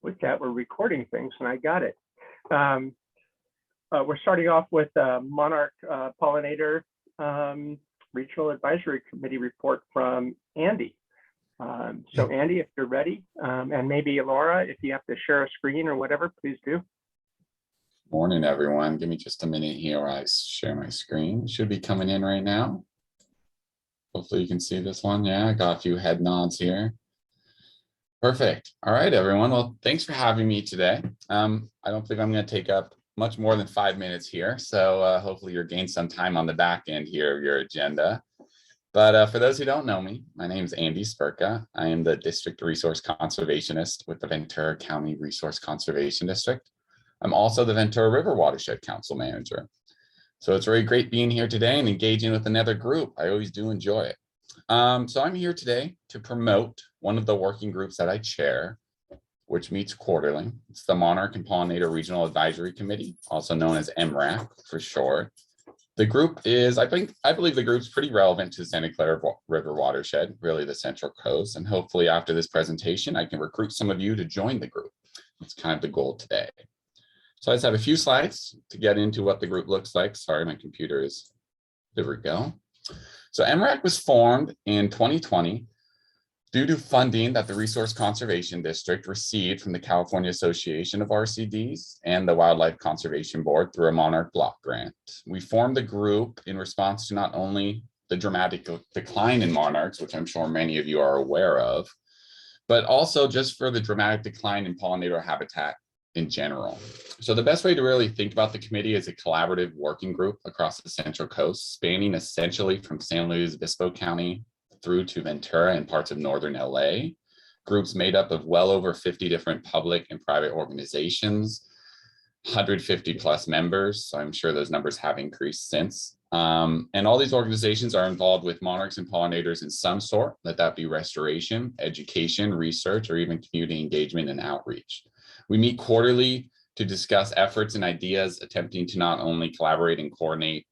With that, we're recording things, and I got it. We're starting off with Monarch Pollinator Regional Advisory Committee report from Andy. So Andy, if you're ready, and maybe Laura, if you have to share a screen or whatever, please do. Morning, everyone. Give me just a minute here while I share my screen. Should be coming in right now. Hopefully you can see this one. Yeah, I got a few head nods here. Perfect. All right, everyone. Well, thanks for having me today. I don't think I'm going to take up much more than 5 minutes here. So hopefully you'll gain some time on the back end here of your agenda. But for those who don't know me, my name is Andy Spyrka. I am the District Resource Conservationist with the Ventura County Resource Conservation District. I'm also the Ventura River Watershed Council Manager. So it's really great being here today and engaging with another group. I always do enjoy it. So I'm here today to promote one of the working groups that I chair, which meets quarterly. It's the Monarch and Pollinator Regional Advisory Committee, also known as MRAC for short. The group is, I believe the group's pretty relevant to Santa Clara River Watershed, really the Central Coast. And hopefully after this presentation, I can recruit some of you to join the group. That's kind of the goal today. So I just have a few slides to get into what the group looks like. Sorry, my computer is, there we go. So MRAC was formed in 2020 due to funding that the Resource Conservation District received from the California Association of RCDs and the Wildlife Conservation Board through a Monarch block grant. We formed the group in response to not only the dramatic decline in monarchs, which I'm sure many of you are aware of, but also just for the dramatic decline in pollinator habitat in general. So the best way to really think about the committee is a collaborative working group across the Central Coast, spanning essentially from San Luis Obispo County through to Ventura and parts of northern LA. Groups made up of well over 50 different public and private organizations, 150 plus members. So I'm sure those numbers have increased since. And all these organizations are involved with monarchs and pollinators in some sort, let that be restoration, education, research, or even community engagement and outreach. We meet quarterly to discuss efforts and ideas, attempting to not only collaborate and coordinate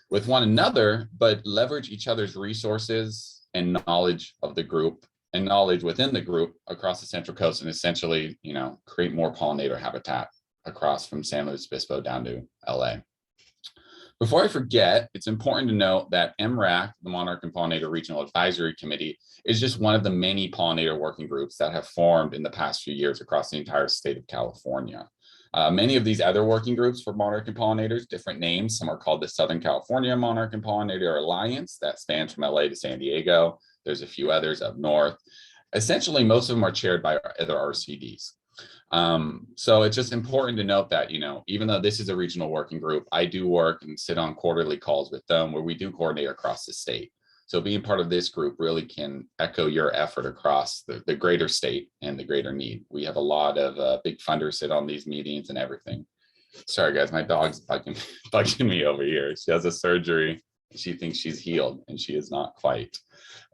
with one another, but leverage each other's resources and knowledge of the group and knowledge within the group across the Central Coast, and essentially, create more pollinator habitat across from San Luis Obispo down to LA. Before I forget, it's important to note that MRAC, the Monarch and Pollinator Regional Advisory Committee, is just one of the many pollinator working groups that have formed in the past few years across the entire state of California. Many of these other working groups for monarch and pollinators, different names. Some are called the Southern California Monarch and Pollinator Alliance that spans from LA to San Diego. There's a few others up north. Essentially, most of them are chaired by other RCDs. So it's just important to note that, even though this is a regional working group, I do work and sit on quarterly calls with them where we do coordinate across the state. So being part of this group really can echo your effort across the greater state and the greater need. We have a lot of big funders sit on these meetings and everything. Sorry, guys, my dog's bugging me over here. She has a surgery. She thinks she's healed and she is not quite.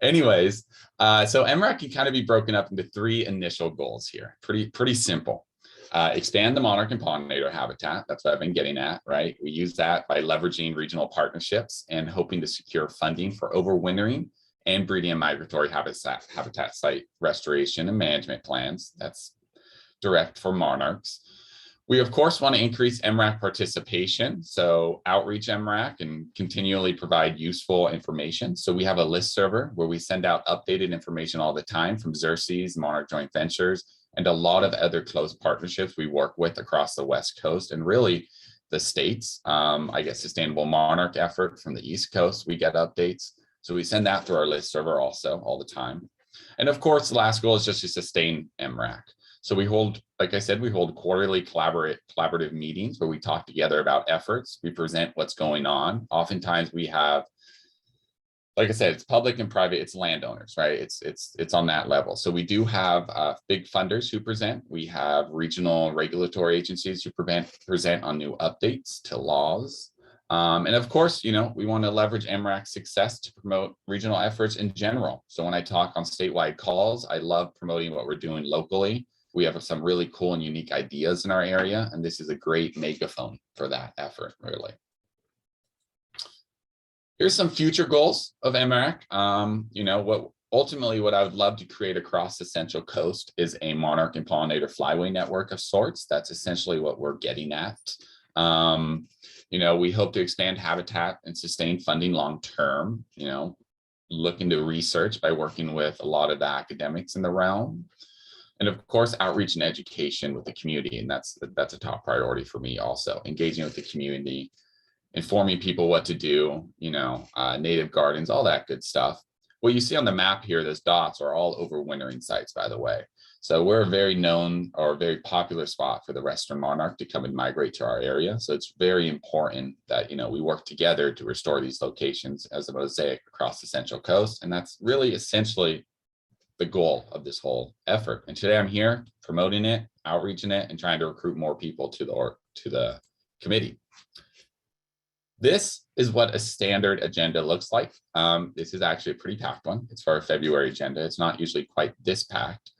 Anyways, so MRAC can kind of be broken up into 3 initial goals here. Pretty simple. Expand the monarch and pollinator habitat. That's what I've been getting at, right? We use that by leveraging regional partnerships and hoping to secure funding for overwintering and breeding and migratory habitat site restoration and management plans. That's direct for monarchs. We, of course, want to increase MRAC participation, so outreach MRAC and continually provide useful information. So we have a list server where we send out updated information all the time from Xerces, Monarch Joint Ventures, and a lot of other close partnerships we work with across the West Coast and really the states. I get Sustainable Monarch effort from the East Coast. We get updates. So we send that through our list server also all the time. And of course, the last goal is just to sustain MRAC. So we hold, like I said, we hold quarterly collaborative meetings where we talk together about efforts. We present what's going on. Oftentimes we have, like I said, it's public and private, it's landowners, right? It's on that level. So we do have big funders who present. We have regional regulatory agencies who present on new updates to laws. And of course, we want to leverage MRAC's success to promote regional efforts in general. So when I talk on statewide calls, I love promoting what we're doing locally. We have some really cool and unique ideas in our area, and this is a great megaphone for that effort, really. Here's some future goals of MRAC. What ultimately what I would love to create across the Central Coast is a monarch and pollinator flyway network of sorts. That's essentially what we're getting at. We hope to expand habitat and sustain funding long term, looking to research by working with a lot of the academics in the realm. And of course, outreach and education with the community. And that's a top priority for me also, engaging with the community, informing people what to do, native gardens, all that good stuff. What you see on the map here, those dots are all overwintering sites, by the way. So we're a very known or a very popular spot for the Western monarch to come and migrate to our area. So it's very important that, we work together to restore these locations as a mosaic across the Central Coast. And that's really essentially the goal of this whole effort. And today I'm here promoting it, outreaching it, and trying to recruit more people to the committee. This is what a standard agenda looks like. This is actually a pretty packed one. It's for our February agenda. It's not usually quite this packed,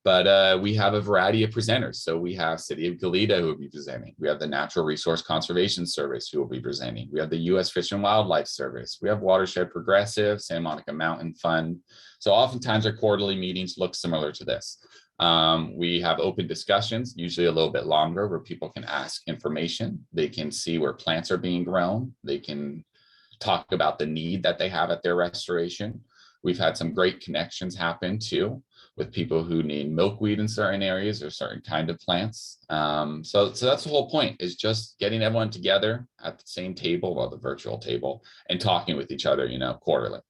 but we have a variety of presenters. So we have City of Goleta who will be presenting. We have the Natural Resource Conservation Service who will be presenting. We have the U.S. Fish and Wildlife Service. We have Watershed Progressive, Santa Monica Mountain Fund. So oftentimes our quarterly meetings look similar to this. We have open discussions, usually a little bit longer, where people can ask information. They can see where plants are being grown. They can talk about the need that they have at their restoration. We've had some great connections happen too with people who need milkweed in certain areas or certain kind of plants. So that's the whole point, is just getting everyone together at the same table, well, the virtual table, and talking with each other, quarterly.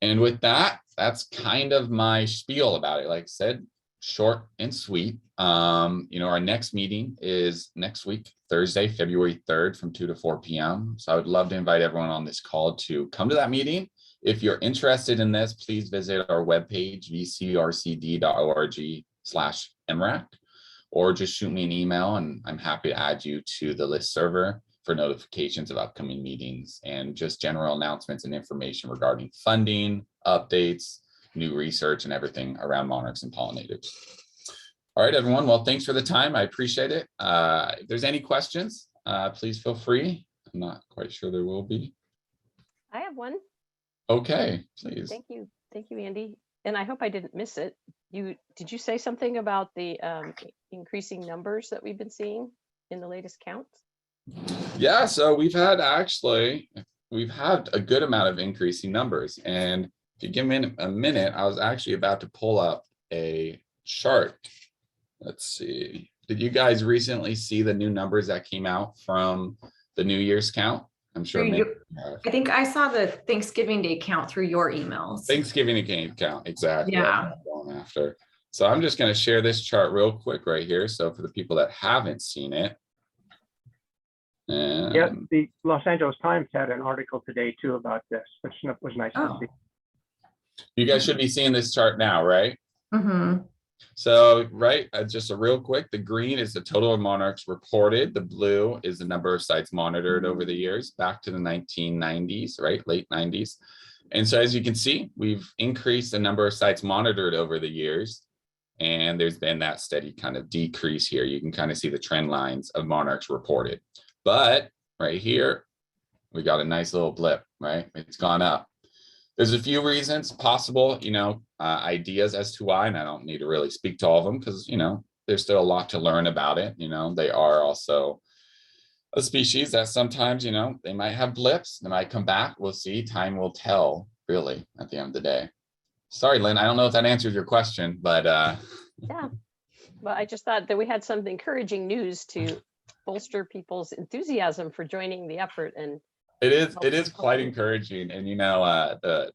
And with that, that's kind of my spiel about it. Like I said, short and sweet. Our next meeting is next week, Thursday, February 3rd from 2 to 4 p.m. So I would love to invite everyone on this call to come to that meeting. If you're interested in this, please visit our webpage, vcrcd.org/MRAC, or just shoot me an email and I'm happy to add you to the list server for notifications of upcoming meetings and just general announcements and information regarding funding, updates, new research, and everything around monarchs and pollinators. All right, everyone. Well, thanks for the time. I appreciate it. If there's any questions, please feel free. I'm not quite sure there will be. I have one. Okay, please. Thank you. Thank you, Andy. And I hope I didn't miss it. Did you say something about the increasing numbers that we've been seeing in the latest count? Yeah, so we've had a good amount of increasing numbers. And if you give me a minute, I was actually about to pull up a chart. Let's see. Did you guys recently see the new numbers that came out from the New Year's count? I'm sure. I think I saw the Thanksgiving Day count through your emails. Thanksgiving Day count, exactly. Yeah. Going after. So I'm just going to share this chart real quick right here. So for the people that haven't seen it. And yeah, the Los Angeles Times had an article today too about this, which was nice to see. You guys should be seeing this chart now, right? Mm-hmm. So, right, just a real quick, the green is the total of monarchs reported. The blue is the number of sites monitored over the years, back to the 1990s, right, late 90s. And so as you can see, we've increased the number of sites monitored over the years. And there's been that steady kind of decrease here. You can kind of see the trend lines of monarchs reported. But right here, we got a nice little blip, right? It's gone up. There's a few reasons possible, ideas as to why, and I don't need to really speak to all of them because, there's still a lot to learn about it. They are also a species that sometimes, they might have blips, they might come back. We'll see. Time will tell, really, at the end of the day. Sorry, Lynn, I don't know if that answers your question, but. Yeah, well, I just thought that we had some encouraging news to bolster people's enthusiasm for joining the effort. And it is quite encouraging. And,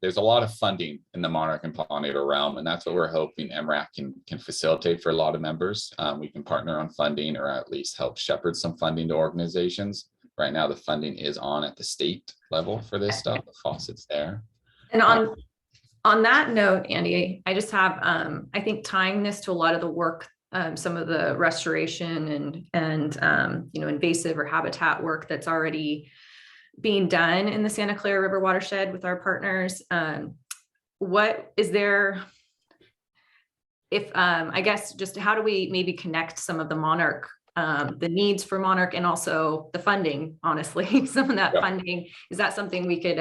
there's a lot of funding in the monarch and pollinator realm, and that's what we're hoping MRAC can facilitate for a lot of members. We can partner on funding or at least help shepherd some funding to organizations. Right now, the funding is at the state level for this stuff. The faucet's there. And on that note, Andy, I just have, I think tying this to a lot of the work, some of the restoration and invasive or habitat work that's already being done in the Santa Clara River watershed with our partners. What is there, I guess, just how do we maybe connect some of the monarch, the needs for monarch and also the funding, honestly, some of that funding, is that something we could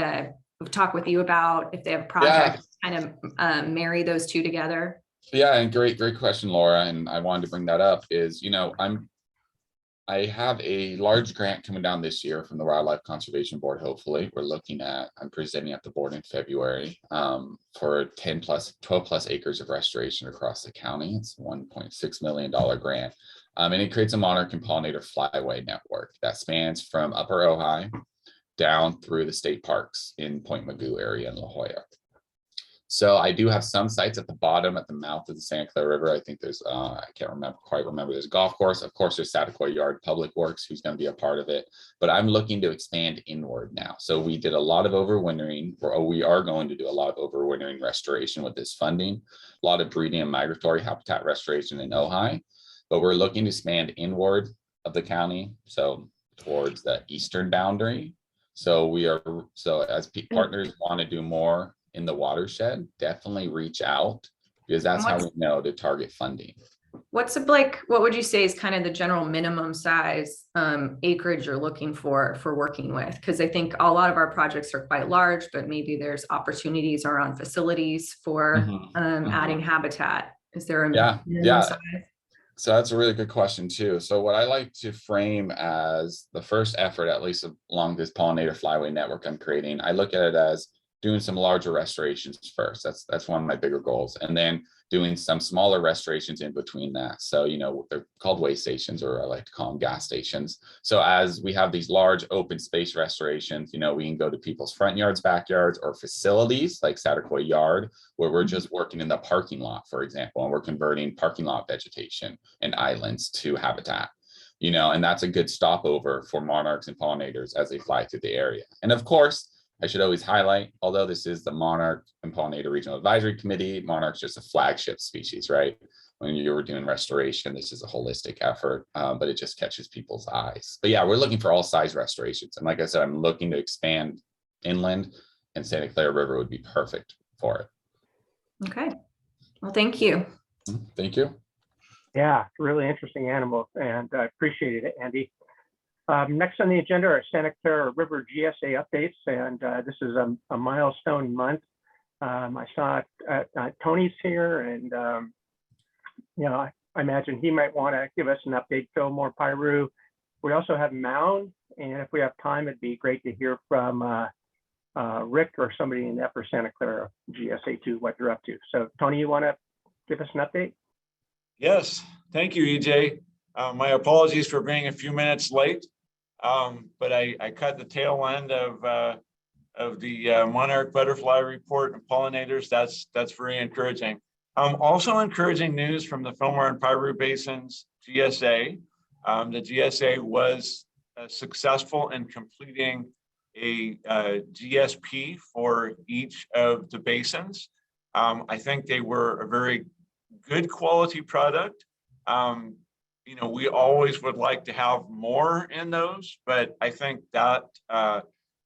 talk with you about if they have projects, kind of marry those two together? Yeah, and great question, Laura. And I wanted to bring that up is, I have a large grant coming down this year from the Wildlife Conservation Board. Hopefully, I'm presenting at the board in February for 12 plus acres of restoration across the county. It's a $1.6 million grant. And it creates a monarch and pollinator flyway network that spans from Upper Ojai down through the state parks in Point Mugu area in La Jolla. So I do have some sites at the bottom at the mouth of the Santa Clara River. I think there's, I can't quite remember, there's a golf course. Of course, there's Satakoy Yard Public Works, who's going to be a part of it. But I'm looking to expand inward now. So we did a lot of overwintering, or we are going to do a lot of overwintering restoration with this funding, a lot of breeding and migratory habitat restoration in Ojai. But we're looking to expand inward of the county, so towards the eastern boundary. So as partners want to do more in the watershed, definitely reach out, because that's how we know to target funding. What would you say is kind of the general minimum size acreage you're looking for working with? Because I think a lot of our projects are quite large, but maybe there's opportunities around facilities for adding habitat. Is there a minimum size? So that's a really good question too. So what I like to frame as the first effort, at least along this pollinator flyway network I'm creating, I look at it as doing some larger restorations first. That's one of my bigger goals. And then doing some smaller restorations in between that. So, they're called way stations, or I like to call them gas stations. So as we have these large open space restorations, we can go to people's front yards, backyards, or facilities like Satakoy Yard, where we're just working in the parking lot, for example, and we're converting parking lot vegetation and islands to habitat. And that's a good stopover for monarchs and pollinators as they fly through the area. And of course, I should always highlight, although this is the Monarch and Pollinator Regional Advisory Committee, monarch's just a flagship species, right? When you were doing restoration, this is a holistic effort, but it just catches people's eyes. But yeah, we're looking for all size restorations. And like I said, I'm looking to expand inland, and Santa Clara River would be perfect for it. Okay. Well, thank you. Thank you. Yeah, really interesting animals, and I appreciated it, Andy. Next on the agenda are Santa Clara River GSA updates, and this is a milestone month. I saw Tony's here, and I imagine he might want to give us an update, Phil Moore Pyru. We also have Mound, and if we have time, it'd be great to hear from Rick or somebody in the Upper Santa Clara GSA too, what they're up to. So Tony, you want to give us an update? Yes, thank you, EJ. My apologies for being a few minutes late, but I cut the tail end of the Monarch butterfly report and pollinators. That's very encouraging. Also encouraging news from the Fillmore and Pyru Basins GSA. The GSA was successful in completing a GSP for each of the basins. I think they were a very good quality product. We always would like to have more in those, but I think that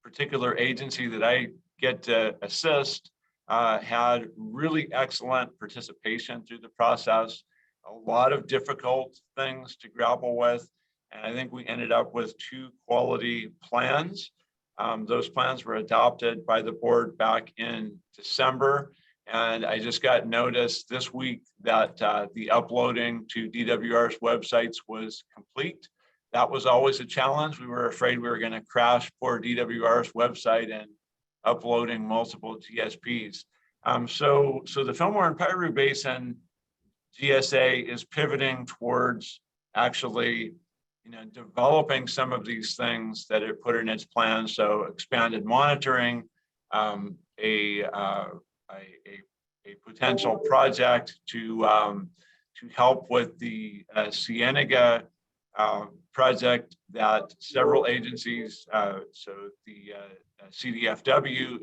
particular agency that I get to assist had really excellent participation through the process, a lot of difficult things to grapple with. And I think we ended up with 2 quality plans. Those plans were adopted by the board back in December. And I just got notice this week that the uploading to DWR's websites was complete. That was always a challenge. We were afraid we were going to crash poor DWR's website and uploading multiple GSPs. So the Fillmore and Pyru Basin GSA is pivoting towards actually developing some of these things that it put in its plan. So expanded monitoring, a potential project to help with the Cienega project that several agencies, so the CDFW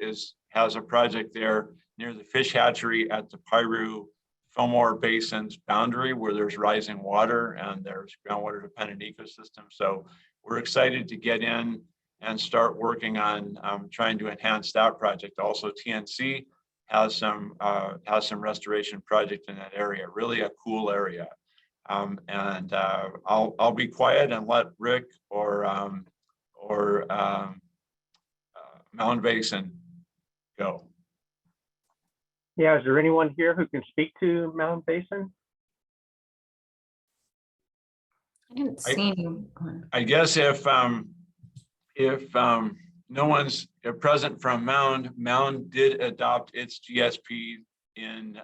has a project there near the fish hatchery at the Pyru Fillmore Basins boundary, where there's rising water and there's groundwater dependent ecosystem. So we're excited to get in and start working on trying to enhance that project. Also, TNC has some restoration project in that area, really a cool area. And I'll be quiet and let Rick or Mound Basin go. Yeah, is there anyone here who can speak to Mound Basin? I didn't see anyone. I guess if no one's present from Mound did adopt its GSP in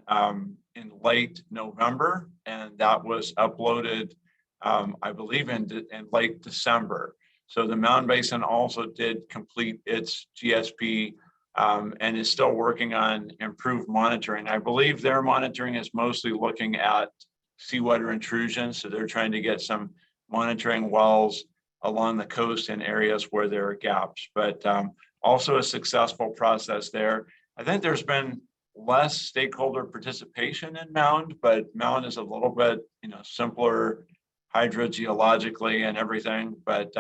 late November, and that was uploaded, I believe in late December. So the Mound Basin also did complete its GSP and is still working on improved monitoring. I believe their monitoring is mostly looking at seawater intrusion. So they're trying to get some monitoring wells along the coast in areas where there are gaps, but also a successful process there. I think there's been less stakeholder participation in Mound, but Mound is a little bit, simpler hydrogeologically and everything, but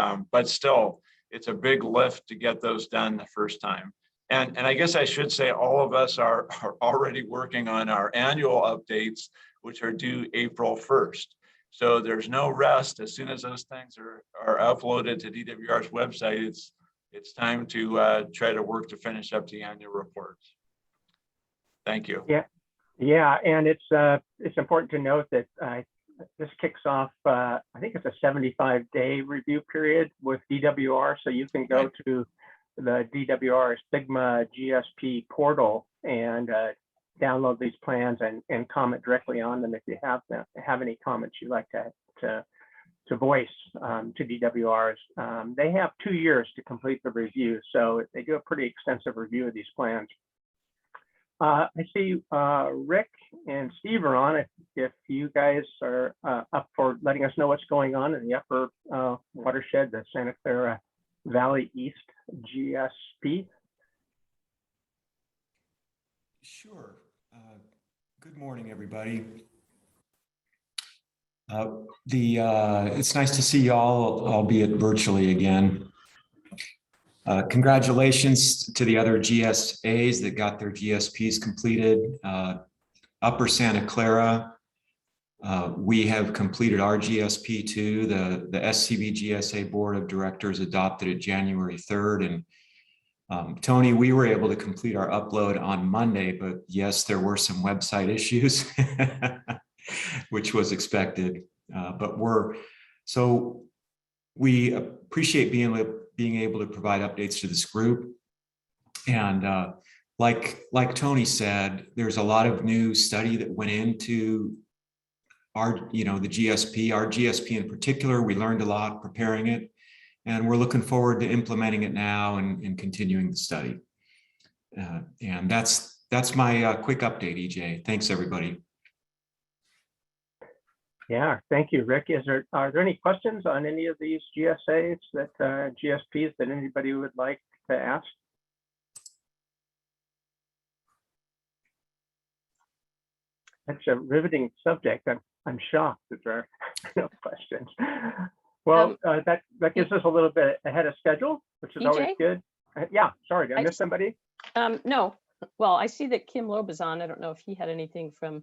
still, it's a big lift to get those done the first time. And I guess I should say all of us are already working on our annual updates, which are due April 1st. So there's no rest. As soon as those things are uploaded to DWR's website, it's time to try to work to finish up the annual reports. Thank you. Yeah, and it's important to note that this kicks off, I think it's a 75-day review period with DWR. So you can go to the DWR Sigma GSP portal and download these plans and comment directly on them if you have any comments you'd like to voice to DWRs. They have 2 years to complete the review, so they do a pretty extensive review of these plans. I see Rick and Steve are on. If you guys are up for letting us know what's going on in the upper watershed, the Santa Clara Valley East GSP. Sure. Good morning, everybody. It's nice to see you all, albeit virtually again. Congratulations to the other GSAs that got their GSPs completed. Upper Santa Clara, we have completed our GSP too. The SCB GSA Board of Directors adopted it January 3rd. And Tony, we were able to complete our upload on Monday, but yes, there were some website issues, which was expected. But we appreciate being able to provide updates to this group. And like Tony said, there's a lot of new study that went into our, the GSP, our GSP in particular. We learned a lot preparing it, and we're looking forward to implementing it now and continuing the study. And that's my quick update, EJ. Thanks, everybody. Yeah, thank you, Rick. Are there any questions on any of these GSAs GSPs that anybody would like to ask? That's a riveting subject. I'm shocked that there are no questions. Well, that gives us a little bit ahead of schedule, which is always good. Yeah, sorry, did I miss somebody? No. Well, I see that Kim Loeb is on. I don't know if he had anything from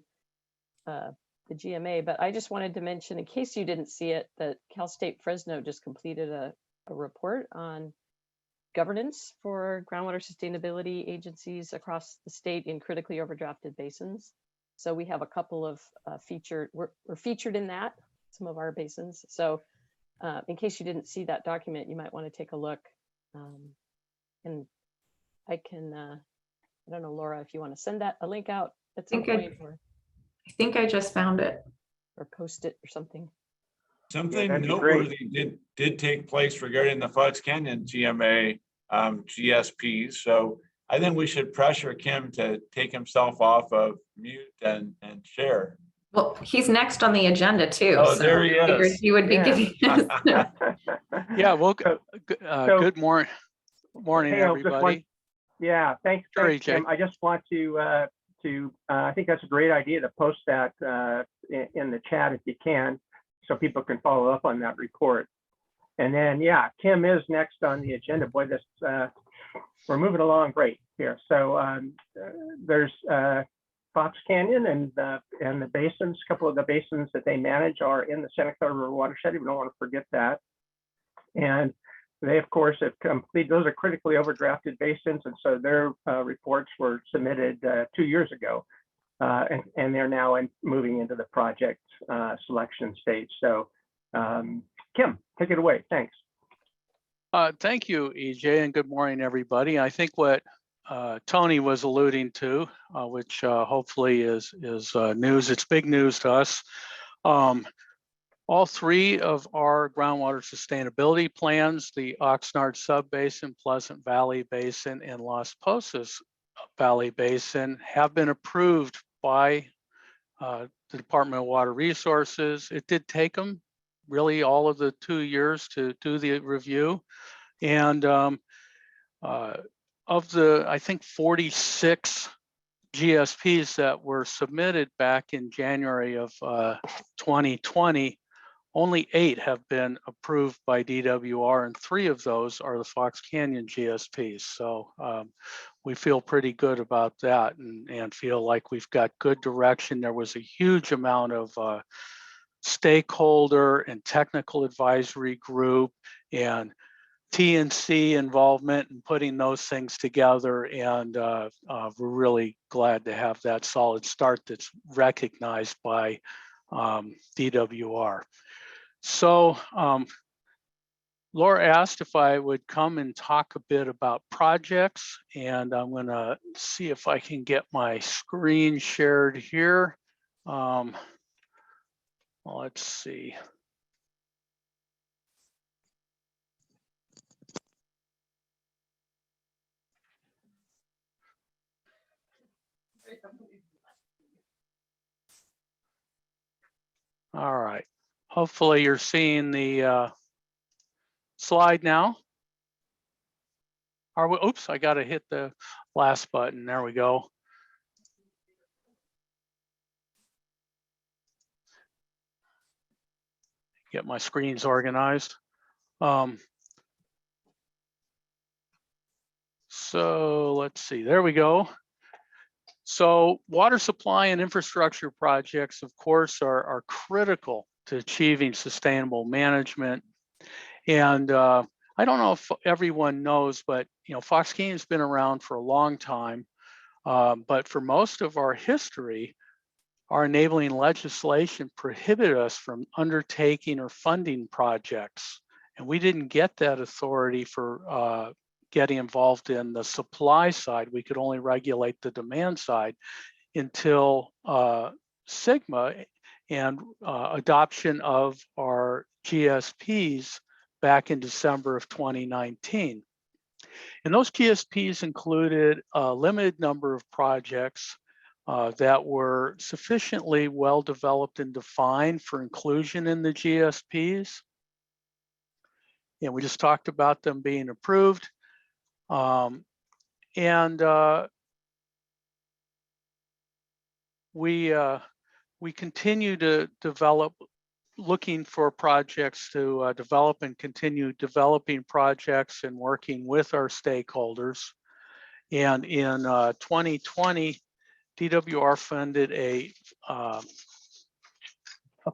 the GMA, but I just wanted to mention, in case you didn't see it, that Cal State Fresno just completed a report on governance for groundwater sustainability agencies across the state in critically overdrafted basins. So we have a couple of we're featured in that, some of our basins. So in case you didn't see that document, you might want to take a look. And I can, I don't know, Laura, if you want to send a link out at some point, I think I just found it. Or post it or something. Something noteworthy did take place regarding the Fox Canyon GMA GSP. So I think we should pressure Kim to take himself off of mute and share. Well, he's next on the agenda too. Oh, so there he is. He would be giving us. Yeah, well, good morning, hey, everybody. Thanks, Kim. I just want to I think that's a great idea to post that in the chat if you can, so people can follow up on that report. And then, Kim is next on the agenda. Boy, we're moving along great here. So there's Fox Canyon and the basins. A couple of the basins that they manage are in the Santa Clara River watershed. We don't want to forget that. And they, of course, have completed, those are critically overdrafted basins, and so their reports were submitted 2 years ago, and they're now moving into the project selection stage. So, Kim, take it away. Thanks. Thank you, EJ, and good morning, everybody. I think what Tony was alluding to, which hopefully is news. It's big news to us. All three of our groundwater sustainability plans, the Oxnard Subbasin, Pleasant Valley Basin, and Las Posas Valley Basin, have been approved by the Department of Water Resources. It did take them really all of the 2 years to do the review. And of the, I think, 46 GSPs that were submitted back in January of 2020, only 8 have been approved by DWR, and 3 of those are the Fox Canyon GSPs. So we feel pretty good about that, and feel like we've got good direction. There was a huge amount of stakeholder and technical advisory group and TNC involvement in putting those things together, and we're really glad to have that solid start that's recognized by DWR. So Laura asked if I would come and talk a bit about projects, and I'm going to see if I can get my screen shared here. Let's see. All right. Hopefully you're seeing the slide now. Are we? Oops, I got to hit the last button. There we go. Get my screens organized. So let's see, there we go. So water supply and infrastructure projects, of course, are critical to achieving sustainable management. And I don't know if everyone knows, but Fox Canyon's been around for a long time. But for most of our history, our enabling legislation prohibited us from undertaking or funding projects. And we didn't get that authority for getting involved in the supply side. We could only regulate the demand side until Sigma and adoption of our GSPs back in December of 2019. And those GSPs included a limited number of projects that were sufficiently well developed and defined for inclusion in the GSPs. And we just talked about them being approved. We continue to develop, looking for projects to develop and continue developing projects and working with our stakeholders. And in 2020, DWR funded a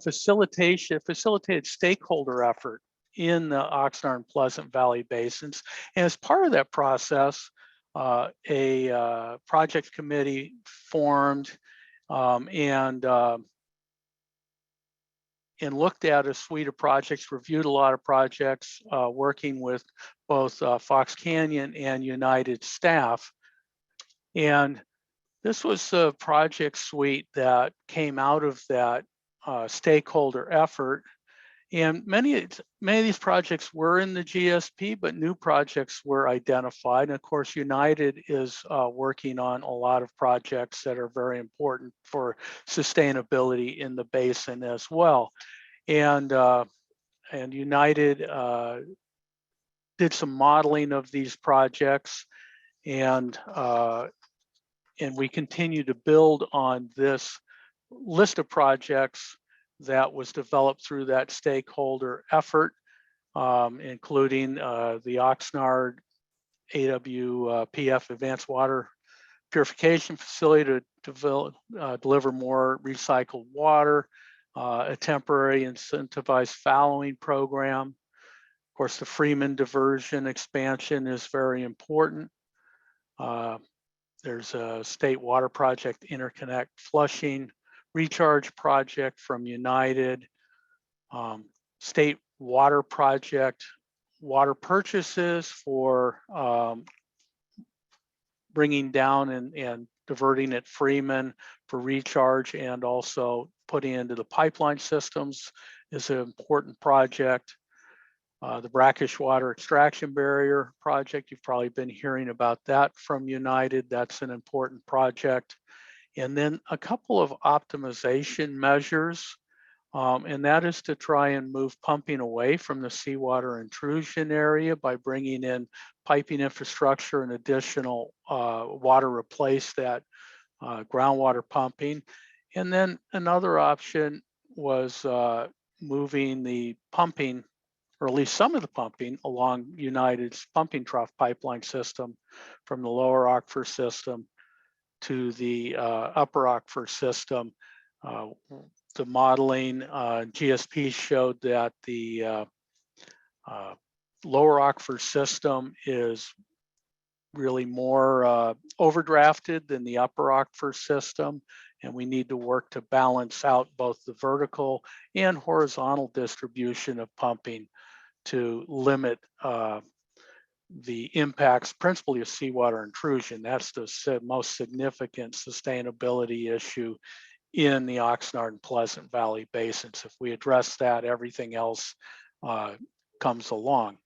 facilitated stakeholder effort in the Oxnard and Pleasant Valley Basins. And as part of that process, a project committee formed and looked at a suite of projects, reviewed a lot of projects, working with both Fox Canyon and United staff. And this was the project suite that came out of that stakeholder effort. And many of these projects were in the GSP, but new projects were identified. And of course, United is working on a lot of projects that are very important for sustainability in the basin as well. And United did some modeling of these projects, and we continue to build on this list of projects that was developed through that stakeholder effort, including the Oxnard IRWM Advanced Water Purification Facility to deliver more recycled water, a temporary incentivized fallowing program, Of course, the Freeman diversion expansion is very important. There's a state water project interconnect flushing recharge project from United, state water project, water purchases for bringing down and diverting at Freeman for recharge, and also putting into the pipeline systems is an important project. The brackish water extraction barrier project, you've probably been hearing about that from United. That's an important project. And then a couple of optimization measures, and that is to try and move pumping away from the seawater intrusion area by bringing in piping infrastructure and additional water replace that groundwater pumping. And then another option was moving the pumping, or at least some of the pumping, along United's pumping trough pipeline system from the lower aquifer system to the upper aquifer system. The modeling GSP showed that the lower aquifer system is really more overdrafted than the upper aquifer system, and we need to work to balance out both the vertical and horizontal distribution of pumping to limit the impacts, principally of seawater intrusion. That's the most significant sustainability issue in the Oxnard and Pleasant Valley basins. If we address that, everything else comes along.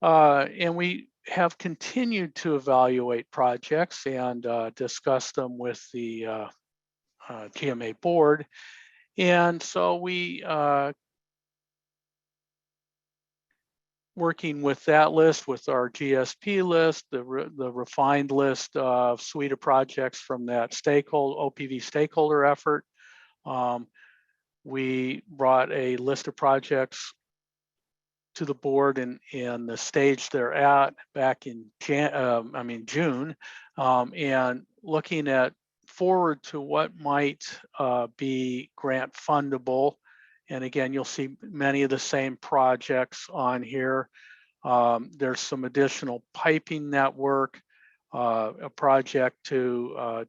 And we have continued to evaluate projects and discuss them with the GMA board. And so we working with that list, with our GSP list, the refined list of suite of projects from that OPV stakeholder effort. We brought a list of projects to the board in the stage they're at back in June, and looking at forward to what might be grant fundable. And again, you'll see many of the same projects on here. There's some additional piping network, a project to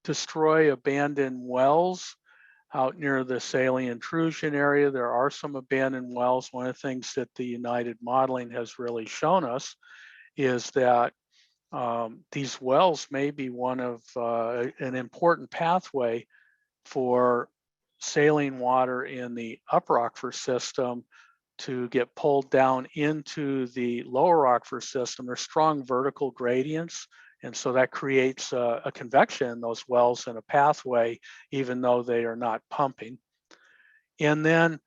destroy abandoned wells out near the saline intrusion area. There are some abandoned wells. One of the things that the United modeling has really shown us is that these wells may be one of an important pathway for saline water in the upper aquifer system to get pulled down into the lower aquifer system. There's strong vertical gradients, and so that creates a convection in those wells and a pathway, even though they are not pumping. And then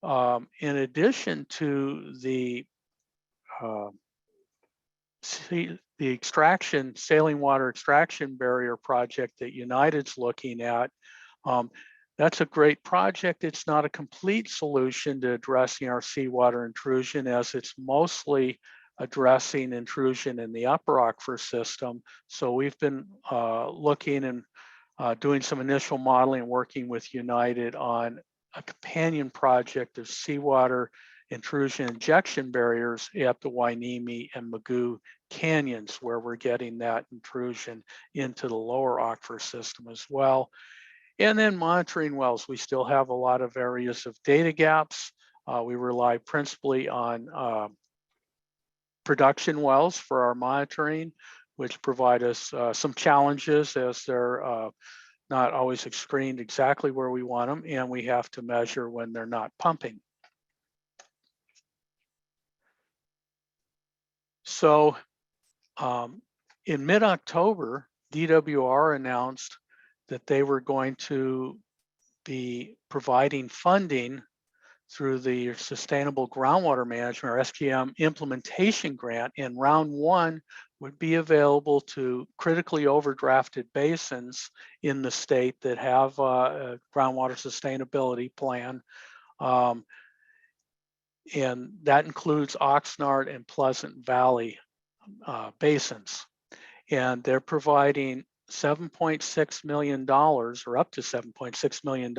in addition to the extraction, saline water extraction barrier project that United's looking at, that's a great project. It's not a complete solution to addressing our seawater intrusion, as it's mostly addressing intrusion in the upper aquifer system. So we've been looking and doing some initial modeling and working with United on a companion project of seawater intrusion injection barriers at the Wainimi and Magoo canyons, where we're getting that intrusion into the lower aquifer system as well. And then monitoring wells. We still have a lot of areas of data gaps. We rely principally on production wells for our monitoring, which provide us some challenges, as they're not always screened exactly where we want them, and we have to measure when they're not pumping. So in mid-October, DWR announced that they were going to be providing funding through the Sustainable Groundwater Management, or SGM, implementation grant, and round one would be available to critically overdrafted basins in the state that have a groundwater sustainability plan. And that includes Oxnard and Pleasant Valley basins. And they're providing $7.6 million or up to $7.6 million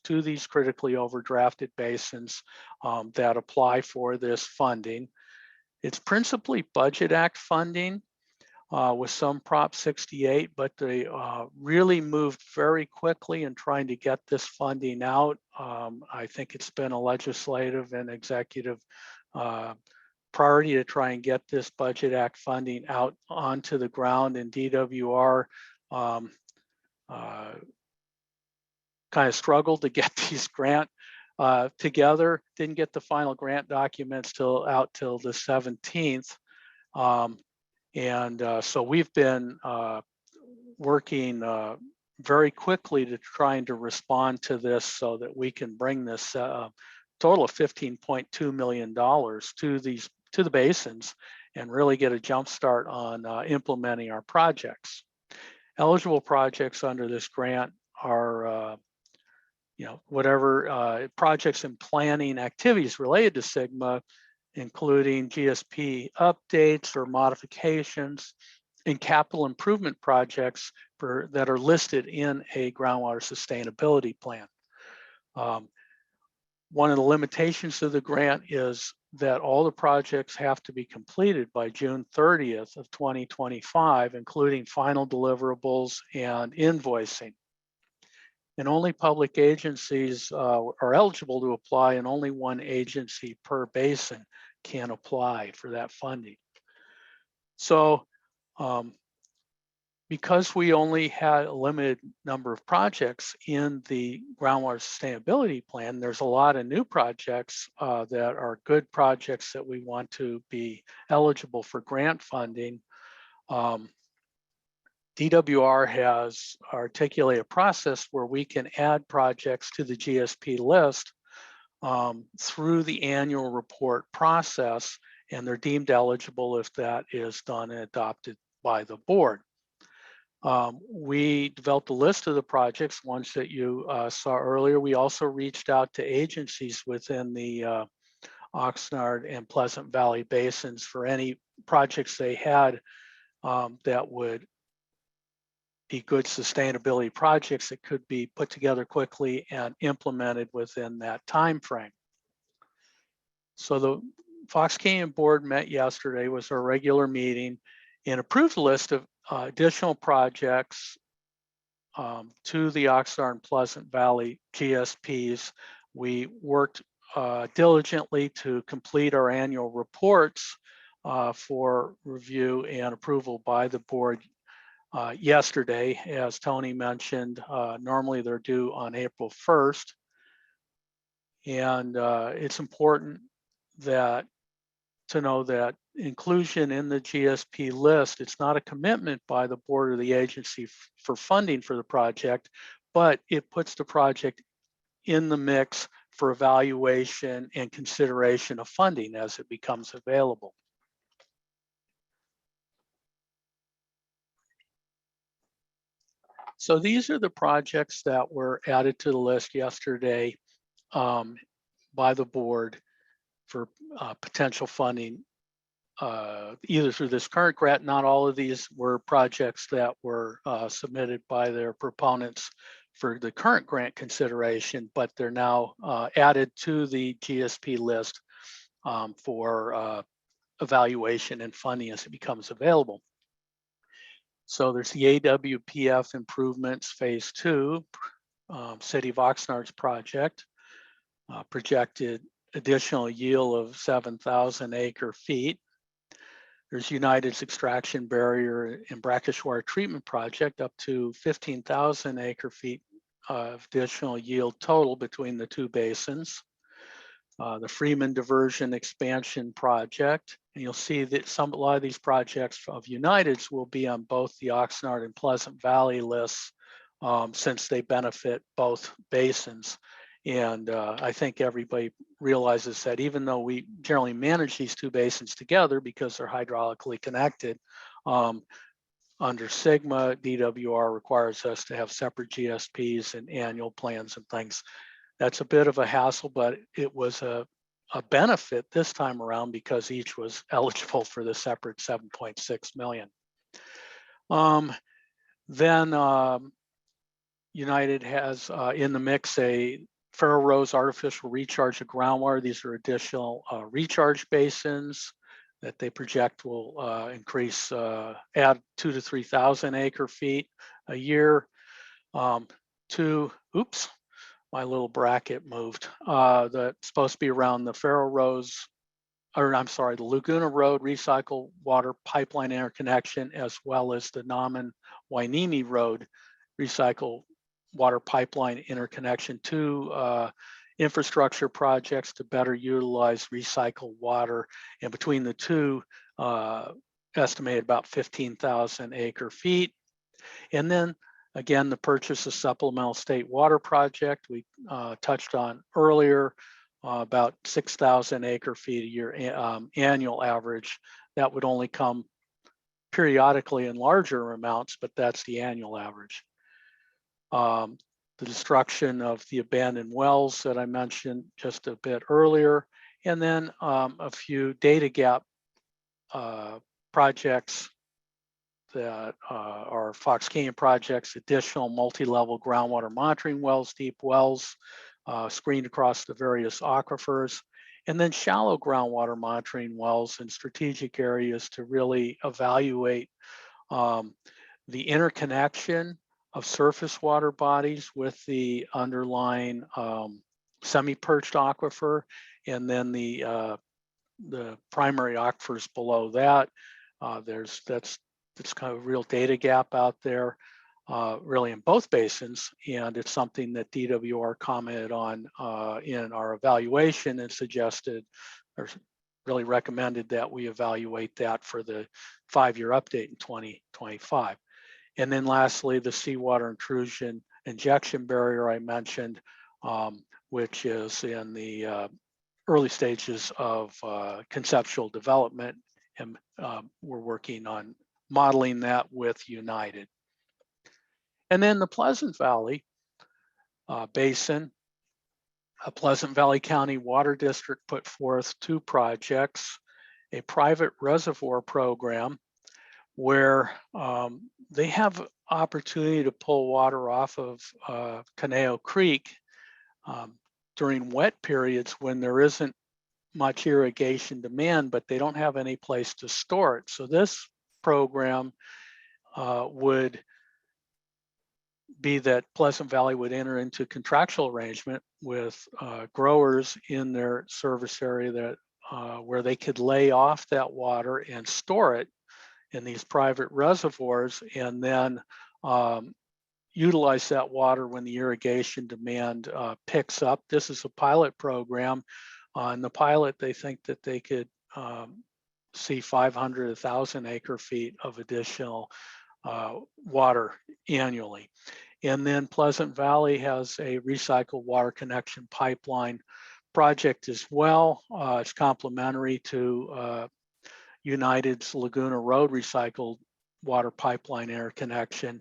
to these critically overdrafted basins that apply for this funding. It's principally Budget Act funding with some Prop 68, but they really moved very quickly in trying to get this funding out. I think it's been a legislative and executive priority to try and get this Budget Act funding out onto the ground, and DWR kind of struggled to get these grant together, didn't get the final grant documents till the 17th. So we've been working very quickly to trying to respond to this so that we can bring this total of $15.2 million to the basins and really get a jump start on implementing our projects. Eligible projects under this grant are whatever projects and planning activities related to SGMA, including GSP updates or modifications and capital improvement projects that are listed in a groundwater sustainability plan. One of the limitations of the grant is that all the projects have to be completed by June 30th of 2025, including final deliverables and invoicing. And only public agencies are eligible to apply, and only one agency per basin can apply for that funding. So because we only had a limited number of projects in the groundwater sustainability plan, there's a lot of new projects that are good projects that we want to be eligible for grant funding. DWR has articulated a process where we can add projects to the GSP list through the annual report process, and they're deemed eligible if that is done and adopted by the board. We developed a list of the projects, ones that you saw earlier. We also reached out to agencies within the Oxnard and Pleasant Valley basins for any projects they had that would be good sustainability projects that could be put together quickly and implemented within that time frame. So the Fox Canyon board met yesterday, was our regular meeting, and approved a list of additional projects to the Oxnard and Pleasant Valley GSPs. We worked diligently to complete our annual reports for review and approval by the board yesterday. As Tony mentioned, normally they're due on April 1st. And it's important to know that inclusion in the GSP list, it's not a commitment by the board or the agency for funding for the project, but it puts the project in the mix for evaluation and consideration of funding as it becomes available. So these are the projects that were added to the list yesterday by the board for potential funding, either through this current grant. Not all of these were projects that were submitted by their proponents for the current grant consideration, but they're now added to the GSP list for evaluation and funding as it becomes available. So there's the AWPF improvements phase 2, City of Oxnard's project, projected additional yield of 7,000 acre feet. There's United's extraction barrier and brackish water treatment project, up to 15,000 acre feet of additional yield total between the two basins. The Freeman diversion expansion project, and you'll see that a lot of these projects of United's will be on both the Oxnard and Pleasant Valley lists since they benefit both basins. And I think everybody realizes that even though we generally manage these two basins together because they're hydraulically connected, under SGMA, DWR requires us to have separate GSPs and annual plans and things. That's a bit of a hassle, but it was a benefit this time around because each was eligible for the separate $7.6 million. Then United has in the mix a Farrow Rose artificial recharge of groundwater. These are additional recharge basins that they project will increase, add 2,000 to 3,000 acre feet a year to, oops, my little bracket moved. That's supposed to be around the Farrow Rose, or I'm sorry, the Laguna Road recycle water pipeline interconnection, as well as the Naman-Wainimi Road recycle water pipeline interconnection, to infrastructure projects to better utilize recycled water. And between the two, estimated about 15,000 acre feet. And then again, the purchase of supplemental state water project we touched on earlier, about 6,000 acre feet a year annual average. That would only come periodically in larger amounts, but that's the annual average. The destruction of the abandoned wells that I mentioned just a bit earlier, and then a few data gap projects that are Fox Canyon projects, additional multi-level groundwater monitoring wells, deep wells screened across the various aquifers, and then shallow groundwater monitoring wells in strategic areas to really evaluate the interconnection of surface water bodies with the underlying semi-perched aquifer, and then the primary aquifers below that. That's kind of a real data gap out there, really in both basins, and it's something that DWR commented on in our evaluation and suggested, or really recommended, that we evaluate that for the 5-year update in 2025. And then lastly, the seawater intrusion injection barrier I mentioned, which is in the early stages of conceptual development, and we're working on modeling that with United. And then the Pleasant Valley Basin, a Pleasant Valley County Water District put forth 2 projects, a private reservoir program where they have opportunity to pull water off of Caneo Creek during wet periods when there isn't much irrigation demand, but they don't have any place to store it. So this program would be that Pleasant Valley would enter into contractual arrangement with growers in their service area that where they could lay off that water and store it in these private reservoirs, and then utilize that water when the irrigation demand picks up. This is a pilot program. In the pilot, they think that they could see 500 to 1,000 acre feet of additional water annually. And then Pleasant Valley has a recycled water connection pipeline project as well. It's complementary to United's Laguna Road recycled water pipeline interconnection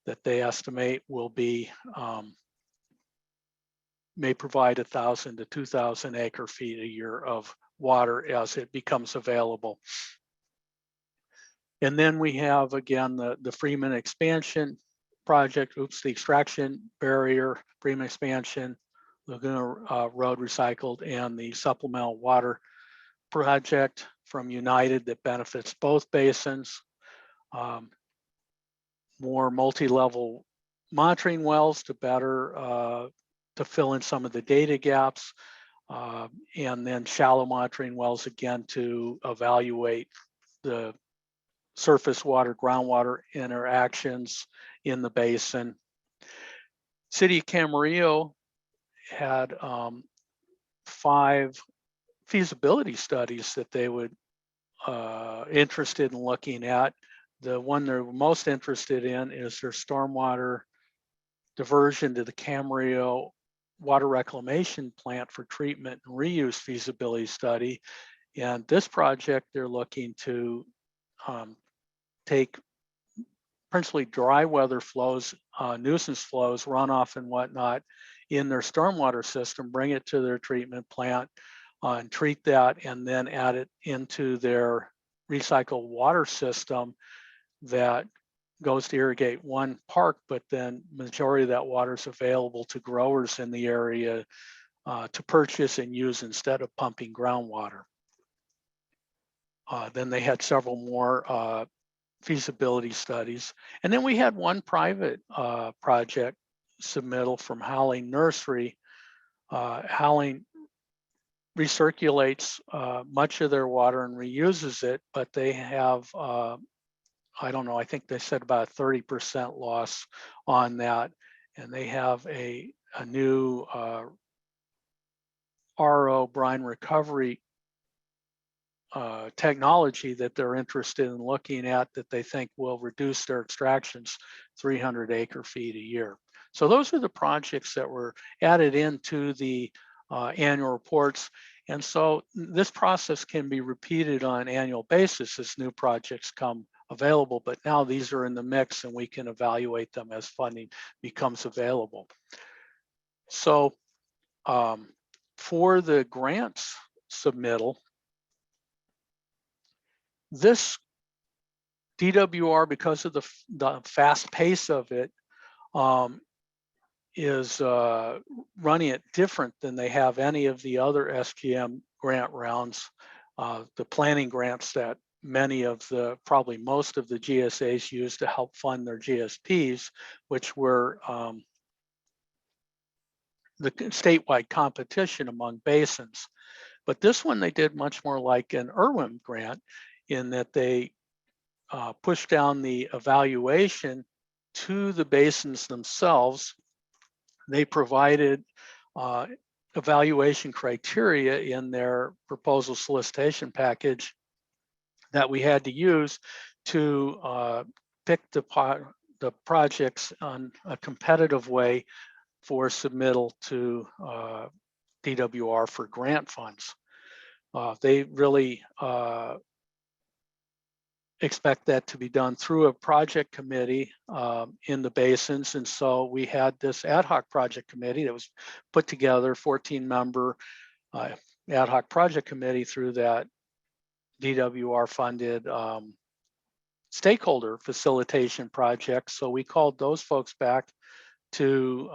that they estimate will be may provide 1,000 to 2,000 acre feet a year of water as it becomes available. And then we have again the Freeman expansion project, the extraction barrier, Freeman expansion, Laguna Road recycled, and the supplemental water project from United that benefits both basins. More multi-level monitoring wells to better to fill in some of the data gaps, and then shallow monitoring wells again to evaluate the surface water, groundwater interactions in the basin. City of Camarillo had 5 feasibility studies that they would interested in looking at. The one they're most interested in is their stormwater diversion to the Camarillo water reclamation plant for treatment and reuse feasibility study. And this project, they're looking to take principally dry weather flows, nuisance flows, runoff and whatnot in their stormwater system, bring it to their treatment plant and treat that, and then add it into their recycled water system that goes to irrigate one park, but then majority of that water is available to growers in the area to purchase and use instead of pumping groundwater. Then they had several more feasibility studies. And then we had one private project submittal from Howling Nursery. Howling recirculates much of their water and reuses it, but they have, I don't know, I think they said about a 30% loss on that. And they have a new RO brine recovery technology that they're interested in looking at that they think will reduce their extractions 300 acre-feet a year. So those are the projects that were added into the annual reports. And so this process can be repeated on an annual basis as new projects come available, but now these are in the mix and we can evaluate them as funding becomes available. So for the grants submittal, this DWR, because of the fast pace of it, is running it different than they have any of the other SGM grant rounds, the planning grants that many of the, probably most of the GSAs use to help fund their GSPs, which were the statewide competition among basins. But this one they did much more like an IRWM grant in that they pushed down the evaluation to the basins themselves. They provided evaluation criteria in their proposal solicitation package that we had to use to pick the projects on a competitive way for submittal to DWR for grant funds. They really expect that to be done through a project committee in the basins. And so we had this ad hoc project committee that was put together, 14-member ad hoc project committee through that DWR funded stakeholder facilitation project. So we called those folks back to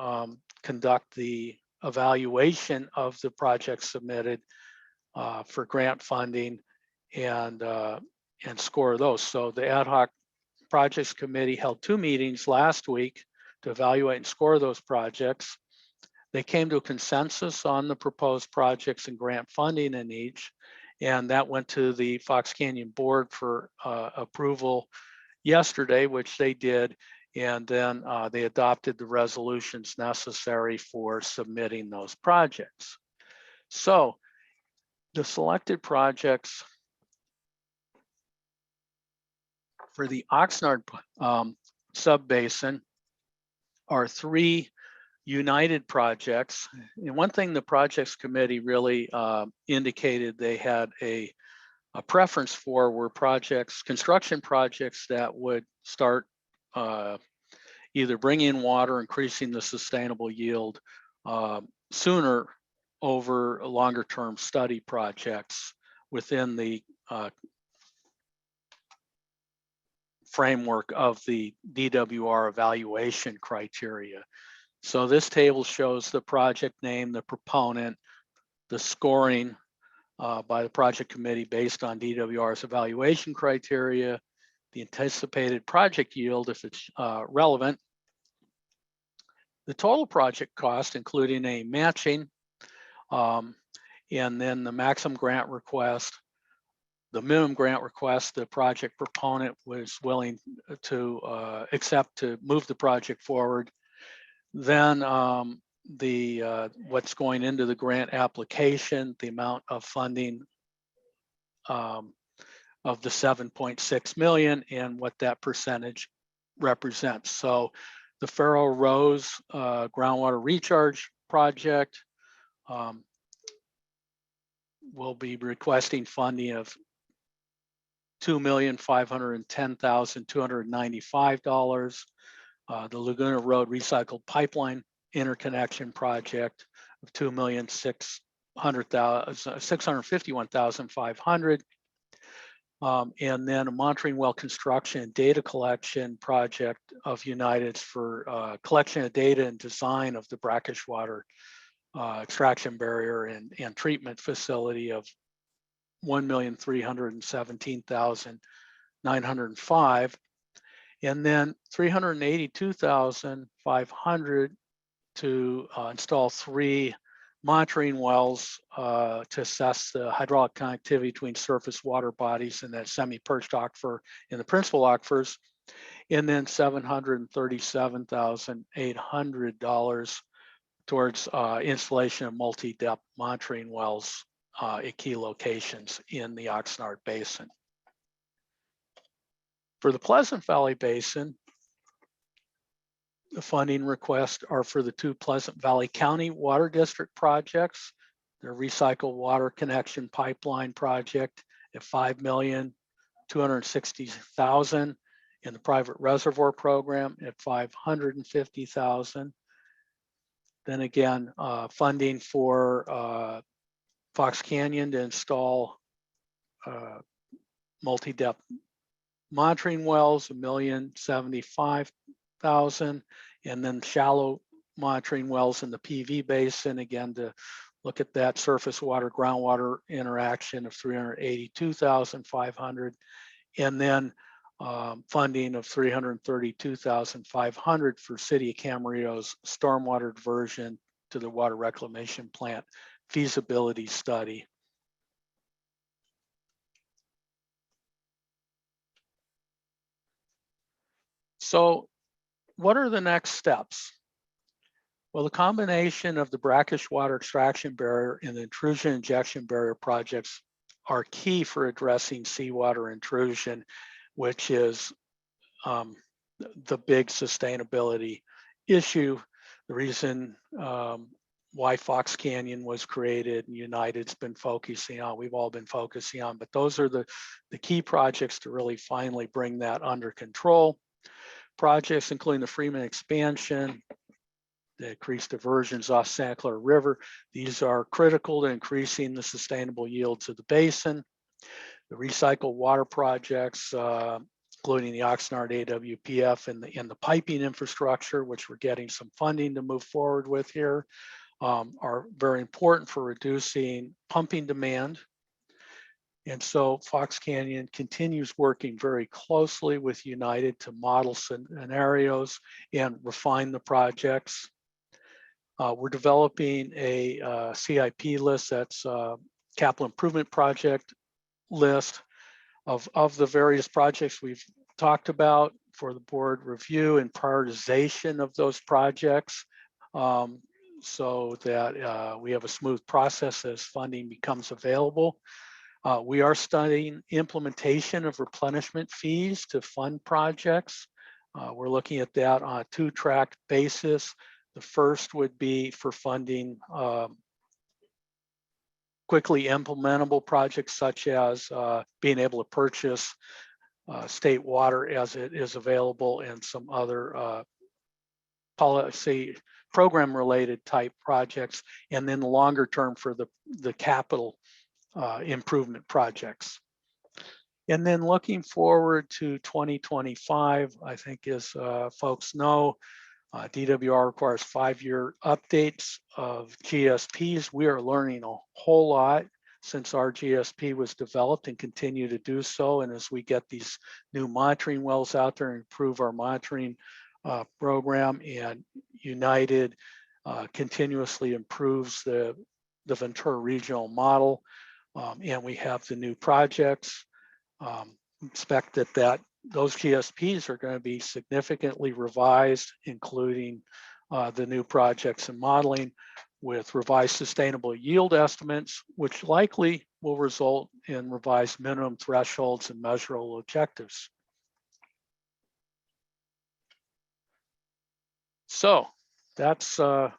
conduct the evaluation of the project submitted for grant funding and score those. So the ad hoc projects committee held 2 meetings last week to evaluate and score those projects. They came to a consensus on the proposed projects and grant funding in each, and that went to the Fox Canyon board for approval yesterday, which they did, and then they adopted the resolutions necessary for submitting those projects. So the selected projects for the Oxnard subbasin are 3 united projects. And one thing the projects committee really indicated they had a preference for were projects, construction projects that would start either bringing in water, increasing the sustainable yield sooner over longer term study projects within the framework of the DWR evaluation criteria. So this table shows the project name, the proponent, the scoring by the project committee based on DWR's evaluation criteria, the anticipated project yield if it's relevant, the total project cost, including a matching, and then the maximum grant request, the minimum grant request the project proponent was willing to accept to move the project forward. Then what's going into the grant application, the amount of funding of the 7.6 million and what that percentage represents. So the Faro Rose groundwater recharge project will be requesting funding of $2,510,295. The Laguna Road Recycled Pipeline Interconnection Project of $2,651,500. And then a monitoring well construction and data collection project of United's for collection of data and design of the brackish water extraction barrier and treatment facility of $1,317,905, and then $382,500 to install 3 monitoring wells to assess the hydraulic connectivity between surface water bodies and that semi-perched aquifer and the principal aquifers, and then $737,800 towards installation of multi-depth monitoring wells at key locations in the Oxnard Basin. For the Pleasant Valley Basin, the funding requests are for the 2 Pleasant Valley County Water District projects, their recycled water connection pipeline project at $5,260,000, in the private reservoir program at $550,000. Then again, funding for Fox Canyon to install multi-depth monitoring wells, $1,075,000, and then shallow monitoring wells in the PV basin, again, to look at that surface water groundwater interaction of $382,500, and then funding of $332,500 for City of Camarillo's stormwater diversion to the water reclamation plant feasibility study. So what are the next steps? Well, the combination of the brackish water extraction barrier and the intrusion injection barrier projects are key for addressing seawater intrusion, which is the big sustainability issue. The reason why Fox Canyon was created and United's been focusing on, we've all been focusing on, but those are the key projects to really finally bring that under control. Projects including the Freeman expansion, the increased diversions off Santa Clara River. These are critical to increasing the sustainable yields of the basin. The recycled water projects, including the Oxnard AWPF and the piping infrastructure, which we're getting some funding to move forward with here, are very important for reducing pumping demand. And so Fox Canyon continues working very closely with United to model scenarios and refine the projects. We're developing a CIP list, that's a capital improvement project list of the various projects we've talked about for the board review and prioritization of those projects, so that we have a smooth process as funding becomes available. We are studying implementation of replenishment fees to fund projects. We're looking at that on a 2-track basis. The first would be for funding quickly implementable projects, such as being able to purchase state water as it is available, and some other policy program related type projects, and then the longer term for the capital improvement projects. And then looking forward to 2025, I think, as folks know, DWR requires 5-year updates of GSPs. We are learning a whole lot since our GSP was developed and continue to do so. And as we get these new monitoring wells out there and improve our monitoring program, and United continuously improves the Ventura regional model, and we have the new projects, expect that those GSPs are going to be significantly revised, including the new projects and modeling, with revised sustainable yield estimates, which likely will result in revised minimum thresholds and measurable objectives. So that's the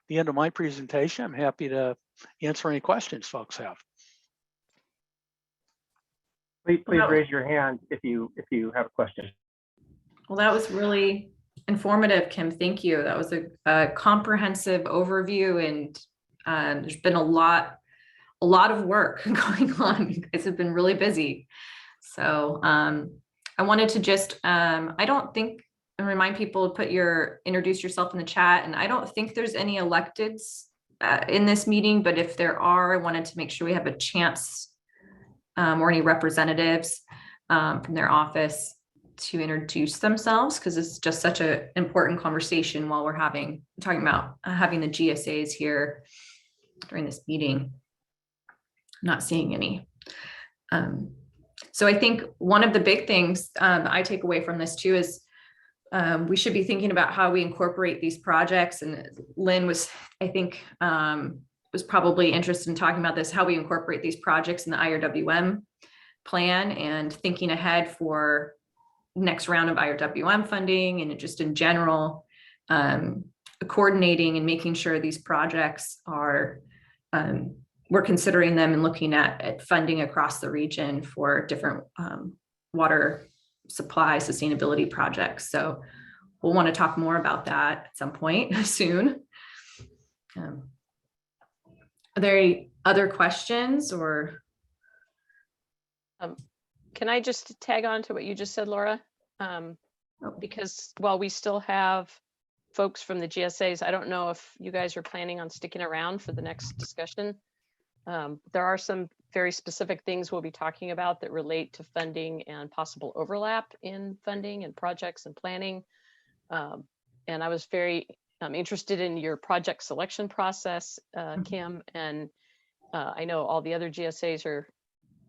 end of my presentation. I'm happy to answer any questions folks have. Please raise your hand if you have a question. Well, that was really informative, Kim. Thank you. That was a comprehensive overview, and there's been a lot of work going on. You guys have been really busy. So I wanted to just, I don't think, and remind people to introduce yourself in the chat. And I don't think there's any electeds in this meeting, but if there are, I wanted to make sure we have a chance or any representatives from their office to introduce themselves, because it's just such an important conversation while we're talking about having the GSAs here during this meeting. I'm not seeing any. So I think one of the big things I take away from this too is we should be thinking about how we incorporate these projects. And Lynn was, I think, was probably interested in talking about this, how we incorporate these projects in the IRWM plan and thinking ahead for next round of IRWM funding and just in general, coordinating and making sure these projects are, we're considering them and looking at funding across the region for different water supply sustainability projects. So we'll want to talk more about that at some point soon. Are there any other questions or? Can I just tag on to what you just said, Laura? Because while we still have folks from the GSAs, I don't know if you guys are planning on sticking around for the next discussion. There are some very specific things we'll be talking about that relate to funding and possible overlap in funding and projects and planning. And I was very interested in your project selection process, Kim, and I know all the other GSAs are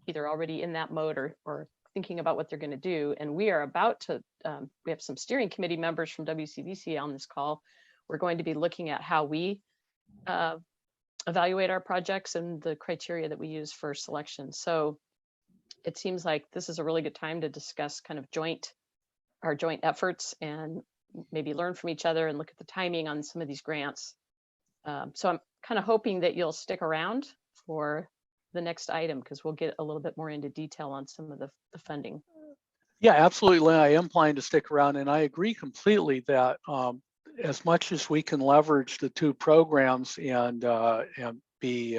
either already in that mode or thinking about what they're going to do. And we are about to, we have some steering committee members from WCVC on this call. We're going to be looking at how we evaluate our projects and the criteria that we use for selection. So it seems like this is a really good time to discuss kind of our joint efforts and maybe learn from each other and look at the timing on some of these grants. So I'm kind of hoping that you'll stick around for the next item, because we'll get a little bit more into detail on some of the funding. Yeah, absolutely. I am planning to stick around, and I agree completely that as much as we can leverage the two programs and be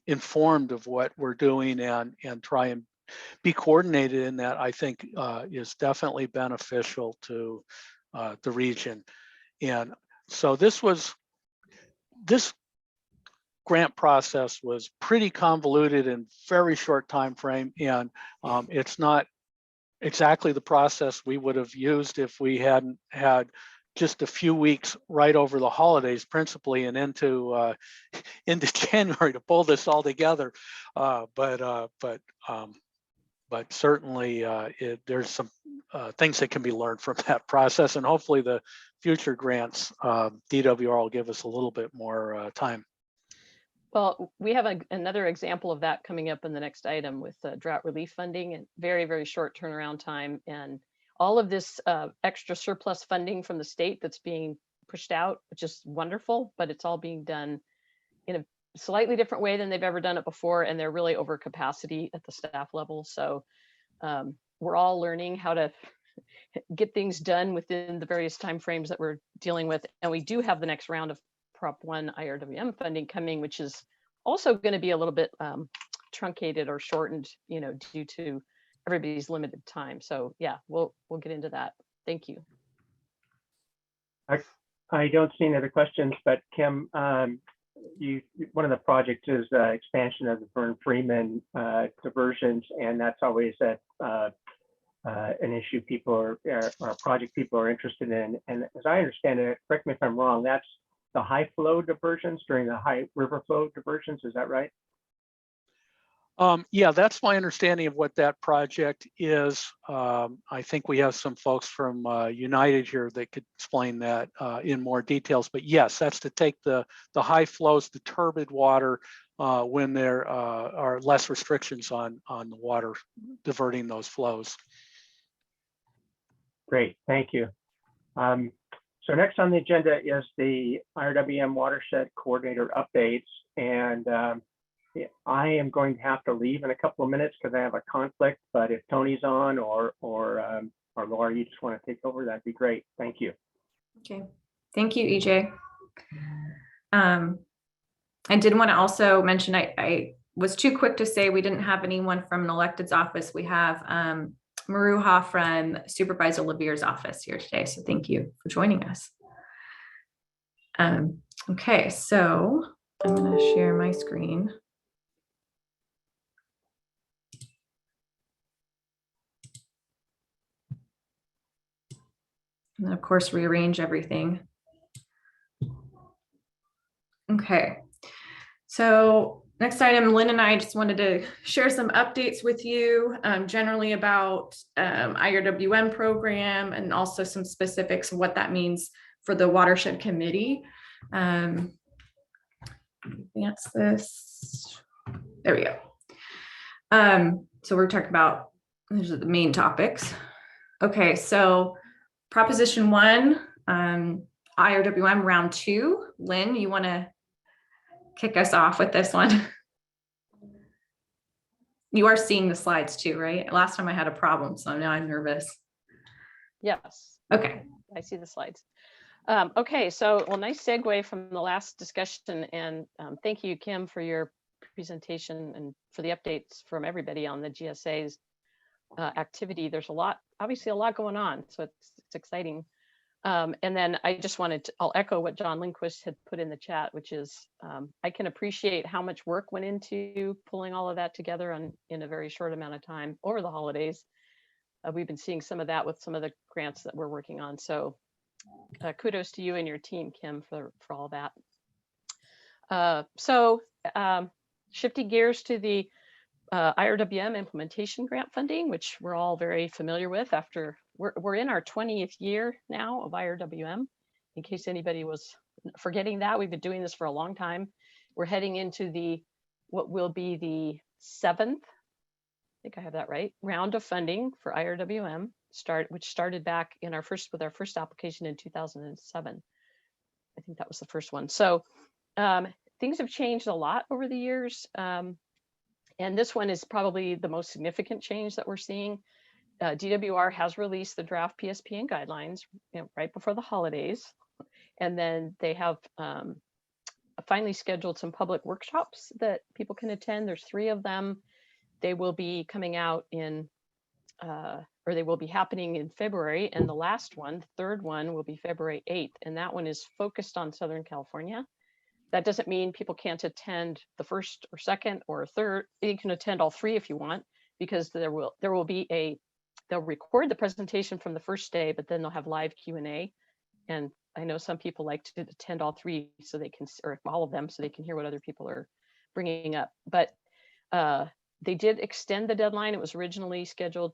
informed of what we're doing and try and be coordinated in that, I think is definitely beneficial to the region. And so this grant process was pretty convoluted and very short time frame, and it's not exactly the process we would have used if we hadn't had just a few weeks right over the holidays principally and into January to pull this all together. But certainly there's some things that can be learned from that process, and hopefully the future grants DWR will give us a little bit more time. Well, we have another example of that coming up in the next item with drought relief funding and very, very short turnaround time. And all of this extra surplus funding from the state that's being pushed out, which is wonderful, but it's all being done in a slightly different way than they've ever done it before. And they're really over capacity at the staff level. So we're all learning how to get things done within the various timeframes that we're dealing with. And we do have the next round of Prop 1 IRWM funding coming, which is also going to be a little bit truncated or shortened, due to everybody's limited time. So yeah, we'll get into that. Thank you. I don't see any other questions, but Kim, one of the projects is expansion of the Vern Freeman diversions, and that's always an issue people or project people are interested in. And as I understand it, correct me if I'm wrong, that's the high flow diversions during the high river flow diversions. Is that right? Yeah, that's my understanding of what that project is. I think we have some folks from United here that could explain that in more details. But yes, that's to take the high flows, the turbid water, when there are less restrictions on the water, diverting those flows. Great, thank you. So next on the agenda is the IRWM Watershed Coordinator updates. And I am going to have to leave in a couple of minutes because I have a conflict, but if Tony's on or Laura, you just want to take over, that'd be great. Thank you. Okay, thank you, EJ. I did want to also mention, I was too quick to say we didn't have anyone from an elected's office. We have Maruha from Supervisor Levere's office here today. So thank you for joining us. Okay, so I'm going to share my screen. And then of course, rearrange everything. Okay, so next item, Lynn and I just wanted to share some updates with you generally about IRWM program and also some specifics of what that means for the Watershed Committee. Advance this. There we go. So we're talking about, these are the main topics. Okay, so Proposition 1, IRWM round 2. Lynn, you want to kick us off with this one? You are seeing the slides too, right? Last time I had a problem, so now I'm nervous. Yes. Okay. I see the slides. Okay, so well, nice segue from the last discussion, and thank you, Kim, for your presentation and for the updates from everybody on the GSA's activity. There's a lot, obviously a lot going on, so it's exciting. And then I just wanted to, I'll echo what John Lindquist had put in the chat, which is I can appreciate how much work went into pulling all of that together in a very short amount of time over the holidays. We've been seeing some of that with some of the grants that we're working on. So kudos to you and your team, Kim, for all that. Shifting gears to the IRWM implementation grant funding, which we're all very familiar with after we're in our 20th year now of IRWM. In case anybody was forgetting that, we've been doing this for a long time. We're heading into what will be the 7th, I think I have that right, round of funding for IRWM, which started back in with our first application in 2007. I think that was the first one. So things have changed a lot over the years. And this one is probably the most significant change that we're seeing. DWR has released the draft PSP and guidelines right before the holidays. And then they have finally scheduled some public workshops that people can attend. There's 3 of them. They will be coming out or they will be happening in February. And the last one, the 3rd one, will be February 8th. And that one is focused on Southern California. That doesn't mean people can't attend the 1st or 2nd or 3rd. You can attend all 3 if you want, because there will be they'll record the presentation from the first day, but then they'll have live Q&A. And I know some people like to attend all 3 so they can, or all of them, so they can hear what other people are bringing up. But they did extend the deadline. It was originally scheduled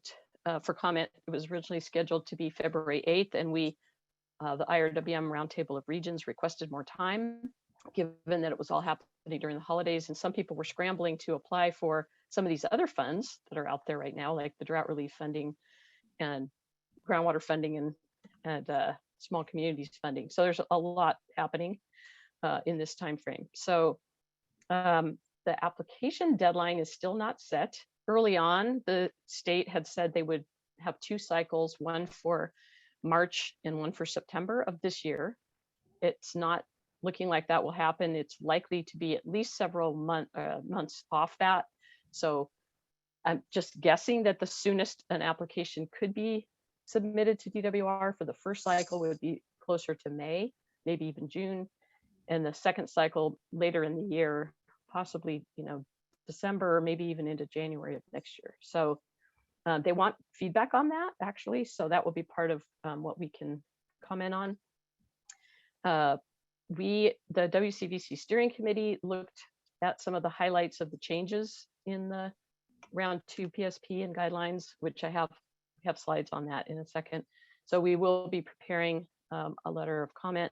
for comment. It was originally scheduled to be February 8th. And the IRWM Roundtable of Regions requested more time, given that it was all happening during the holidays. And some people were scrambling to apply for some of these other funds that are out there right now, like the drought relief funding and groundwater funding and small communities funding. So there's a lot happening in this time frame. So the application deadline is still not set. Early on, the state had said they would have 2 cycles, one for March and one for September of this year. It's not looking like that will happen. It's likely to be at least several months off that. So I'm just guessing that the soonest an application could be submitted to DWR for the first cycle would be closer to May, maybe even June, and the second cycle later in the year, possibly December, or maybe even into January of next year. So they want feedback on that, actually. So that will be part of what we can comment on. The WCVC steering committee looked at some of the highlights of the changes in the round 2 PSP and guidelines, which I have slides on that in a second. So we will be preparing a letter of comment.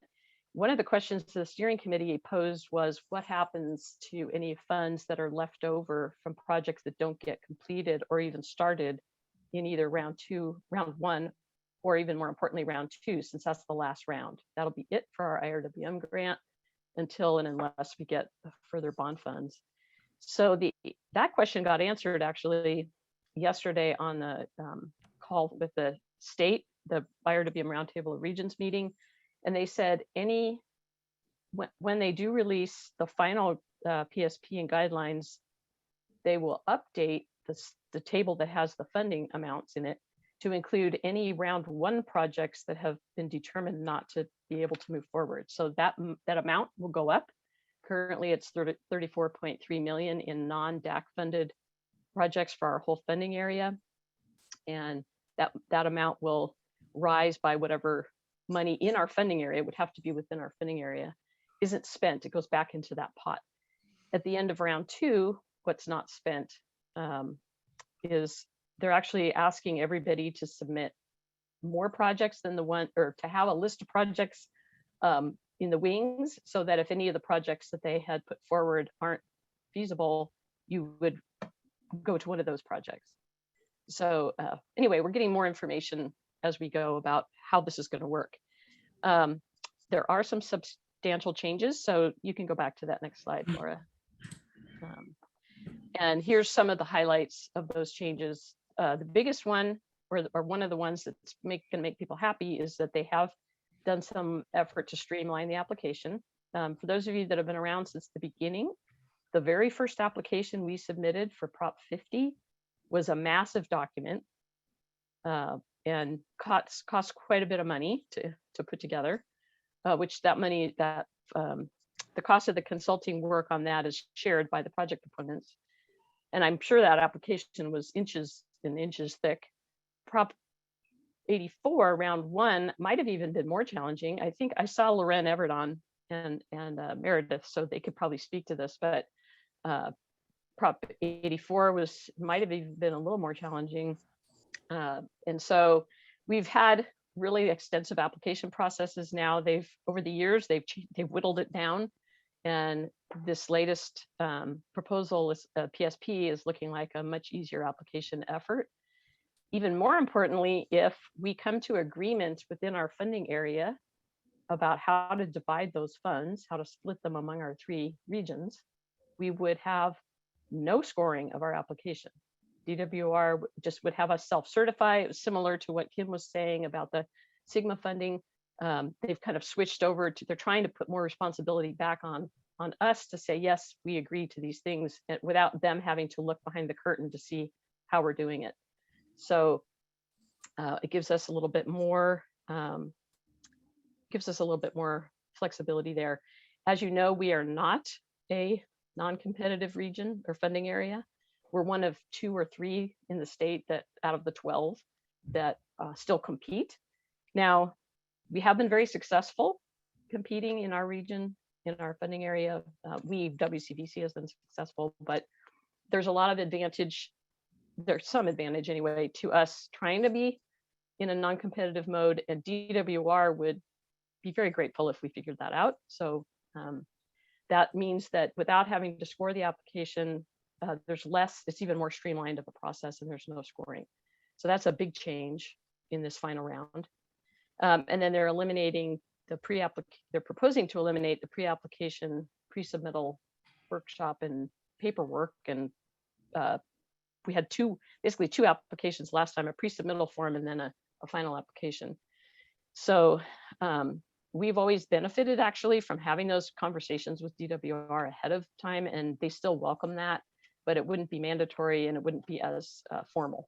One of the questions the steering committee posed was what happens to any funds that are left over from projects that don't get completed or even started in either round 1, or even more importantly, round 2, since that's the last round. That'll be it for our IRWM grant until and unless we get further bond funds. So that question got answered actually yesterday on the call with the state, the IRWM Roundtable of Regions meeting. And they said when they do release the final PSP and guidelines, they will update the table that has the funding amounts in it to include any round one projects that have been determined not to be able to move forward. So that amount will go up. Currently, it's 34.3 million in non-DAC funded projects for our whole funding area. And that amount will rise by whatever money in our funding area, would have to be within our funding area, isn't spent. It goes back into that pot. At the end of round two, what's not spent is they're actually asking everybody to submit more projects than the one, or to have a list of projects in the wings, so that if any of the projects that they had put forward aren't feasible, you would go to one of those projects. So anyway, we're getting more information as we go about how this is going to work. There are some substantial changes, so you can go back to that next slide, Laura. And here's some of the highlights of those changes. The biggest one, or one of the ones that's going to make people happy, is that they have done some effort to streamline the application. For those of you that have been around since the beginning, the very first application we submitted for Prop 50 was a massive document and cost quite a bit of money to put together, which that money, the cost of the consulting work on that is shared by the project proponents. And I'm sure that application was inches and inches thick. Prop 84 round one might have even been more challenging. I think I saw Loren Everett on and Meredith, so they could probably speak to this, but Prop 84 might have even been a little more challenging. And so we've had really extensive application processes now. Over the years, they've whittled it down. And this latest proposal, PSP, is looking like a much easier application effort. Even more importantly, if we come to agreement within our funding area about how to divide those funds, how to split them among our 3 regions, we would have no scoring of our application. DWR just would have us self-certify. It was similar to what Kim was saying about the Sigma funding. They've kind of switched over to, they're trying to put more responsibility back on us to say, yes, we agree to these things, without them having to look behind the curtain to see how we're doing it. So it gives us a little bit more, flexibility there. As you know, we are not a non-competitive region or funding area. We're one of 2 or 3 in the state that, out of the 12, that still compete. Now, we have been very successful competing in our region, in our funding area. WCVC has been successful, but there's a lot of advantage. There's some advantage anyway to us trying to be in a non-competitive mode, and DWR would be very grateful if we figured that out. So that means that without having to score the application, there's less, it's even more streamlined of a process, and there's no scoring. So that's a big change in this final round. And then they're eliminating they're proposing to eliminate the pre-application, pre-submittal workshop and paperwork. And we had basically two applications last time, a pre-submittal form and then a final application. So we've always benefited actually from having those conversations with DWR ahead of time, and they still welcome that, but it wouldn't be mandatory and it wouldn't be as formal.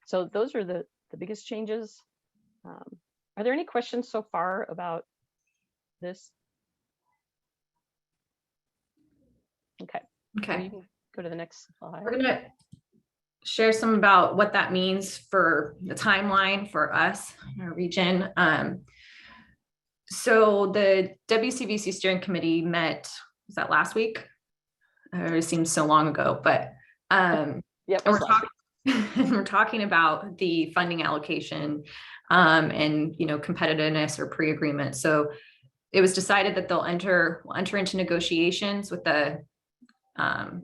So those are the biggest changes. Are there any questions so far about this? Okay. Okay. You can go to the next slide. We're gonna share some about what that means for the timeline for us, our region. So the WCVC steering committee met, was that last week? It seems so long ago, but yep, and we're talking about the funding allocation and competitiveness or pre-agreement. So it was decided that we'll enter into negotiations with the other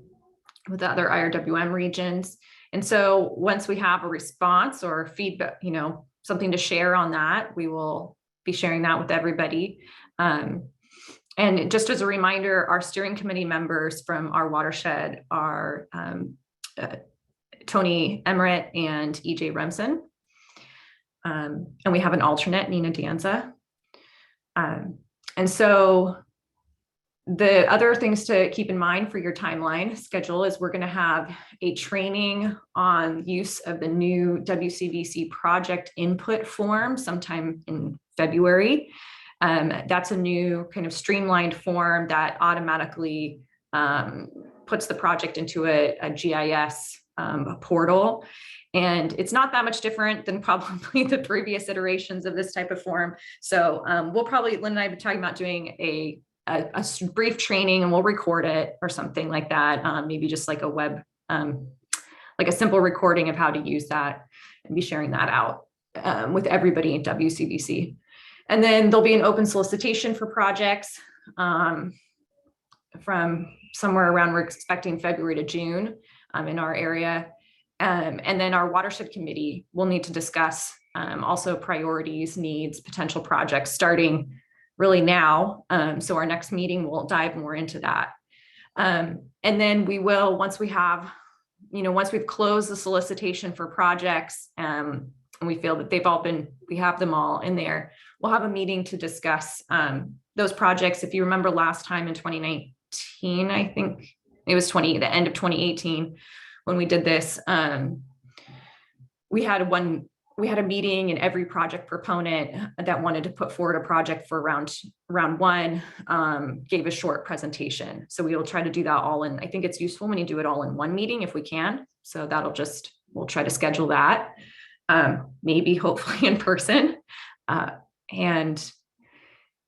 IRWM regions. And so once we have a response or feedback, something to share on that, we will be sharing that with everybody. And just as a reminder, our steering committee members from our watershed are Tony Emmerich and EJ Remsen. And we have an alternate, Nina Danza. And so The other things to keep in mind for your timeline schedule is we're going to have a training on use of the new WCVC project input form sometime in February. That's a new kind of streamlined form that automatically puts the project into a GIS portal. And it's not that much different than probably the previous iterations of this type of form. So we'll probably, Lynn and I have been talking about doing a brief training, and we'll record it or something like that. Maybe just like a web, like a simple recording of how to use that, and be sharing that out with everybody at WCVC. And then there'll be an open solicitation for projects from somewhere around, we're expecting February to June in our area. And then our watershed committee will need to discuss also priorities, needs, potential projects starting really now. So our next meeting will dive more into that. And then we will, once we have, once we've closed the solicitation for projects, and we feel that they've all been, we have them all in there, we'll have a meeting to discuss those projects. If you remember last time in 2019, I think it was the end of 2018, when we did this, we had a meeting, and every project proponent that wanted to put forward a project for round one gave a short presentation. So we will try to do that all in, I think it's useful when you do it all in one meeting if we can. So we'll try to schedule that, maybe hopefully in person. And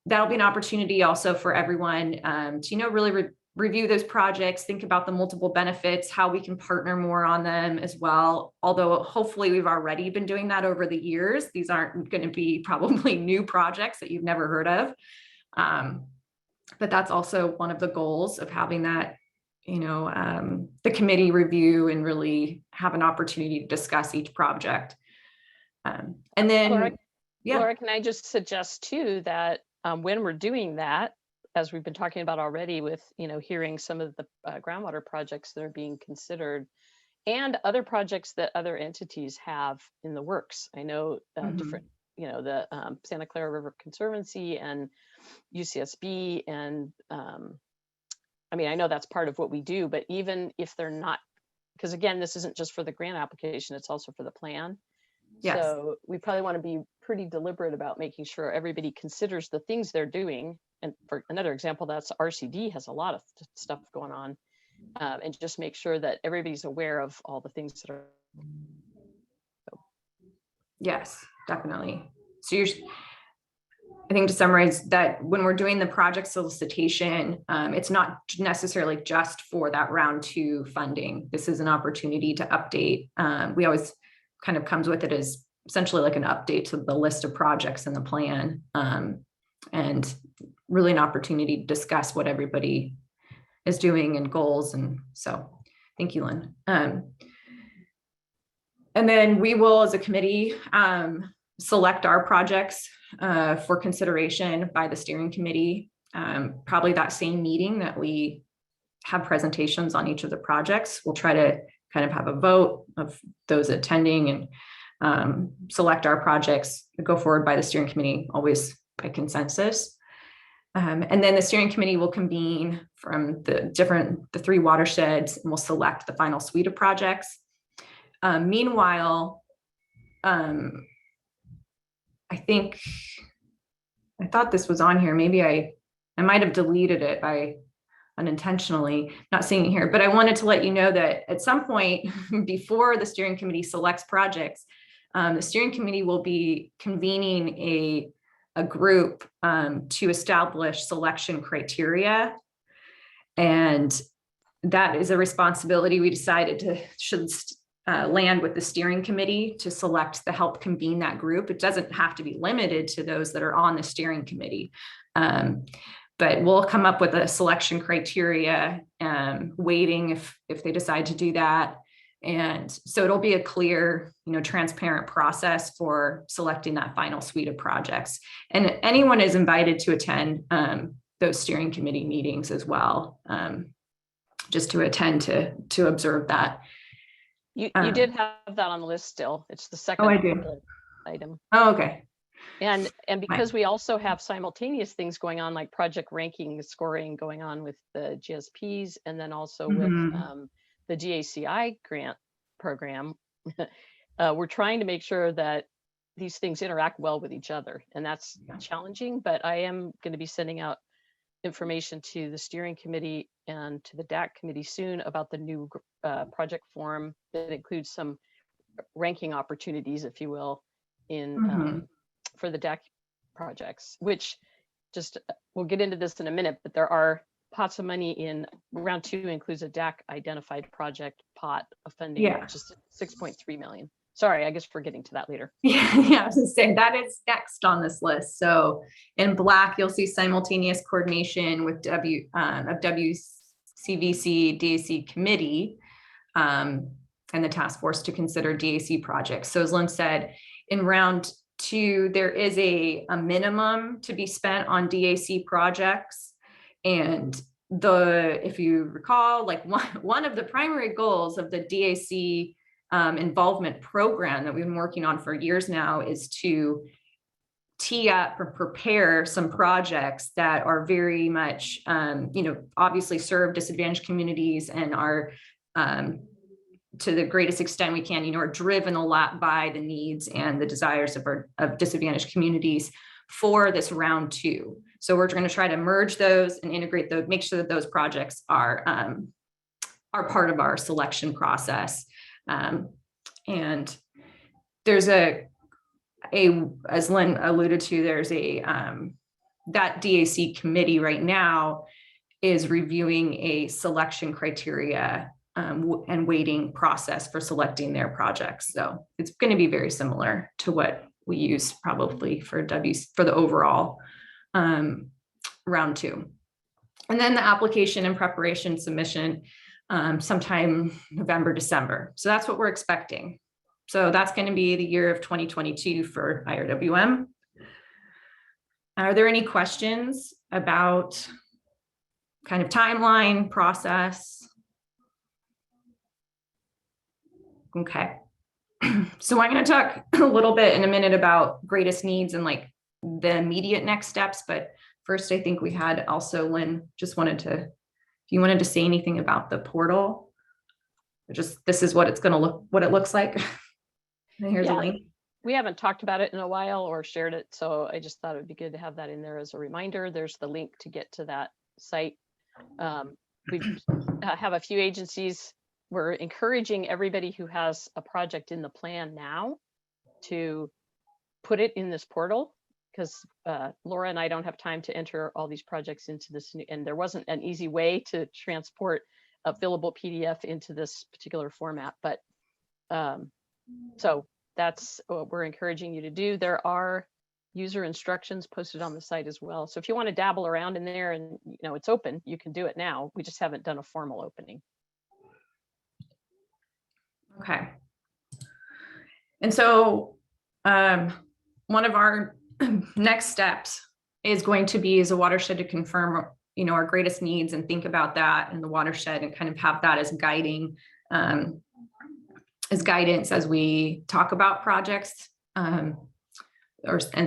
that'll be an opportunity also for everyone to, really review those projects, think about the multiple benefits, how we can partner more on them as well. Although hopefully we've already been doing that over the years. These aren't going to be probably new projects that you've never heard of. But that's also one of the goals of having that, the committee review and really have an opportunity to discuss each project. And then, Laura, can I just suggest too that when we're doing that, as we've been talking about already with, hearing some of the groundwater projects that are being considered and other projects that other entities have in the works. I know different, the Santa Clara River Conservancy and UCSB. And I know that's part of what we do, but even if they're not, because again, this isn't just for the grant application, it's also for the plan. Yes. So we probably want to be pretty deliberate about making sure everybody considers the things they're doing. And for another example, that's RCD has a lot of stuff going on, and just make sure that everybody's aware of all the things that are. Yes, definitely. So I think to summarize that, when we're doing the project solicitation, it's not necessarily just for that round 2 funding. This is an opportunity to update. We always kind of comes with it as essentially like an update to the list of projects in the plan, and really an opportunity to discuss what everybody is doing and goals. And so thank you, Lynn. And then we will, as a committee, select our projects for consideration by the steering committee, probably that same meeting that we have presentations on each of the projects. We'll try to kind of have a vote of those attending and select our projects, go forward by the steering committee, always by consensus. And then the steering committee will convene from the 3 watersheds, and we'll select the final suite of projects. Meanwhile, I thought this was on here. Maybe I might have deleted it by unintentionally, not seeing it here, but I wanted to let you know that at some point before the steering committee selects projects, the steering committee will be convening a group to establish selection criteria. And that is a responsibility we decided should land with the steering committee to help convene that group. It doesn't have to be limited to those that are on the steering committee. But we'll come up with a selection criteria, waiting if they decide to do that. And so it'll be a clear, transparent process for selecting that final suite of projects. And anyone is invited to attend those steering committee meetings as well, just to attend to observe that. You did have that on the list still. It's the second I do. item. Oh, okay. And because we also have simultaneous things going on, like project ranking, scoring going on with the GSPs, and then also with the GACI grant program, we're trying to make sure that these things interact well with each other. And that's challenging, but I am going to be sending out information to the steering committee and to the DAC committee soon about the new project form that includes some ranking opportunities, if you will, in for the DAC projects, which just, we'll get into this in a minute, but there are pots of money in round 2 includes a DAC identified project pot of funding, which is 6.3 million. Sorry, I guess we're getting to that later. Yeah, I was gonna say that is next on this list. So in black, you'll see simultaneous coordination with WCVC DAC committee and the task force to consider DAC projects. So as Lynn said, in round 2, there is a minimum to be spent on DAC projects. And if you recall, like one of the primary goals of the DAC involvement program that we've been working on for years now is to tee up or prepare some projects that are very much, obviously serve disadvantaged communities and are to the greatest extent we can, are driven a lot by the needs and the desires of disadvantaged communities for this round 2. So we're going to try to merge those and integrate those, make sure that those projects are part of our selection process. And there's as Lynn alluded to, there's that DAC committee right now is reviewing a selection criteria and weighting process for selecting their projects. So it's going to be very similar to what we use probably for the overall round 2. And then the application and preparation submission sometime November, December. So that's what we're expecting. So that's going to be the year of 2022 for IRWM. Are there any questions about kind of timeline, process? Okay. So I'm going to talk a little bit in a minute about greatest needs and like the immediate next steps. But first, I think we had also Lynn just wanted to, if you wanted to say anything about the portal, this is what it's going to look, what it looks like. And here's a link. We haven't talked about it in a while or shared it. So I just thought it would be good to have that in there as a reminder. There's the link to get to that site. We have a few agencies. We're encouraging everybody who has a project in the plan now to put it in this portal, because Laura and I don't have time to enter all these projects into this, and there wasn't an easy way to transport a fillable PDF into this particular format. But so that's what we're encouraging you to do. There are user instructions posted on the site as well. So if you want to dabble around in there and it's open, you can do it now. We just haven't done a formal opening. Okay. And so one of our next steps is going to be as a watershed to confirm, our greatest needs and think about that in the watershed and kind of have that as guiding, as guidance as we talk about projects and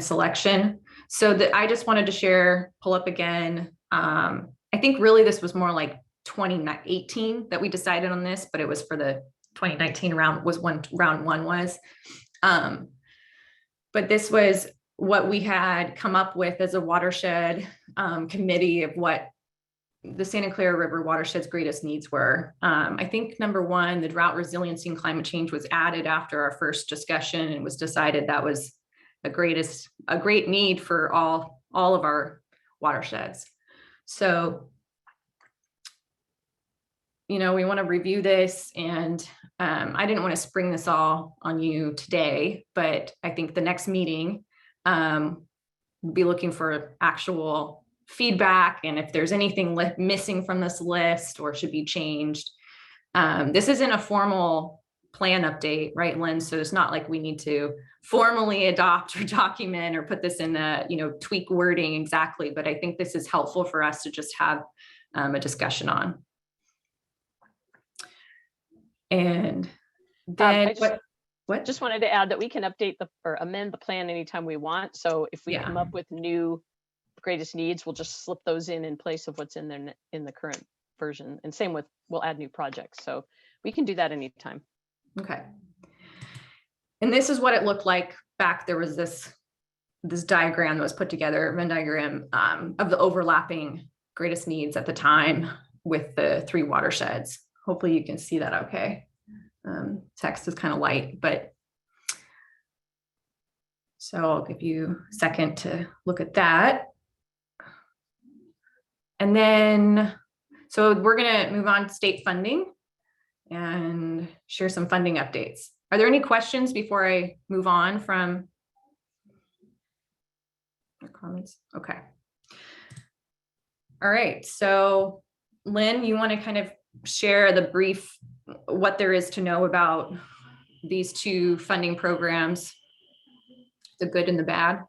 selection. So that I just wanted to pull up again. I think really this was more like 2018 that we decided on this, but it was for the 2019 round round one was. But this was what we had come up with as a watershed committee of what the Santa Clara River watershed's greatest needs were. I think number 1, the drought resiliency and climate change was added after our first discussion, and was decided that was a great need for all of our watersheds. So, we want to review this, and I didn't want to spring this all on you today, but I think the next meeting we'll be looking for actual feedback, and if there's anything missing from this list or should be changed. This isn't a formal plan update, right, Lynn? So it's not like we need to formally adopt or document or put this in a, tweak wording exactly, but I think this is helpful for us to just have a discussion on. And then What? Just wanted to add that we can update or amend the plan anytime we want. So if we Yeah. come up with new greatest needs, we'll just slip those in place of what's in there in the current version. And same with, we'll add new projects. So we can do that anytime. Okay. And this is what it looked like back. There was this diagram that was put together, Venn diagram of the overlapping greatest needs at the time with the 3 watersheds. Hopefully you can see that okay. Text is kind of light, but so I'll give you a second to look at that. And then, so we're gonna move on to state funding and share some funding updates. Are there any questions before I move on from comments? Okay. All right, so Lynn, you want to kind of share the brief, what there is to know about these 2 funding programs, the good and the bad?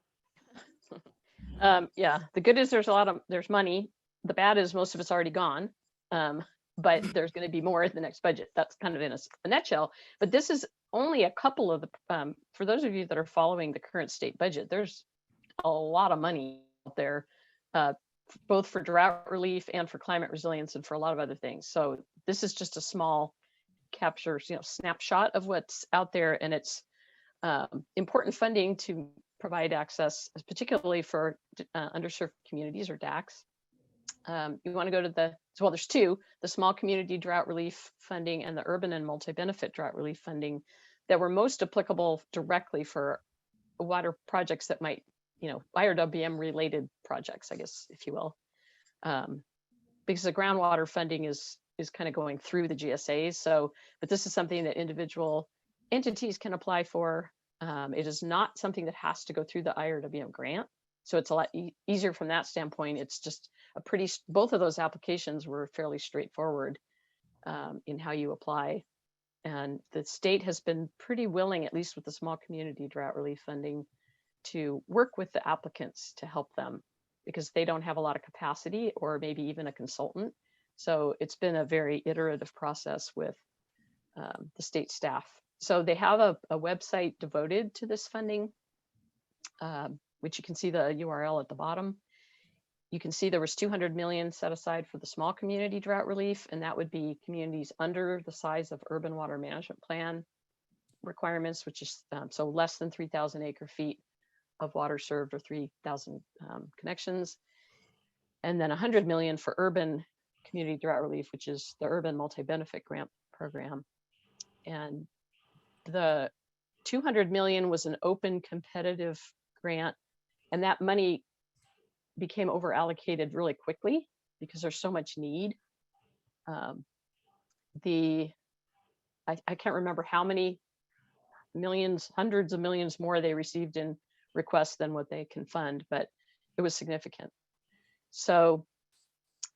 Yeah, the good is there's money. The bad is most of it's already gone. But there's going to be more in the next budget. That's kind of in a nutshell. But this is only a couple of the, for those of you that are following the current state budget, there's a lot of money out there, both for drought relief and for climate resilience and for a lot of other things. So this is just a small capture, snapshot of what's out there, and it's important funding to provide access, particularly for underserved communities or DACs. You want to go to there's 2, the small community drought relief funding and the urban and multi-benefit drought relief funding that were most applicable directly for water projects that might, IRWM related projects, I guess, if you will. Because the groundwater funding is kind of going through the GSAs. So, but this is something that individual entities can apply for. It is not something that has to go through the IRWM grant. So it's a lot easier from that standpoint. It's just both of those applications were fairly straightforward in how you apply. And the state has been pretty willing, at least with the small community drought relief funding, to work with the applicants to help them because they don't have a lot of capacity or maybe even a consultant. So it's been a very iterative process with the state staff. So they have a website devoted to this funding, which you can see the URL at the bottom. You can see there was 200 million set aside for the small community drought relief, and that would be communities under the size of urban water management plan requirements, which is so less than 3,000 acre feet of water served or 3,000 connections. And then 100 million for urban community drought relief, which is the urban multi-benefit grant program. And the 200 million was an open competitive grant, and that money became over allocated really quickly because there's so much need. I can't remember how many millions, hundreds of millions more they received in requests than what they can fund, but it was significant. So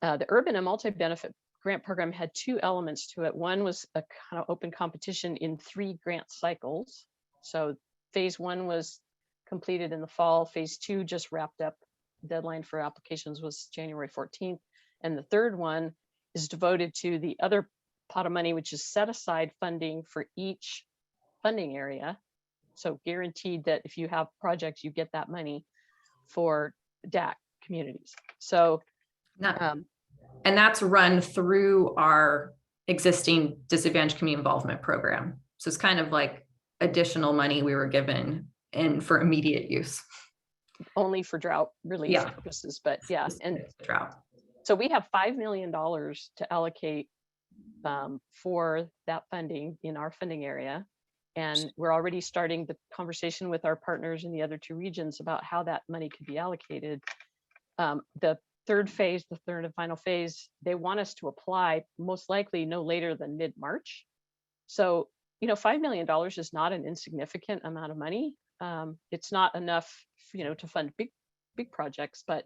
the urban and multi-benefit grant program had 2 elements to it. One was a kind of open competition in 3 grant cycles. So phase 1 was completed in the fall. Phase 2 just wrapped up. Deadline for applications was January 14th. And the third one is devoted to the other pot of money, which is set aside funding for each funding area. So guaranteed that if you have projects, you get that money for DAC communities. So, and that's run through our existing disadvantaged community involvement program. So it's kind of like additional money we were given and for immediate use. Only for drought relief purposes, but yeah. And drought. So we have $5 million to allocate for that funding in our funding area. And we're already starting the conversation with our partners in the other 2 regions about how that money could be allocated. The third phase, the third and final phase, they want us to apply most likely no later than mid-March. So, $5 million is not an insignificant amount of money. It's not enough, to fund big projects, but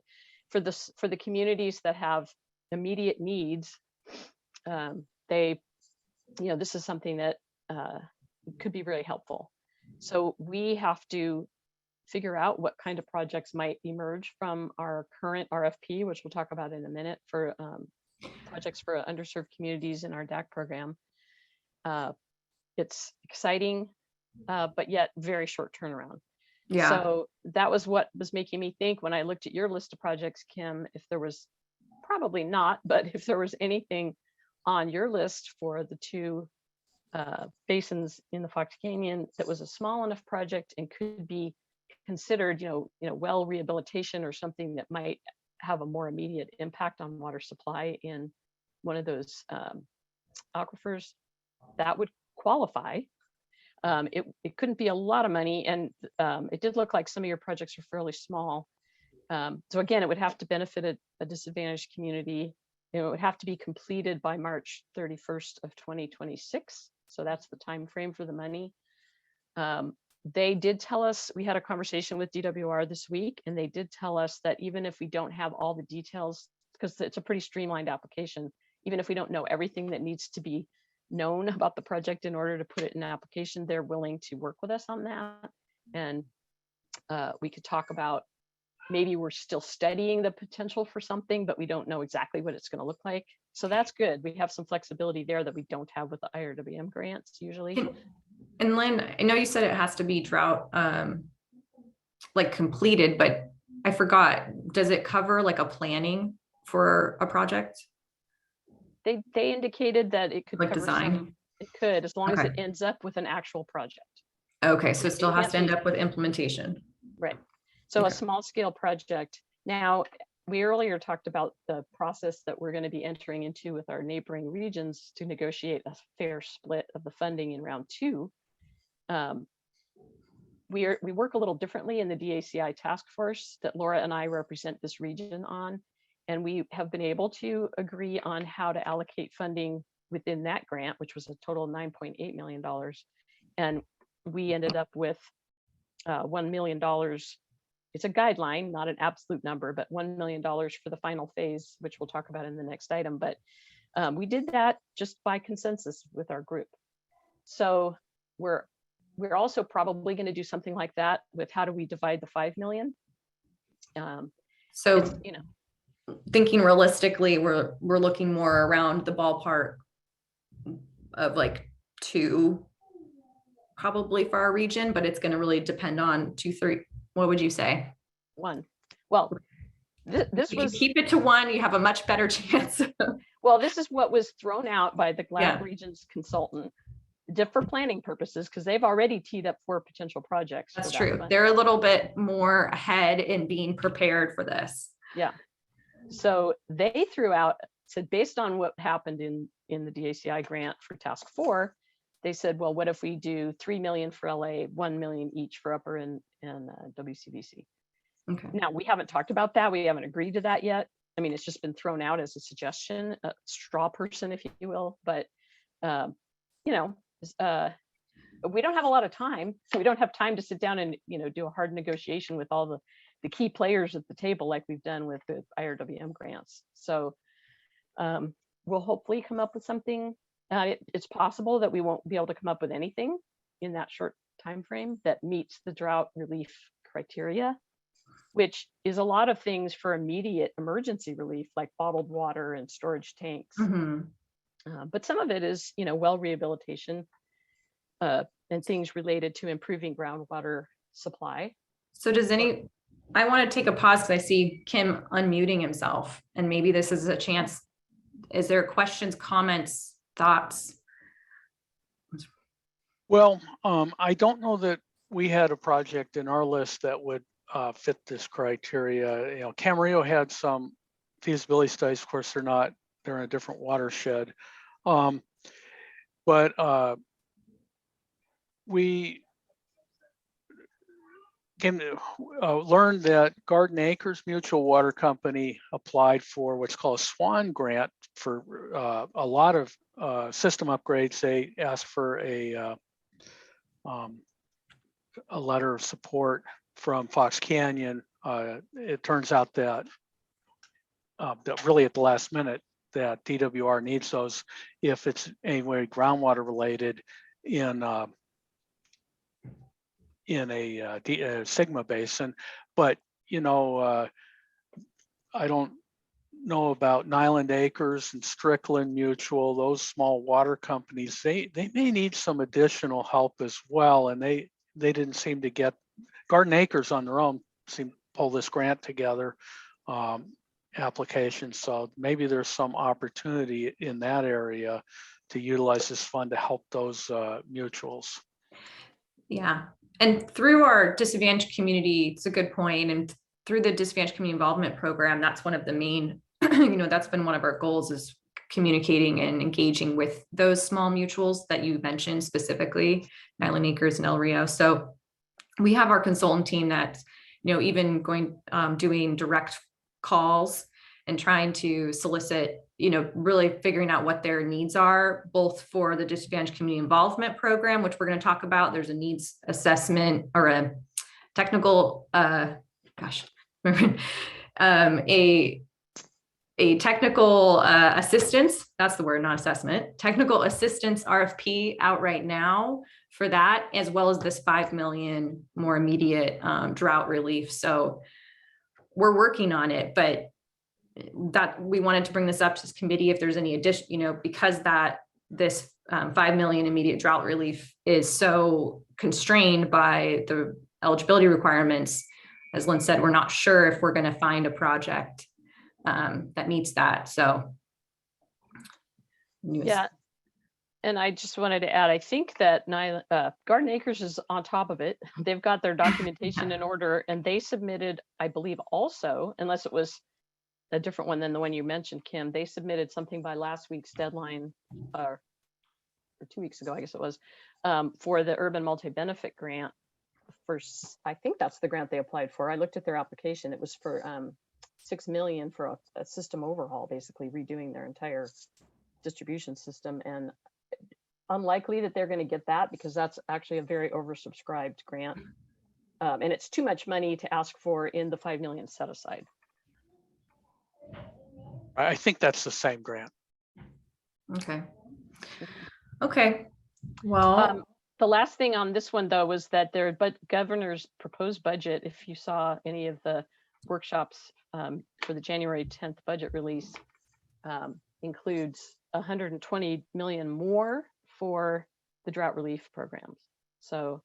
for the communities that have immediate needs, this is something that could be really helpful. So we have to figure out what kind of projects might emerge from our current RFP, which we'll talk about in a minute, for projects for underserved communities in our DAC program. It's exciting. but yet very short turnaround. Yeah. So that was what was making me think when I looked at your list of projects, Kim, if there was, probably not, but if there was anything on your list for the two basins in the Fox Canyon that was a small enough project and could be considered, well rehabilitation or something that might have a more immediate impact on water supply in one of those aquifers, that would qualify. It couldn't be a lot of money, and it did look like some of your projects are fairly small. So again, it would have to benefit a disadvantaged community. It would have to be completed by March 31st of 2026. So that's the time frame for the money. They did tell us, we had a conversation with DWR this week, and they did tell us that even if we don't have all the details, because it's a pretty streamlined application, even if we don't know everything that needs to be known about the project in order to put it in an application, they're willing to work with us on that. And we could talk about, maybe we're still studying the potential for something, but we don't know exactly what it's going to look like. So that's good. We have some flexibility there that we don't have with the IRWM grants usually. And Lynn, I know you said it has to be drought like completed, but I forgot, does it cover like a planning for a project? They indicated that it could Like cover design? it could, as long as Okay. it ends up with an actual project. Okay, so it still has can't to end be- up with implementation. Right. So Okay. a small scale project. Now, we earlier talked about the process that we're going to be entering into with our neighboring regions to negotiate a fair split of the funding in round 2. We work a little differently in the DACI task force that Laura and I represent this region on, and we have been able to agree on how to allocate funding within that grant, which was a total of $9.8 million. And we ended up with $1 million. It's a guideline, not an absolute number, but $1 million for the final phase, which we'll talk about in the next item. But we did that just by consensus with our group. So we're also probably going to do something like that with how do we divide the 5 million. So thinking realistically, we're looking more around the ballpark of like 2 probably for our region, but it's going to really depend on 2, 3. What would you say? 1. Well, this If was, you keep it to 1, you have a much better chance. well, this is what was thrown out by the GLAD Yeah. region's consultant for planning purposes, because they've already teed up 4 potential projects. That's for that true. fund. They're a little bit more ahead in being prepared for this. Yeah. So they threw out, said based on what happened in the DACI grant for task 4, they said, well, what if we do 3 million for LA, 1 million each for upper and WCBC. Okay. Now, we haven't talked about that. We haven't agreed to that yet. I mean, it's just been thrown out as a suggestion, a straw person, if you will. But, we don't have a lot of time. So we don't have time to sit down and, do a hard negotiation with all the key players at the table like we've done with the IRWM grants. So we'll hopefully come up with something. It's possible that we won't be able to come up with anything in that short time frame that meets the drought relief criteria, which is a lot of things for immediate emergency relief, like bottled water and storage tanks. Mm-hmm. But some of it is, well rehabilitation and things related to improving groundwater supply. So I want to take a pause because I see Kim unmuting himself, and maybe this is a chance. Is there questions, comments, thoughts? Well, I don't know that we had a project in our list that would fit this criteria. Camarillo had some feasibility studies. Of course, they're in a different watershed. But we learned that Garden Acres Mutual Water Company applied for what's called a SWAN grant for a lot of system upgrades. They asked for a letter of support from Fox Canyon. It turns out that really at the last minute that DWR needs those if it's anyway groundwater related in a Sigma basin. But I don't know about Nyland Acres and Strickland Mutual, those small water companies, they may need some additional help as well. And they didn't seem to get, Garden Acres on their own seem to pull this grant together application. So maybe there's some opportunity in that area to utilize this fund to help those mutuals. Yeah, and through our disadvantaged community, it's a good point. And through the disadvantaged community involvement program, that's one of the main, that's been one of our goals, is communicating and engaging with those small mutuals that you mentioned, specifically Nyland Acres and El Rio. So we have our consultant team that's, even going, doing direct calls and trying to solicit, really figuring out what their needs are, both for the disadvantaged community involvement program, which we're going to talk about. There's a needs assessment or a technical, a technical assistance, that's the word, not assessment, technical assistance RFP out right now for that, as well as this 5 million more immediate drought relief. So we're working on it, but that we wanted to bring this up to this committee if there's any addition, because that this 5 million immediate drought relief is so constrained by the eligibility requirements. As Lynn said, we're not sure if we're going to find a project that meets that. So yeah, and I just wanted to add, I think that Garden Acres is on top of it. They've got their documentation in order, and they submitted, I believe, also, unless it was a different one than the one you mentioned, Kim, they submitted something by last week's deadline, or 2 weeks ago, I guess it was, for the urban multi-benefit grant. I think that's the grant they applied for. I looked at their application. It was for 6 million for a system overhaul, basically redoing their entire distribution system. And unlikely that they're going to get that, because that's actually a very oversubscribed grant. And it's too much money to ask for in the 5 million set aside. I think that's the same grant. Okay. Well, the last thing on this one, though, was that their governor's proposed budget, if you saw any of the workshops for the January 10th budget release, includes 120 million more for the drought relief programs. So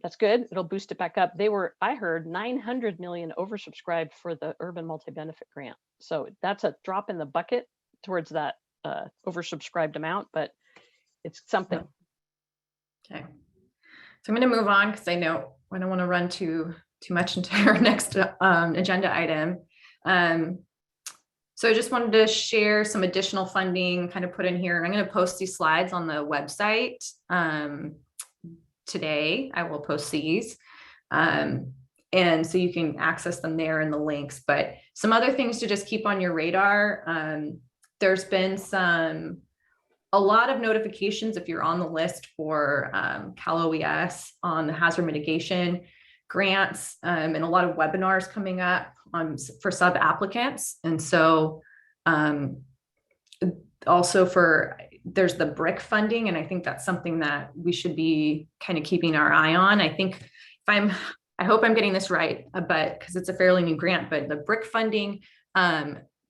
that's good. It'll boost it back up. They were, I heard, 900 million oversubscribed for the urban multi-benefit grant. So that's a drop in the bucket towards that oversubscribed amount, but it's something. Okay. So I'm going to move on because I know I don't want to run too much into our next agenda item. So I just wanted to share some additional funding kind of put in here. I'm going to post these slides on the website today. I will post these. And so you can access them there in the links, but some other things to just keep on your radar. There's been a lot of notifications if you're on the list for Cal OES on the hazard mitigation grants, and a lot of webinars coming up for sub applicants. And so also there's the BRIC funding, and I think that's something that we should be kind of keeping our eye on. I think I hope I'm getting this right, but because it's a fairly new grant, but the BRIC funding,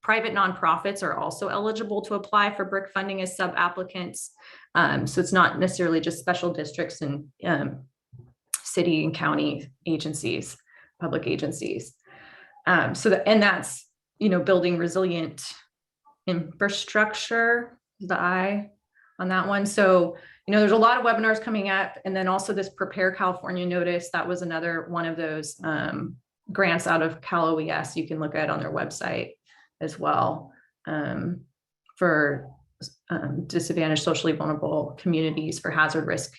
private nonprofits are also eligible to apply for BRIC funding as sub applicants. So it's not necessarily just special districts and city and county agencies, public agencies. And that's, building resilient infrastructure, the I on that one. So, there's a lot of webinars coming up, and then also this Prepare California notice. That was another one of those grants out of Cal OES you can look at on their website as well, for disadvantaged socially vulnerable communities for hazard risk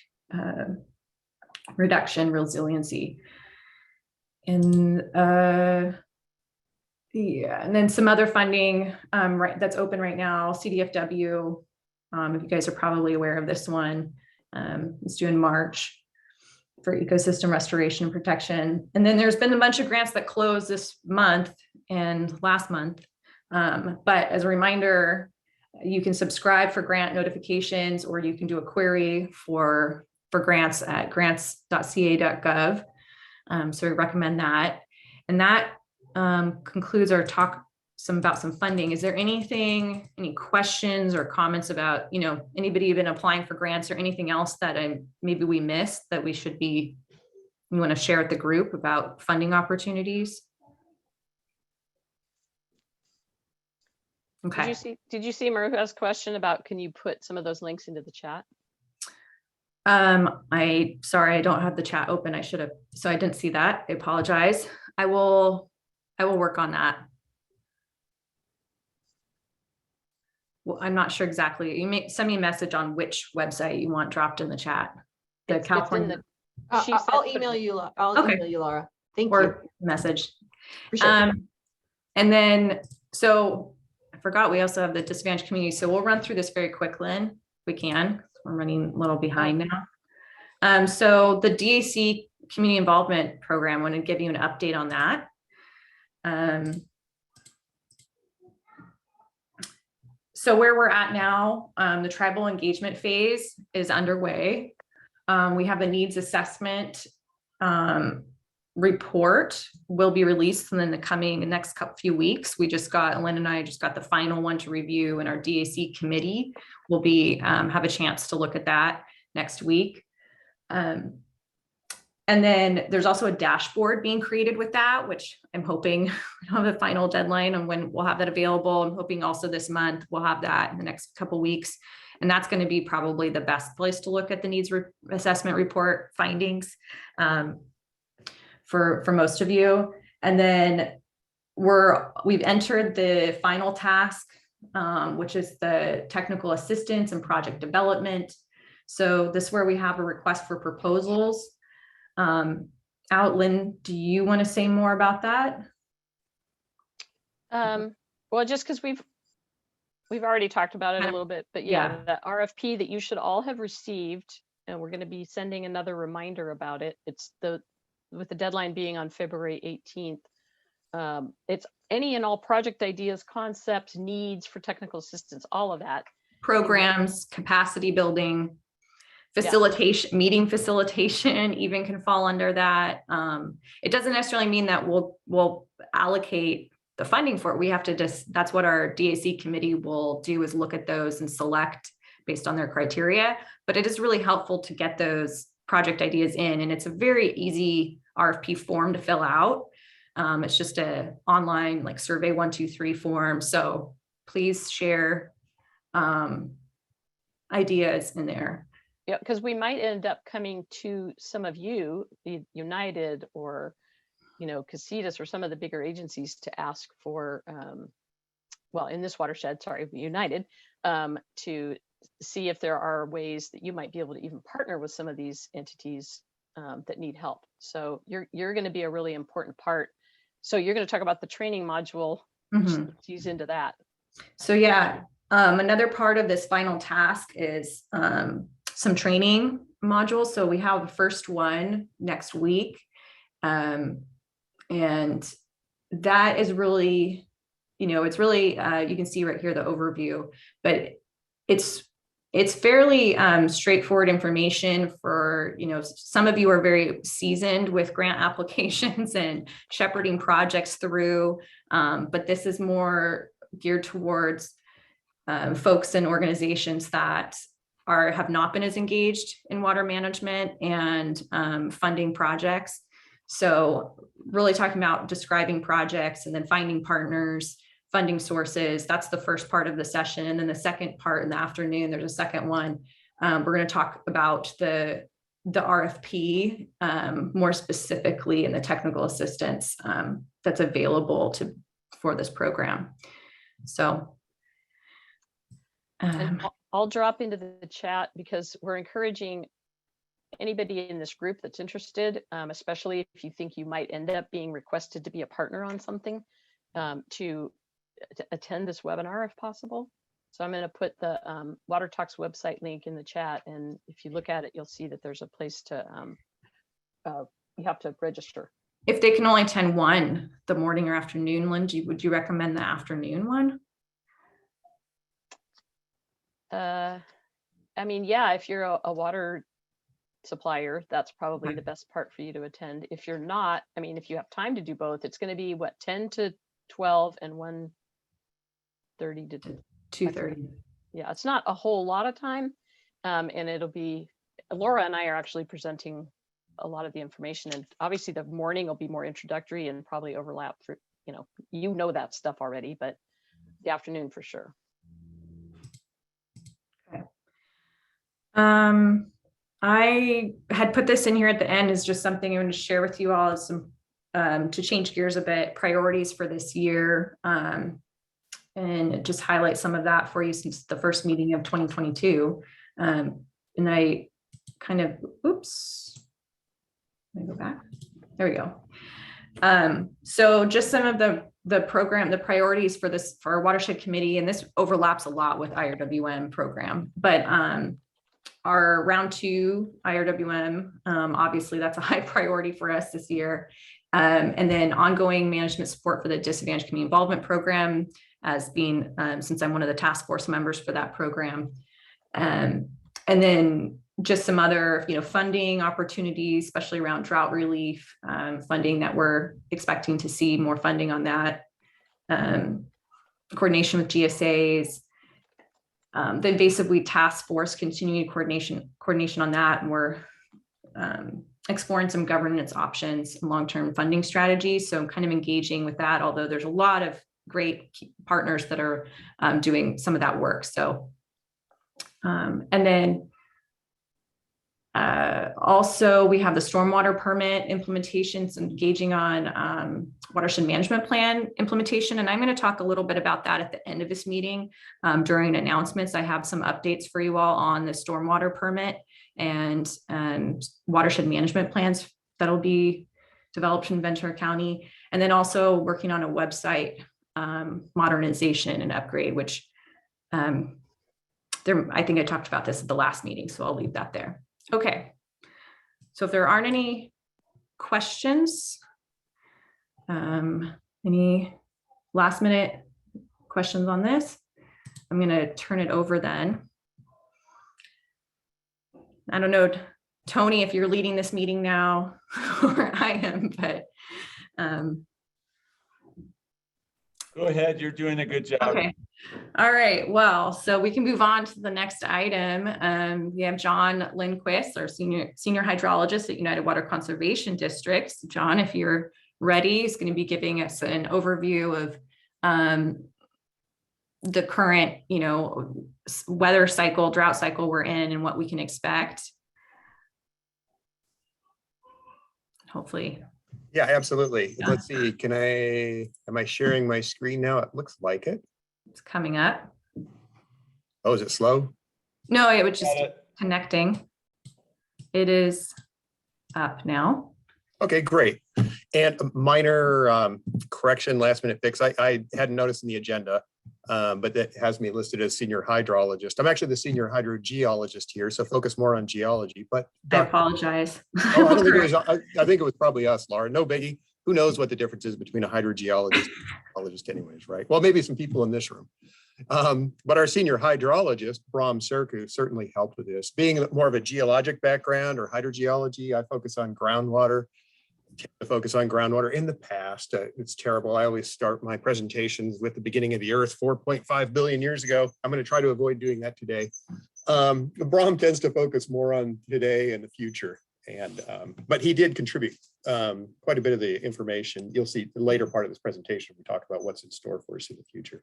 reduction, resiliency. And and then some other funding that's open right now, CDFW, if you guys are probably aware of this one, it's due in March for ecosystem restoration and protection. And then there's been a bunch of grants that closed this month and last month. But as a reminder, you can subscribe for grant notifications, or you can do a query for grants at grants.ca.gov. So we recommend that. And that concludes our talk about some funding. Is there anything, any questions or comments about, you know, anybody been applying for grants or anything else that maybe we missed that we should be, you want to share with the group about funding opportunities? Okay. Did you see Maruha's question about, can you put some of those links into the chat? Sorry, I don't have the chat open. I should have, so I didn't see that. I apologize. I will work on that. Well, I'm not sure exactly. You may send me a message on which website you want dropped in the chat. The It's in California she said I'll put- email you. I'll Okay. email you, Laura. Thank you. or message. Appreciate it. And then, so I forgot, we also have the disadvantaged community. So we'll run through this very quick, Lynn, if we can. We're running a little behind now. So the DAC community involvement program, I want to give you an update on that. So where we're at now, the tribal engagement phase is underway. We have a needs assessment report will be released in the coming next few weeks. Lynn and I just got the final one to review, and our DAC committee will be have a chance to look at that next week. And then there's also a dashboard being created with that, which I'm hoping we don't have a final deadline on when we'll have that available. I'm hoping also this month we'll have that in the next couple weeks. And that's going to be probably the best place to look at the needs assessment report findings for most of you. And then we've entered the final task, which is the technical assistance and project development. So this is where we have a request for proposals. Lynn, do you want to say more about that? Well, just because we've already talked about it a little bit, but yeah, the RFP that you should all have received, and we're going to be sending another reminder about it. It's with the deadline being on February 18th. It's any and all project ideas, concepts, needs for technical assistance, all of that. Programs, capacity building, facilitation, meeting facilitation even can fall under that. It doesn't necessarily mean that we'll allocate the funding for it. We have to that's what our DAC committee will do, is look at those and select based on their criteria. But it is really helpful to get those project ideas in, and it's a very easy RFP form to fill out. It's just a online like survey 1, 2, 3 form. So please share ideas in there. Yeah, because we might end up coming to some of you, United or, Casitas or some of the bigger agencies to ask for, well, in this watershed, sorry, United, to see if there are ways that you might be able to even partner with some of these entities that need help. So you're going to be a really important part. So you're going to talk about the training module, which leads into that. So yeah, another part of this final task is some training modules. So we have the first one next week. And that is really, it's really, you can see right here, the overview, but it's fairly straightforward information for, some of you are very seasoned with grant applications and shepherding projects through, but this is more geared towards folks and organizations that have not been as engaged in water management and funding projects. So really talking about describing projects and then finding partners, funding sources. That's the first part of the session. And then the second part in the afternoon, there's a second one. We're going to talk about the RFP more specifically in the technical assistance that's available for this program. So and I'll drop into the chat because we're encouraging anybody in this group that's interested, especially if you think you might end up being requested to be a partner on something, to attend this webinar if possible. So I'm going to put the Water Talks website link in the chat, and if you look at it, you'll see that there's a place to you have to register. If they can only attend one, the morning or afternoon, Lynn, would you recommend the afternoon one? I mean, yeah, if you're a water supplier, that's probably the best part for you to attend. If you're not, I mean, if you have time to do both, it's going to be what, 10 to 12 and 1 1:30 to 2:30. yeah, it's not a whole lot of time. And it'll be, Laura and I are actually presenting a lot of the information, and obviously the morning will be more introductory and probably overlap for, you know that stuff already, but the afternoon for sure. Okay. I had put this in here at the end as just something I want to share with you all, as some to change gears a bit, priorities for this year, and just highlight some of that for you since the first meeting of 2022. And I kind of, oops, let me go back. There we go. So just some of the program, the priorities for this, for our watershed committee, and this overlaps a lot with IRWM program, but our round 2 IRWM, obviously that's a high priority for us this year. And then ongoing management support for the disadvantaged community involvement program, as being, since I'm one of the task force members for that program. And then just some other, funding opportunities, especially around drought relief, funding that we're expecting to see more funding on that. Coordination with GSAs, the invasive weed task force, continuing coordination on that. And we're exploring some governance options and long-term funding strategies. So I'm kind of engaging with that, although there's a lot of great partners that are doing some of that work. So, and then also we have the stormwater permit implementations, engaging on watershed management plan implementation. And I'm going to talk a little bit about that at the end of this meeting. During announcements, I have some updates for you all on the stormwater permit and watershed management plans that'll be developed in Ventura County. And then also working on a website modernization and upgrade, which I think I talked about this at the last meeting, so I'll leave that there. Okay, so if there aren't any questions, any last minute questions on this, I'm going to turn it over then. I don't know, Tony, if you're leading this meeting now or I am, but go ahead, you're doing a good job. okay. All right, well, so we can move on to the next item. We have John Lindquist, our senior hydrologist at United Water Conservation Districts. John, if you're ready, is going to be giving us an overview of the current, weather cycle, drought cycle we're in, and what we can expect. Hopefully. Yeah, absolutely. Yeah. Let's see. Am I sharing my screen now? It looks like it. It's coming up. Oh, is it slow? No, it was just connecting. It is up now. Okay, great. And a minor correction, last minute fix. I hadn't noticed in the agenda, but that has me listed as senior hydrologist. I'm actually the senior hydrogeologist here, so focus more on geology. But I apologize. Oh, I don't think it was. I think it was probably us, Lara. No biggie. Who knows what the difference is between a hydrogeologist and a hydrologist anyways, right? Well, maybe some people in this room. But our senior hydrologist, Bram Serku, certainly helped with this. Being more of a geologic background or hydrogeology, I focus on groundwater. In the past. It's terrible. I always start my presentations with the beginning of the earth 4.5 billion years ago. I'm going to try to avoid doing that today. Bram tends to focus more on today and the future. And but he did contribute quite a bit of the information. You'll see the later part of this presentation, we talk about what's in store for us in the future.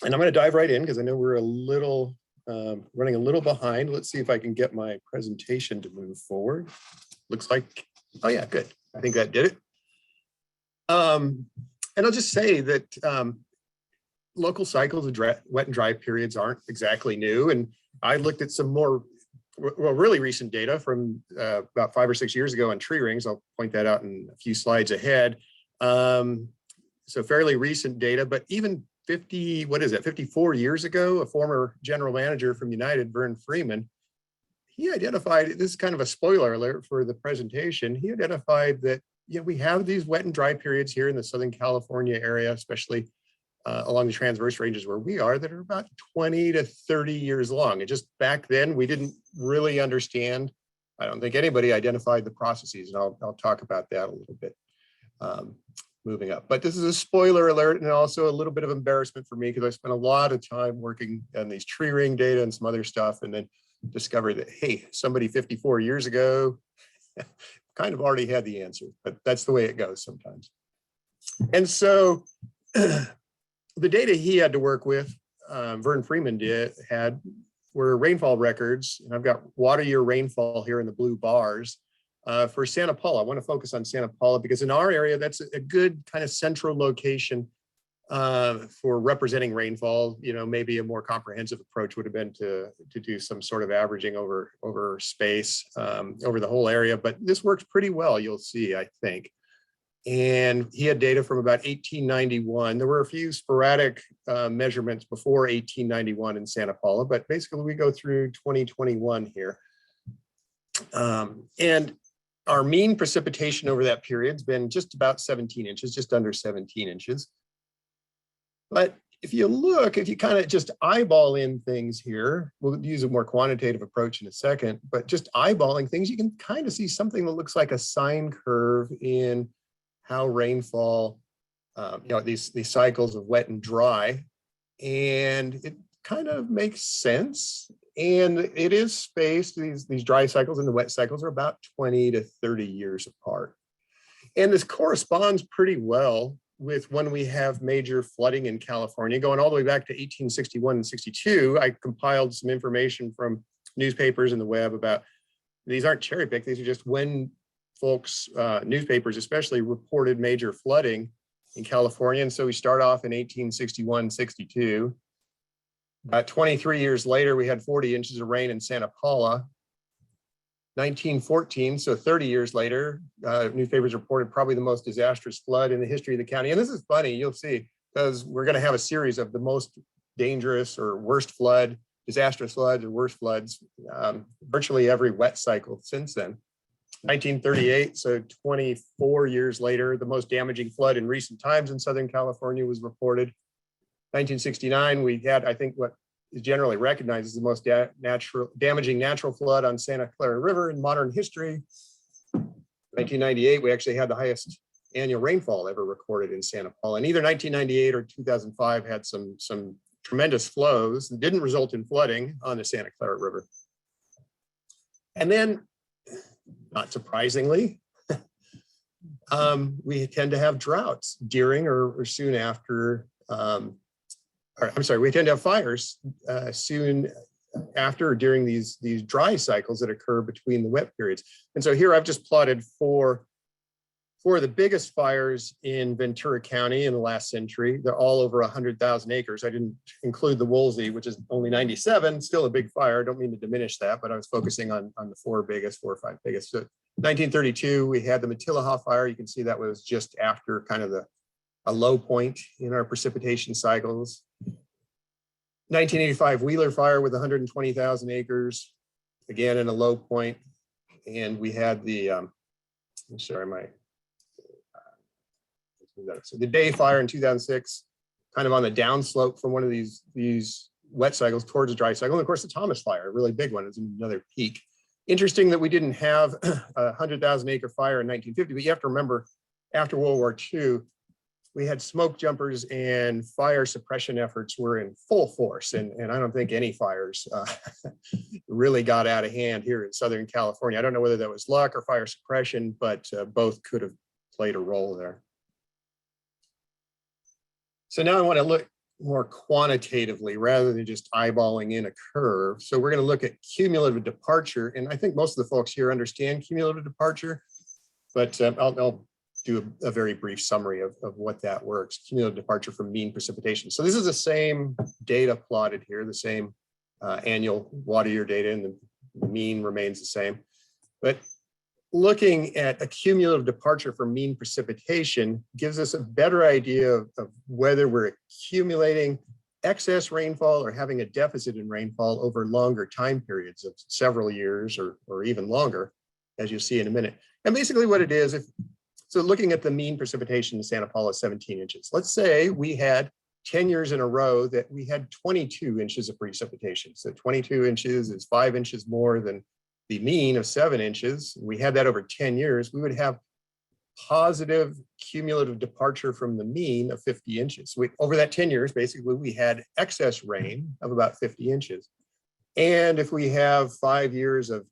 And I'm going to dive right in because I know we're a little running a little behind. Let's see if I can get my presentation to move forward. Looks like, oh yeah, good. I think that did it. And I'll just say that local cycles of wet and dry periods aren't exactly new. And I looked at some more, well, really recent data from about 5 or 6 years ago on tree rings. I'll point that out in a few slides ahead. So fairly recent data, but even 54 years ago, a former general manager from United, Vern Freeman, he identified, this is kind of a spoiler alert for the presentation, he identified that we have these wet and dry periods here in the Southern California area, especially along the transverse ranges where we are, that are about 20 to 30 years long. And just back then, we didn't really understand. I don't think anybody identified the processes, and I'll talk about that a little bit. moving up. But this is a spoiler alert and also a little bit of embarrassment for me because I spent a lot of time working on these tree ring data and some other stuff, and then discovered that, hey, somebody 54 years ago kind of already had the answer, but that's the way it goes sometimes. And so the data he had to work with, Vern Freeman were rainfall records, and I've got water year rainfall here in the blue bars for Santa Paula. I want to focus on Santa Paula because in our area, that's a good kind of central location for representing rainfall. You know, maybe a more comprehensive approach would have been to do some sort of averaging over space over the whole area, but this works pretty well, you'll see, I think. And he had data from about 1891. There were a few sporadic measurements before 1891 in Santa Paula, but basically we go through 2021 here. And our mean precipitation over that period has been just about 17 inches, just under 17 inches. But if you look, if you kind of just eyeball in things here, we'll use a more quantitative approach in a second, but just eyeballing things, you can kind of see something that looks like a sine curve in how rainfall, these cycles of wet and dry, and it kind of makes sense. And it is spaced, these dry cycles and the wet cycles are about 20 to 30 years apart. And this corresponds pretty well with when we have major flooding in California, going all the way back to 1861 and 62. I compiled some information from newspapers and the web about, these aren't cherry picked, these are just when folks, newspapers especially, reported major flooding in California. And so we start off in 1861, 62. About 23 years later, we had 40 inches of rain in Santa Paula. 1914, so 30 years later, newspapers reported probably the most disastrous flood in the history of the county. And this is funny, you'll see, because we're going to have a series of the most dangerous or worst flood, disastrous floods or worst floods, virtually every wet cycle since then. 1938, so 24 years later, the most damaging flood in recent times in Southern California was reported. 1969, we had, I think, what is generally recognized as the most damaging natural flood on Santa Clara River in modern history. 1998, we actually had the highest annual rainfall ever recorded in Santa Paula. And either 1998 or 2005 had some tremendous flows that didn't result in flooding on the Santa Clara River. And then, not surprisingly, we tend to have droughts during or soon after, we tend to have fires soon after or during these dry cycles that occur between the wet periods. And so here I've just plotted for the biggest fires in Ventura County in the last century. They're all over 100,000 acres. I didn't include the Woolsey, which is only 97, still a big fire. I don't mean to diminish that, but I was focusing on the four or five biggest. So 1932, we had the Matilaha fire. You can see that was just after kind of a low point in our precipitation cycles. 1985 Wheeler fire with 120,000 acres, again in a low point. And we had the, so the Day fire in 2006, kind of on the downslope from one of these wet cycles towards a dry cycle. And of course, the Thomas fire, a really big one, is another peak. Interesting that we didn't have a 100,000 acre fire in 1950, but you have to remember, after World War II, we had smoke jumpers and fire suppression efforts were in full force. And I don't think any fires really got out of hand here in Southern California. I don't know whether that was luck or fire suppression, but both could have played a role there. So now I want to look more quantitatively rather than just eyeballing in a curve. So we're going to look at cumulative departure. And I think most of the folks here understand cumulative departure, but I'll do a very brief summary of what that works. Cumulative departure from mean precipitation. So this is the same data plotted here, the same annual water year data, and the mean remains the same. But looking at a cumulative departure from mean precipitation gives us a better idea of whether we're accumulating excess rainfall or having a deficit in rainfall over longer time periods of several years or even longer, as you'll see in a minute. And basically what it is, so looking at the mean precipitation in Santa Paula, 17 inches. Let's say we had 10 years in a row that we had 22 inches of precipitation. So 22 inches is 5 inches more than the mean of 7 inches. We had that over 10 years. We would have positive cumulative departure from the mean of 50 inches. Over that 10 years, basically, we had excess rain of about 50 inches. And if we have 5 years of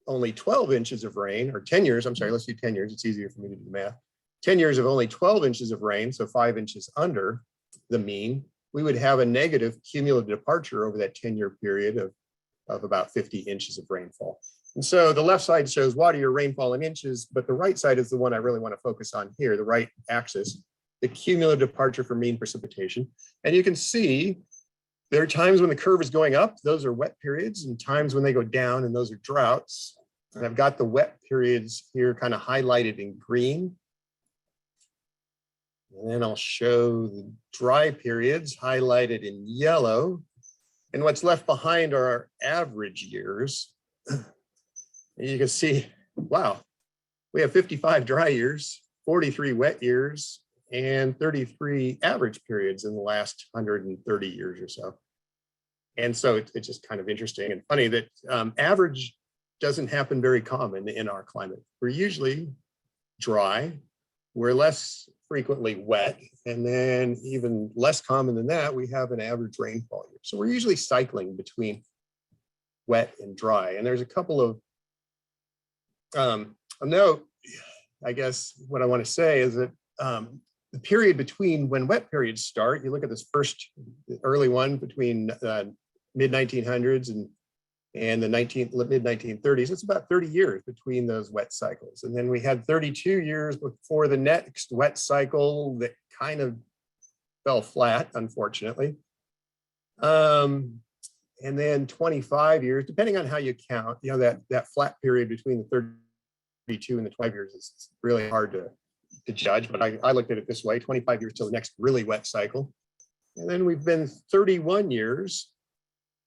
only 12 inches of rain, or 10 years, I'm sorry, let's do 10 years. It's easier for me to do the math. 10 years of only 12 inches of rain, so 5 inches under the mean, we would have a negative cumulative departure over that 10-year period of about 50 inches of rainfall. And so the left side shows water year rainfall in inches, but the right side is the one I really want to focus on here, the right axis, the cumulative departure from mean precipitation. And you can see there are times when the curve is going up, those are wet periods, and times when they go down, and those are droughts. And I've got the wet periods here kind of highlighted in green. And then I'll show the dry periods highlighted in yellow. And what's left behind are our average years. And you can see, wow, we have 55 dry years, 43 wet years, and 33 average periods in the last 130 years or so. And so it's just kind of interesting and funny that average doesn't happen very common in our climate. We're usually dry, we're less frequently wet, and then even less common than that, we have an average rainfall year. So we're usually cycling between wet and dry. And there's a couple of a note, I guess what I want to say is that the period between when wet periods start, you look at this first early one between mid-1900s and the mid-1930s, it's about 30 years between those wet cycles. And then we had 32 years before the next wet cycle that kind of fell flat, unfortunately. And then 25 years, depending on how you count, you know, that flat period between the 32 and the 12 years is really hard to judge, but I looked at it this way, 25 years till the next really wet cycle. And then we've been 31 years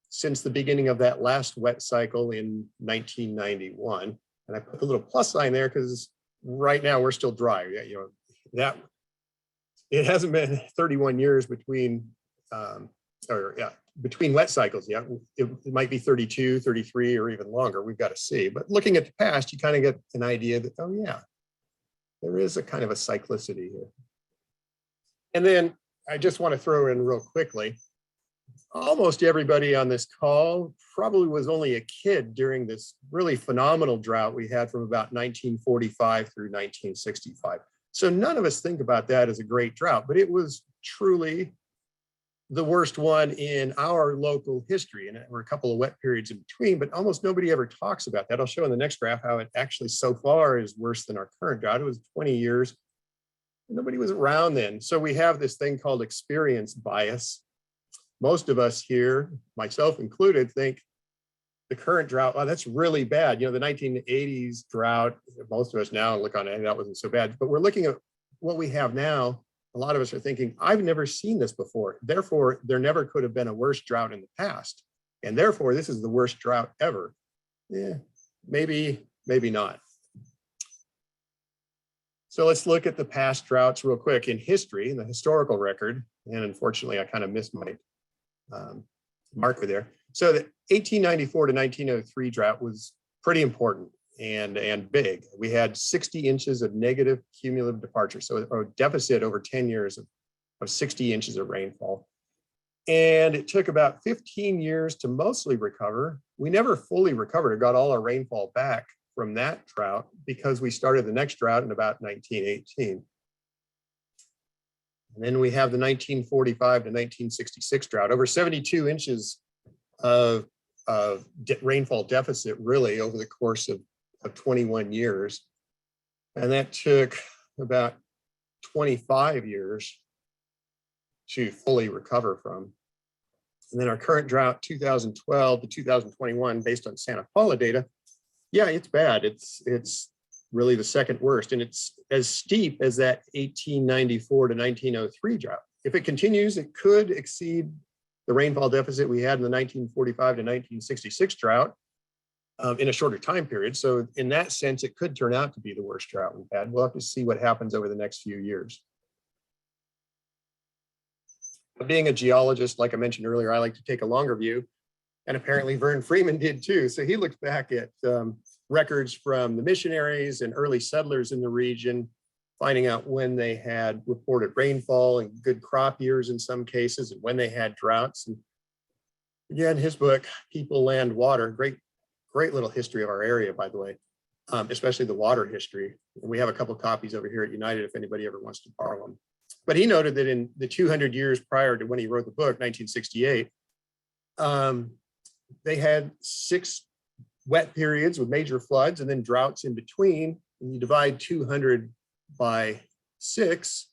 since the beginning of that last wet cycle in 1991. And I put the little plus sign there because right now we're still dry. You know, that it hasn't been 31 years between between wet cycles yet. It might be 32, 33, or even longer. We've got to see. But looking at the past, you kind of get an idea that, oh yeah, there is a kind of a cyclicity here. And then I just want to throw in real quickly, almost everybody on this call probably was only a kid during this really phenomenal drought we had from about 1945 through 1965. So none of us think about that as a great drought, but it was truly the worst one in our local history. And there were a couple of wet periods in between, but almost nobody ever talks about that. I'll show in the next graph how it actually so far is worse than our current drought. It was 20 years. Nobody was around then. So we have this thing called experience bias. Most of us here, myself included, think the current drought, oh, that's really bad. You know, the 1980s drought, most of us now look on it, that wasn't so bad. But we're looking at what we have now. A lot of us are thinking, I've never seen this before. Therefore, there never could have been a worse drought in the past. And therefore, this is the worst drought ever. Yeah, maybe not. So let's look at the past droughts real quick in history, in the historical record. And unfortunately, I kind of missed my marker there. So the 1894 to 1903 drought was pretty important and big. We had 60 inches of negative cumulative departure, so a deficit over 10 years of 60 inches of rainfall. And it took about 15 years to mostly recover. We never fully recovered or got all our rainfall back from that drought because we started the next drought in about 1918. And then we have the 1945 to 1966 drought, over 72 inches of rainfall deficit really over the course of 21 years. And that took about 25 years to fully recover from. And then our current drought, 2012 to 2021, based on Santa Paula data, yeah, it's bad. It's really the second worst. And it's as steep as that 1894 to 1903 drought. If it continues, it could exceed the rainfall deficit we had in the 1945 to 1966 drought in a shorter time period. So in that sense, it could turn out to be the worst drought we've had. We'll have to see what happens over the next few years. But being a geologist, like I mentioned earlier, I like to take a longer view. And apparently Vern Freeman did too. So he looked back at records from the missionaries and early settlers in the region finding out when they had reported rainfall and good crop years in some cases, and when they had droughts. And again, his book, People, Land, Water, great little history of our area, by the way, especially the water history. And we have a couple copies over here at United if anybody ever wants to borrow them. But he noted that in the 200 years prior to when he wrote the book, 1968, they had 6 wet periods with major floods and then droughts in between. And you divide 200 by 6,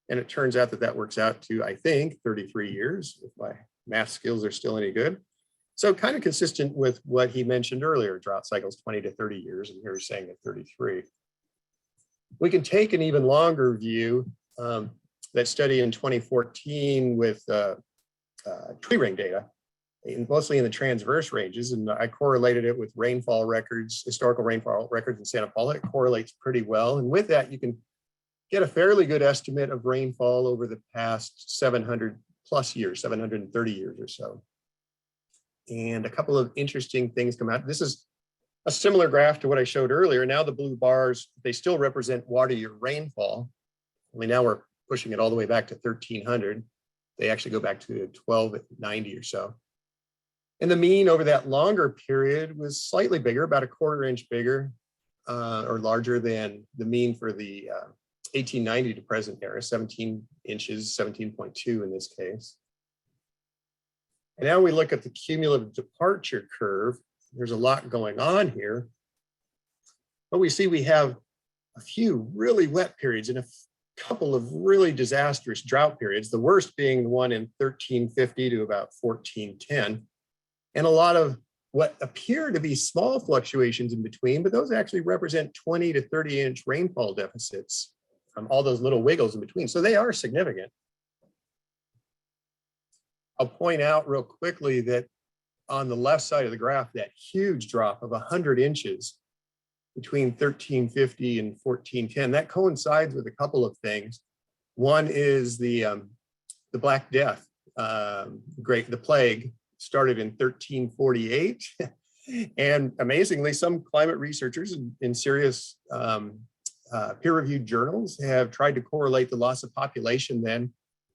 and it turns out that that works out to, I think, 33 years, if my math skills are still any good. So kind of consistent with what he mentioned earlier, drought cycles 20 to 30 years, and here he's saying at 33. We can take an even longer view, that study in 2014 with tree ring data, mostly in the transverse ranges, and I correlated it with rainfall records, historical rainfall records in Santa Paula. It correlates pretty well, and with that, you can get a fairly good estimate of rainfall over the past 700 plus years, 730 years or so. And a couple of interesting things come out. This is a similar graph to what I showed earlier. Now the blue bars, they still represent water year rainfall. Only now we're pushing it all the way back to 1300. They actually go back to 1290 or so. And the mean over that longer period was slightly bigger, about a quarter inch bigger or larger than the mean for the 1890 to present era, 17 inches, 17.2 in this case. And now we look at the cumulative departure curve. There's a lot going on here, but we see we have a few really wet periods and a couple of really disastrous drought periods, the worst being the one in 1350 to about 1410, and a lot of what appear to be small fluctuations in between, but those actually represent 20 to 30 inch rainfall deficits from all those little wiggles in between. So they are significant. I'll point out real quickly that on the left side of the graph, that huge drop of 100 inches between 1350 and 1410, that coincides with a couple of things. One is the Black Death, the plague started in 1348. And amazingly, some climate researchers in serious peer-reviewed journals have tried to correlate the loss of population then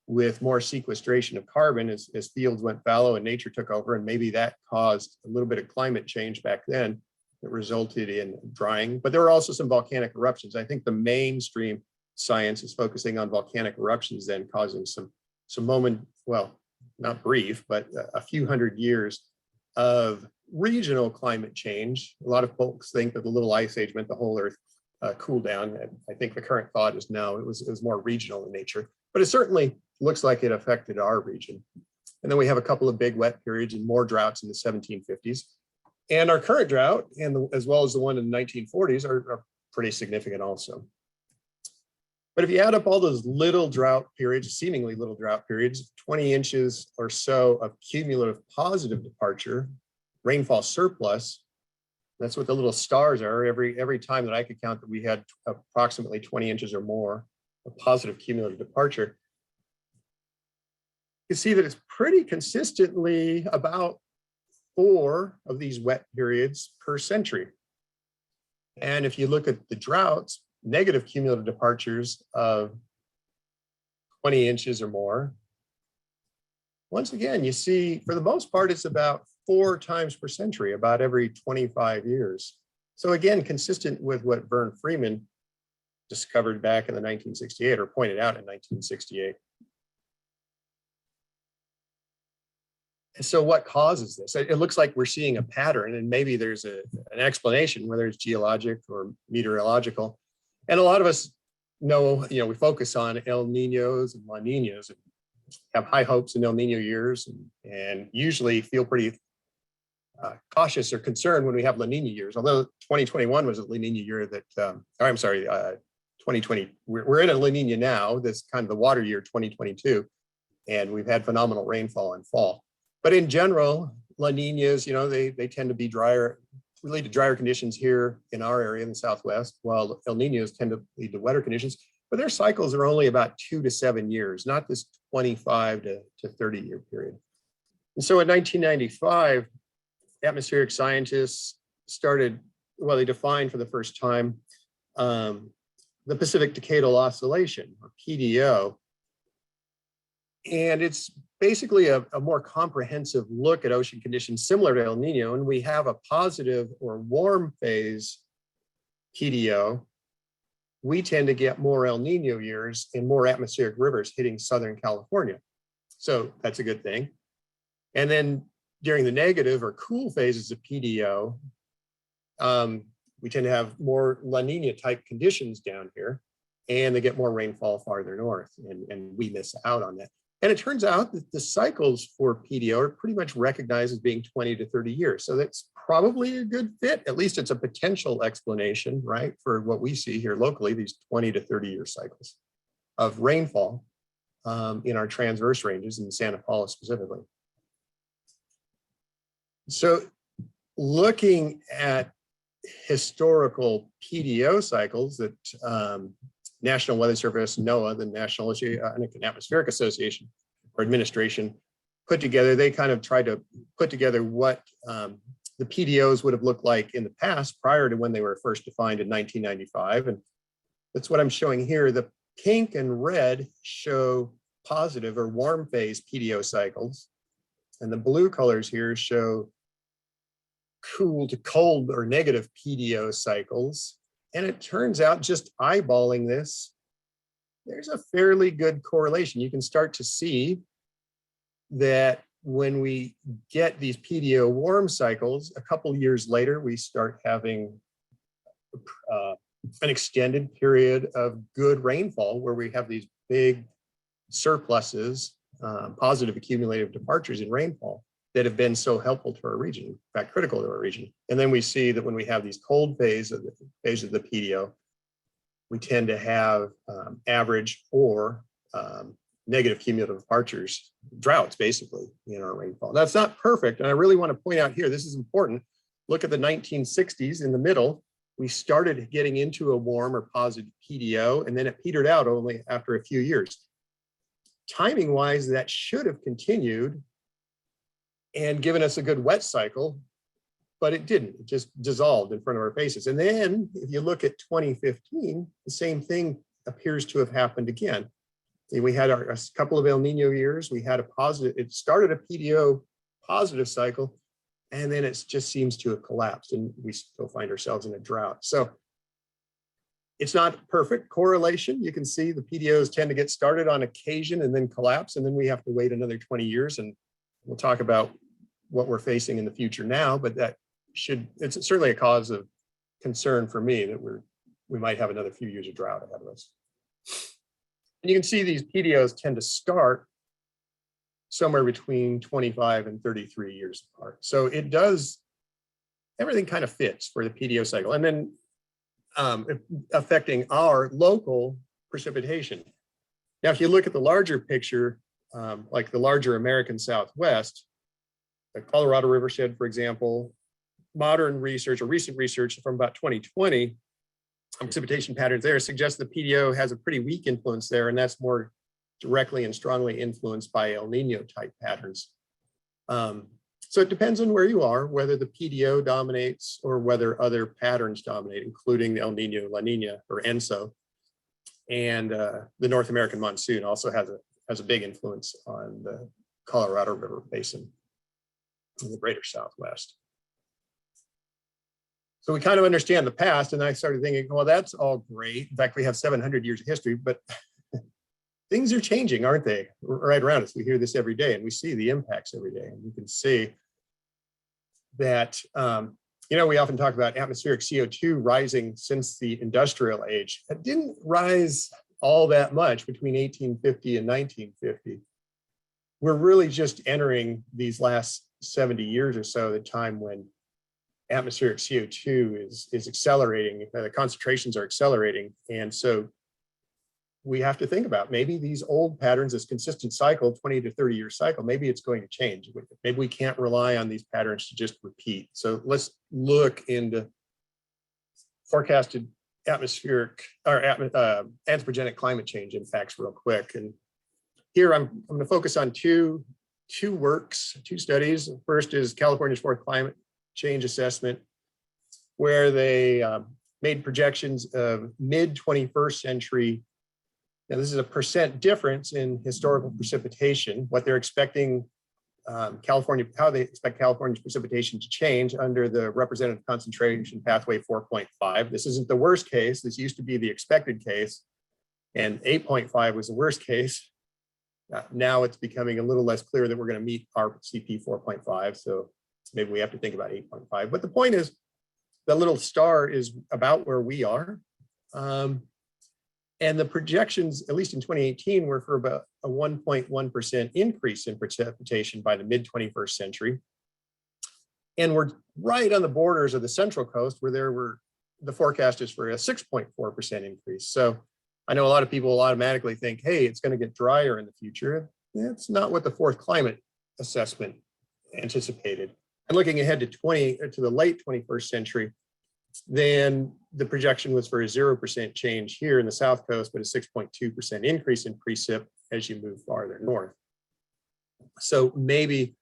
with more sequestration of carbon as fields went fallow and nature took over. And maybe that caused a little bit of climate change back then that resulted in drying. But there were also some volcanic eruptions. I think the mainstream science is focusing on volcanic eruptions then causing some moment, well, not brief, but a few hundred years of regional climate change. A lot of folks think that the little ice age meant the whole earth cooled down. And I think the current thought is no, it was more regional in nature, but it certainly looks like it affected our region. And then we have a couple of big wet periods and more droughts in the 1750s. And our current drought, as well as the one in the 1940s, are pretty significant also. But if you add up all those little drought periods, seemingly little drought periods, 20 inches or so of cumulative positive departure, rainfall surplus, that's what the little stars are. Every time that I could count that we had approximately 20 inches or more of positive cumulative departure, you see that it's pretty consistently about 4 of these wet periods per century. And if you look at the droughts, negative cumulative departures of 20 inches or more, once again, you see, for the most part, it's about 4 times per century, about every 25 years. So again, consistent with what Vern Freeman discovered back in the 1968 or pointed out in 1968. And so what causes this? It looks like we're seeing a pattern, and maybe there's an explanation, whether it's geologic or meteorological. And a lot of us know, we focus on El Niños and La Niñas and have high hopes in El Niño years and usually feel pretty cautious or concerned when we have La Niña years. Although 2021 was a La Niña year that, 2020, we're in a La Niña now, this kind of the water year 2022, and we've had phenomenal rainfall in fall. But in general, La Niñas, they tend to be drier, lead to drier conditions here in our area in the Southwest, while El Niños tend to lead to wetter conditions. But their cycles are only about 2 to 7 years, not this 25 to 30 year period. And so in 1995, atmospheric scientists they defined for the first time the Pacific Decadal Oscillation, or PDO. And it's basically a more comprehensive look at ocean conditions similar to El Nino. And we have a positive or warm phase PDO. We tend to get more El Nino years and more atmospheric rivers hitting Southern California. So that's a good thing. And then during the negative or cool phases of PDO, we tend to have more La Nina type conditions down here, and they get more rainfall farther north, and we miss out on that. And it turns out that the cycles for PDO are pretty much recognized as being 20 to 30 years. So that's probably a good fit. At least it's a potential explanation, right, for what we see here locally, these 20 to 30 year cycles of rainfall in our transverse ranges in Santa Paula specifically. So looking at historical PDO cycles that National Weather Service, NOAA, the National Oceanic and Atmospheric Association or administration put together, they kind of tried to put together what the PDOs would have looked like in the past prior to when they were first defined in 1995. And that's what I'm showing here. The pink and red show positive or warm phase PDO cycles. And the blue colors here show cool to cold or negative PDO cycles. And it turns out, just eyeballing this, there's a fairly good correlation. You can start to see that when we get these PDO warm cycles, a couple years later, we start having an extended period of good rainfall where we have these big surpluses, positive accumulative departures in rainfall that have been so helpful to our region, in fact, critical to our region. And then we see that when we have these cold phases of the PDO, we tend to have average or negative cumulative departures, droughts basically in our rainfall. That's not perfect. And I really want to point out here, this is important. Look at the 1960s in the middle. We started getting into a warm or positive PDO, and then it petered out only after a few years. Timing wise, that should have continued and given us a good wet cycle, but it didn't. It just dissolved in front of our faces. And then if you look at 2015, the same thing appears to have happened again. We had a couple of El Nino years. We had a positive, it started a PDO positive cycle, and then it just seems to have collapsed, and we still find ourselves in a drought. So it's not perfect correlation. You can see the PDOs tend to get started on occasion and then collapse, and then we have to wait another 20 years. And we'll talk about what we're facing in the future now, but it's certainly a cause of concern for me that we might have another few years of drought ahead of us. And you can see these PDOs tend to start somewhere between 25 and 33 years apart. So it does, everything kind of fits for the PDO cycle. And then affecting our local precipitation. Now, if you look at the larger picture, like the larger American Southwest, the Colorado Watershed, for example, modern research or recent research from about 2020, precipitation patterns there suggest the PDO has a pretty weak influence there, and that's more directly and strongly influenced by El Nino type patterns. So it depends on where you are, whether the PDO dominates or whether other patterns dominate, including the El Nino, La Nina, or ENSO. And the North American monsoon also has a big influence on the Colorado River Basin in the greater Southwest. So we kind of understand the past, and I started thinking, well, that's all great. In fact, we have 700 years of history, but things are changing, aren't they? Right around us. We hear this every day, and we see the impacts every day. And you can see that, we often talk about atmospheric CO2 rising since the industrial age. It didn't rise all that much between 1850 and 1950. We're really just entering these last 70 years or so, the time when atmospheric CO2 is accelerating, the concentrations are accelerating. And so we have to think about maybe these old patterns, this consistent cycle, 20 to 30 year cycle, maybe it's going to change. Maybe we can't rely on these patterns to just repeat. So let's look into forecasted atmospheric or anthropogenic climate change impacts real quick. And here I'm going to focus on two works, two studies. First is California's Fourth Climate Change Assessment, where they made projections of mid 21st century. Now, this is a percent difference in historical precipitation, what they're expecting California, how they expect California's precipitation to change under the representative concentration pathway 4.5. This isn't the worst case. This used to be the expected case, and 8.5 was the worst case. Now it's becoming a little less clear that we're going to meet our CP 4.5. So maybe we have to think about 8.5. But the point is, the little star is about where we are. And the projections, at least in 2018, were for about a 1.1% increase in precipitation by the mid 21st century. And we're right on the borders of the Central Coast, where the forecast is for a 6.4% increase. So I know a lot of people will automatically think, hey, it's going to get drier in the future. That's not what the fourth climate assessment anticipated. And looking ahead to the late 21st century, then the projection was for a 0% change here in the South Coast, but a 6.2% increase in precip as you move farther north. So maybe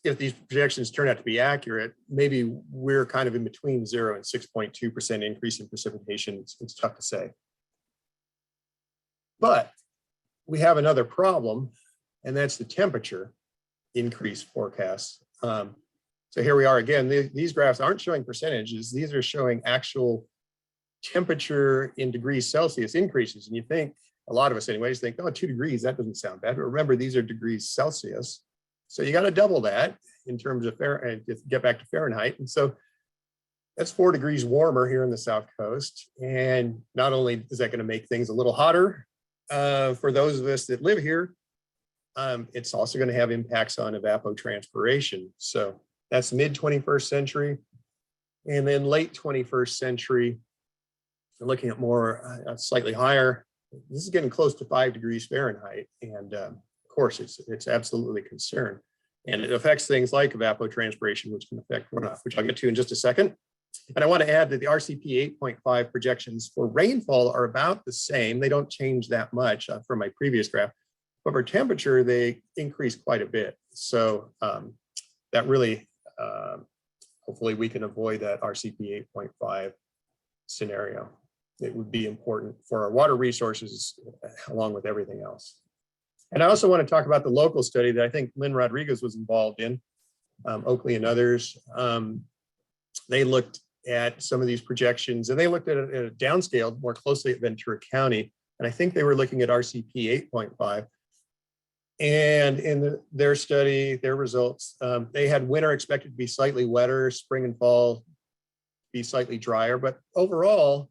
if these projections turn out to be accurate, maybe we're kind of in between 0 and 6.2% increase in precipitation. It's tough to say. But we have another problem, and that's the temperature increase forecasts. So here we are again. These graphs aren't showing percentages. These are showing actual temperature in degrees Celsius increases. And you think, a lot of us anyways, think, oh, 2 degrees, that doesn't sound bad. But remember, these are degrees Celsius. So you got to double that in terms of Fahrenheit to get back to Fahrenheit. And so that's 4 degrees warmer here in the South Coast. And not only is that going to make things a little hotter for those of us that live here, it's also going to have impacts on evapotranspiration. So that's mid 21st century. And then late 21st century, we're looking at more slightly higher. This is getting close to 5 degrees Fahrenheit. And of course, it's absolutely a concern. And it affects things like evapotranspiration, which can affect runoff, which I'll get to in just a second. And I want to add that the RCP 8.5 projections for rainfall are about the same. They don't change that much from my previous graph. But for temperature, they increase quite a bit. So that really, hopefully we can avoid that RCP 8.5 scenario. It would be important for our water resources along with everything else. And I also want to talk about the local study that I think Lynn Rodriguez was involved in, Oakley and others. They looked at some of these projections, and they looked at it downscaled more closely at Ventura County. And I think they were looking at RCP 8.5. And in their study, their results, they had winter expected to be slightly wetter, spring and fall be slightly drier, but overall,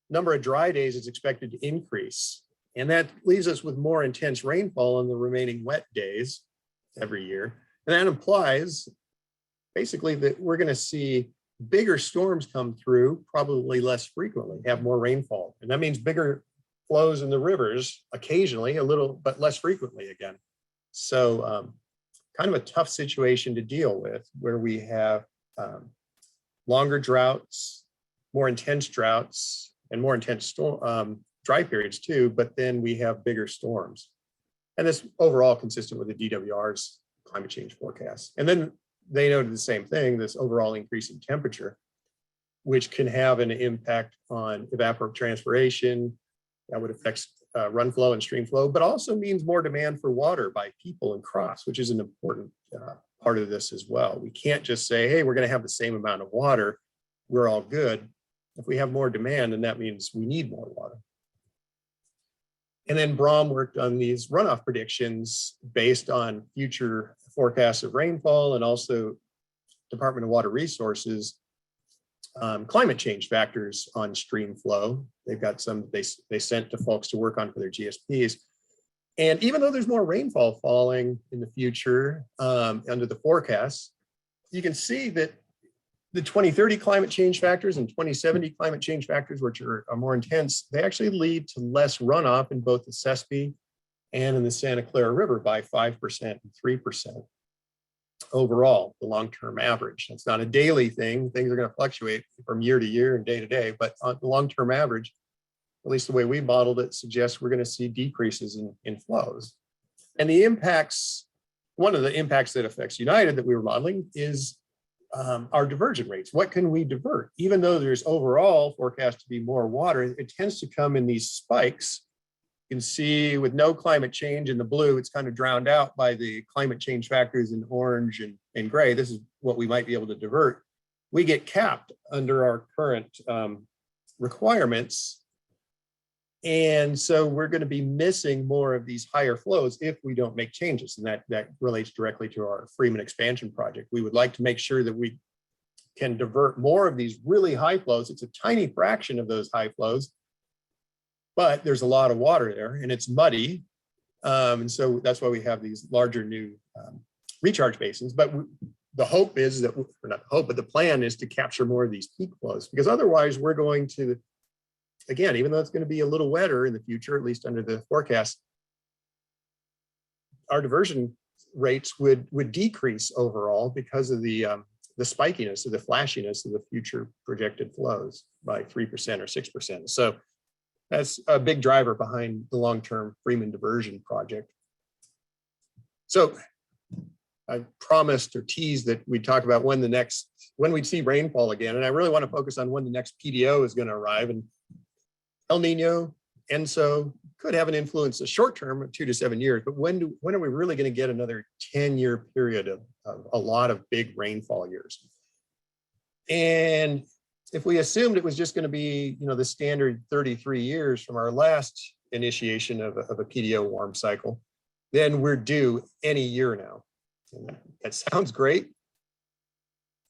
number of dry days is expected to increase. And that leaves us with more intense rainfall on the remaining wet days every year. And that implies basically that we're going to see bigger storms come through, probably less frequently, have more rainfall. And that means bigger flows in the rivers occasionally, a little, but less frequently again. So kind of a tough situation to deal with, where we have longer droughts, more intense droughts, and more intense dry periods too, but then we have bigger storms. And this overall consistent with the DWR's climate change forecast. And then they noted the same thing, this overall increase in temperature, which can have an impact on evapotranspiration. That would affect run flow and stream flow, but also means more demand for water by people and crops, which is an important part of this as well. We can't just say, hey, we're going to have the same amount of water, we're all good. If we have more demand, then that means we need more water. And then Brom worked on these runoff predictions based on future forecasts of rainfall, and also Department of Water Resources climate change factors on stream flow. They've got some they sent to folks to work on for their GSPs. And even though there's more rainfall falling in the future under the forecasts, you can see that the 2030 climate change factors and 2070 climate change factors, which are more intense, they actually lead to less runoff in both the Sespe and in the Santa Clara River by 5% and 3% overall, the long-term average. It's not a daily thing. Things are going to fluctuate from year to year and day to day, but on the long-term average, at least the way we modeled it, suggests we're going to see decreases in flows. And the impacts, one of the impacts that affects United that we were modeling is our diversion rates. What can we divert? Even though there's overall forecast to be more water, it tends to come in these spikes. You can see with no climate change in the blue, it's kind of drowned out by the climate change factors in orange and gray. This is what we might be able to divert. We get capped under our current requirements. And so we're going to be missing more of these higher flows if we don't make changes. And that relates directly to our Freeman expansion project. We would like to make sure that we can divert more of these really high flows. It's a tiny fraction of those high flows, but there's a lot of water there and it's muddy. And so that's why we have these larger new recharge basins. But the hope is that, or not the hope, but the plan is to capture more of these peak flows, because otherwise we're going to, again, even though it's going to be a little wetter in the future, at least under the forecast, our diversion rates would decrease overall because of the spikiness, of the flashiness of the future projected flows by 3% or 6%. So that's a big driver behind the long-term Freeman diversion project. So I promised or teased that we'd talk about when we'd see rainfall again. And I really want to focus on when the next PDO is going to arrive. And El Nino, ENSO could have an influence a short term of 2 to 7 years, but when are we really going to get another 10-year period of a lot of big rainfall years? And if we assumed it was just going to be, the standard 33 years from our last initiation of a PDO warm cycle, then we're due any year now. And that sounds great,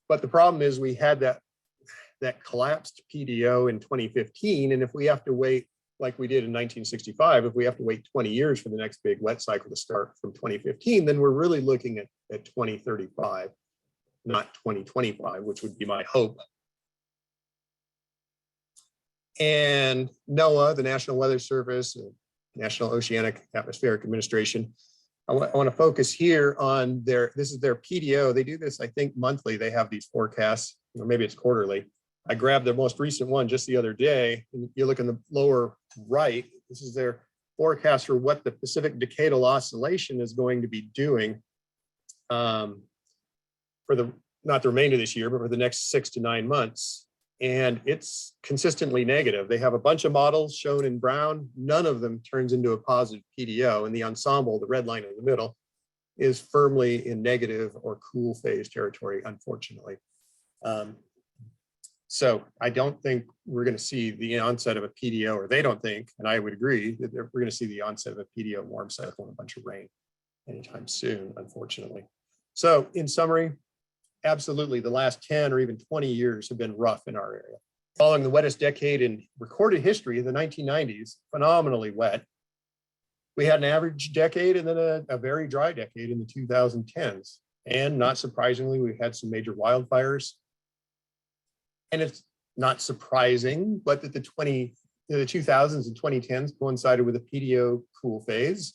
but the problem is we had that collapsed PDO in 2015. And if we have to wait, like we did in 1965, if we have to wait 20 years for the next big wet cycle to start from 2015, then we're really looking at 2035, not 2025, which would be my hope. And NOAA, the National Weather Service, National Oceanic Atmospheric Administration, I want to focus here on this is their PDO. They do this, I think, monthly. They have these forecasts, or maybe it's quarterly. I grabbed the most recent one just the other day. And you look in the lower right, this is their forecast for what the Pacific Decadal Oscillation is going to be doing for not the remainder of this year, but for the next 6 to 9 months. And it's consistently negative. They have a bunch of models shown in brown. None of them turns into a positive PDO. And the ensemble, the red line in the middle, is firmly in negative or cool phase territory, unfortunately. So I don't think we're going to see the onset of a PDO, or they don't think, and I would agree, that we're going to see the onset of a PDO warm cycle and a bunch of rain anytime soon, unfortunately. So in summary, absolutely, the last 10 or even 20 years have been rough in our area. Following the wettest decade in recorded history, the 1990s, phenomenally wet. We had an average decade and then a very dry decade in the 2010s. And not surprisingly, we had some major wildfires. And it's not surprising, but that the 2000s and 2010s coincided with a PDO cool phase.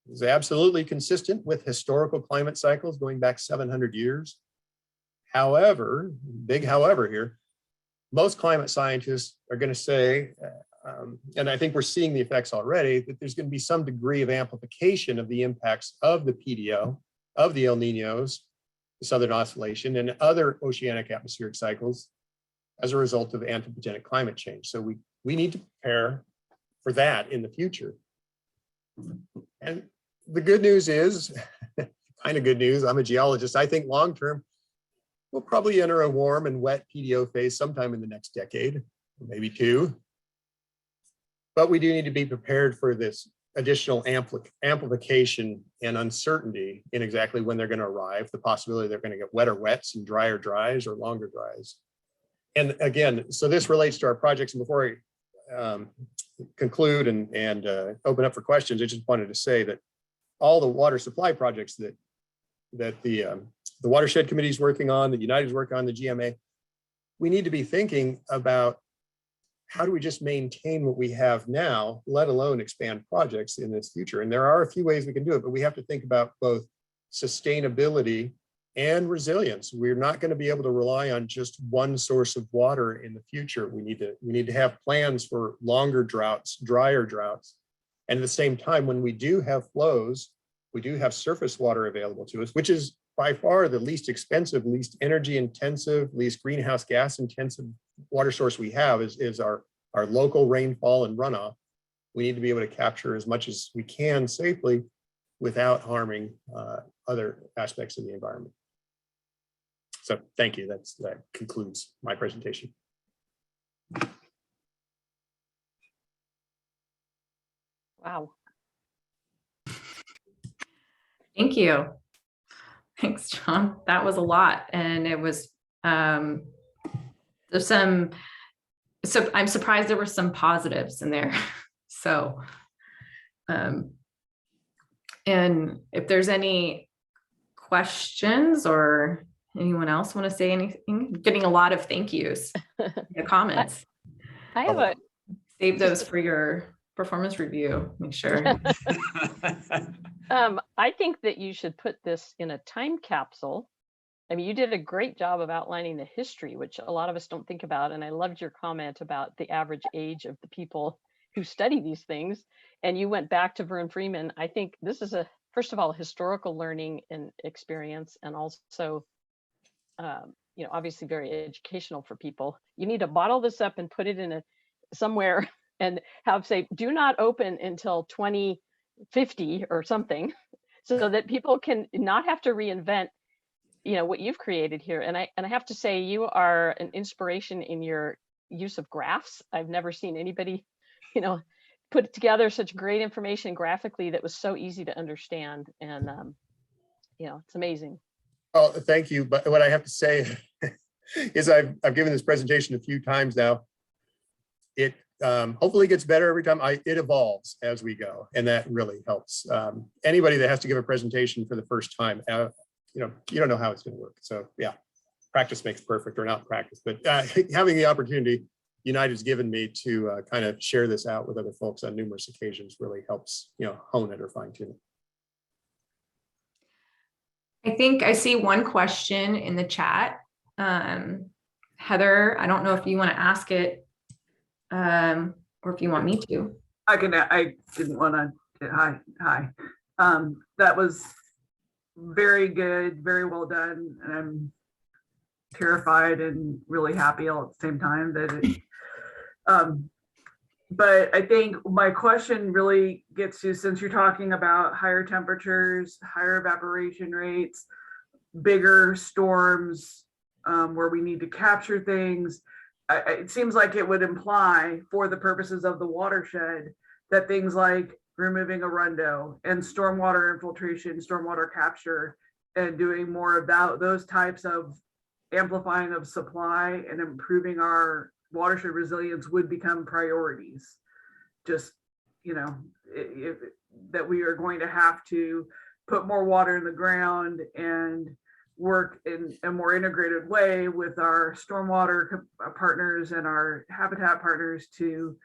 It was absolutely consistent with historical climate cycles going back 700 years. However, big however here, most climate scientists are going to say, and I think we're seeing the effects already, that there's going to be some degree of amplification of the impacts of the PDO, of the El Ninos, the Southern Oscillation, and other oceanic atmospheric cycles as a result of anthropogenic climate change. So we need to prepare for that in the future. And the good news is, kind of good news, I'm a geologist, I think long-term, we'll probably enter a warm and wet PDO phase sometime in the next decade, maybe 2. But we do need to be prepared for this additional amplification and uncertainty in exactly when they're going to arrive, the possibility they're going to get wetter wets and drier dries or longer dries. And again, so this relates to our projects. And before I conclude and open up for questions, I just wanted to say that all the water supply projects that the Watershed Committee is working on, that United's working on, the GMA, we need to be thinking about how do we just maintain what we have now, let alone expand projects in this future. And there are a few ways we can do it, but we have to think about both sustainability and resilience. We're not going to be able to rely on just one source of water in the future. We need to have plans for longer droughts, drier droughts. And at the same time, when we do have flows, we do have surface water available to us, which is by far the least expensive, least energy intensive, least greenhouse gas intensive water source we have is our local rainfall and runoff. We need to be able to capture as much as we can safely without harming other aspects of the environment. So thank you. That concludes my presentation. Wow. Thank you. Thanks, John. That was a lot. And it was, there's so I'm surprised there were some positives in there. So, and if there's any questions or anyone else want to say anything, getting a lot of thank yous, the comments. I have a, Save those for your performance review, make sure. I think that you should put this in a time capsule. I mean, you did a great job of outlining the history, which a lot of us don't think about. And I loved your comment about the average age of the people who study these things. And you went back to Vern Freeman. I think this is first of all, historical learning and experience, and also, obviously very educational for people. You need to bottle this up and put it in somewhere and have say, do not open until 2050 or something, so that people can not have to reinvent, what you've created here. And I have to say, you are an inspiration in your use of graphs. I've never seen anybody, put together such great information graphically that was so easy to understand. And, it's amazing. Oh, thank you. But what I have to say is I've given this presentation a few times now. It hopefully gets better every time. It evolves as we go, and that really helps. Anybody that has to give a presentation for the first time, you don't know how it's going to work. So yeah, practice makes perfect, or not practice, but having the opportunity United's given me to kind of share this out with other folks on numerous occasions really helps, hone it or fine tune it. I think I see one question in the chat. Heather, I don't know if you want to ask it or if you want me to. I didn't want to. Hi. That was very good, very well done. And I'm terrified and really happy all at the same time that it, but I think my question really gets to, since you're talking about higher temperatures, higher evaporation rates, bigger storms, where we need to capture things, it seems like it would imply, for the purposes of the watershed, that things like removing a rundo and stormwater infiltration, stormwater capture, and doing more of those types of amplifying of supply and improving our watershed resilience would become priorities. Just, that we are going to have to put more water in the ground and work in a more integrated way with our stormwater partners and our habitat partners to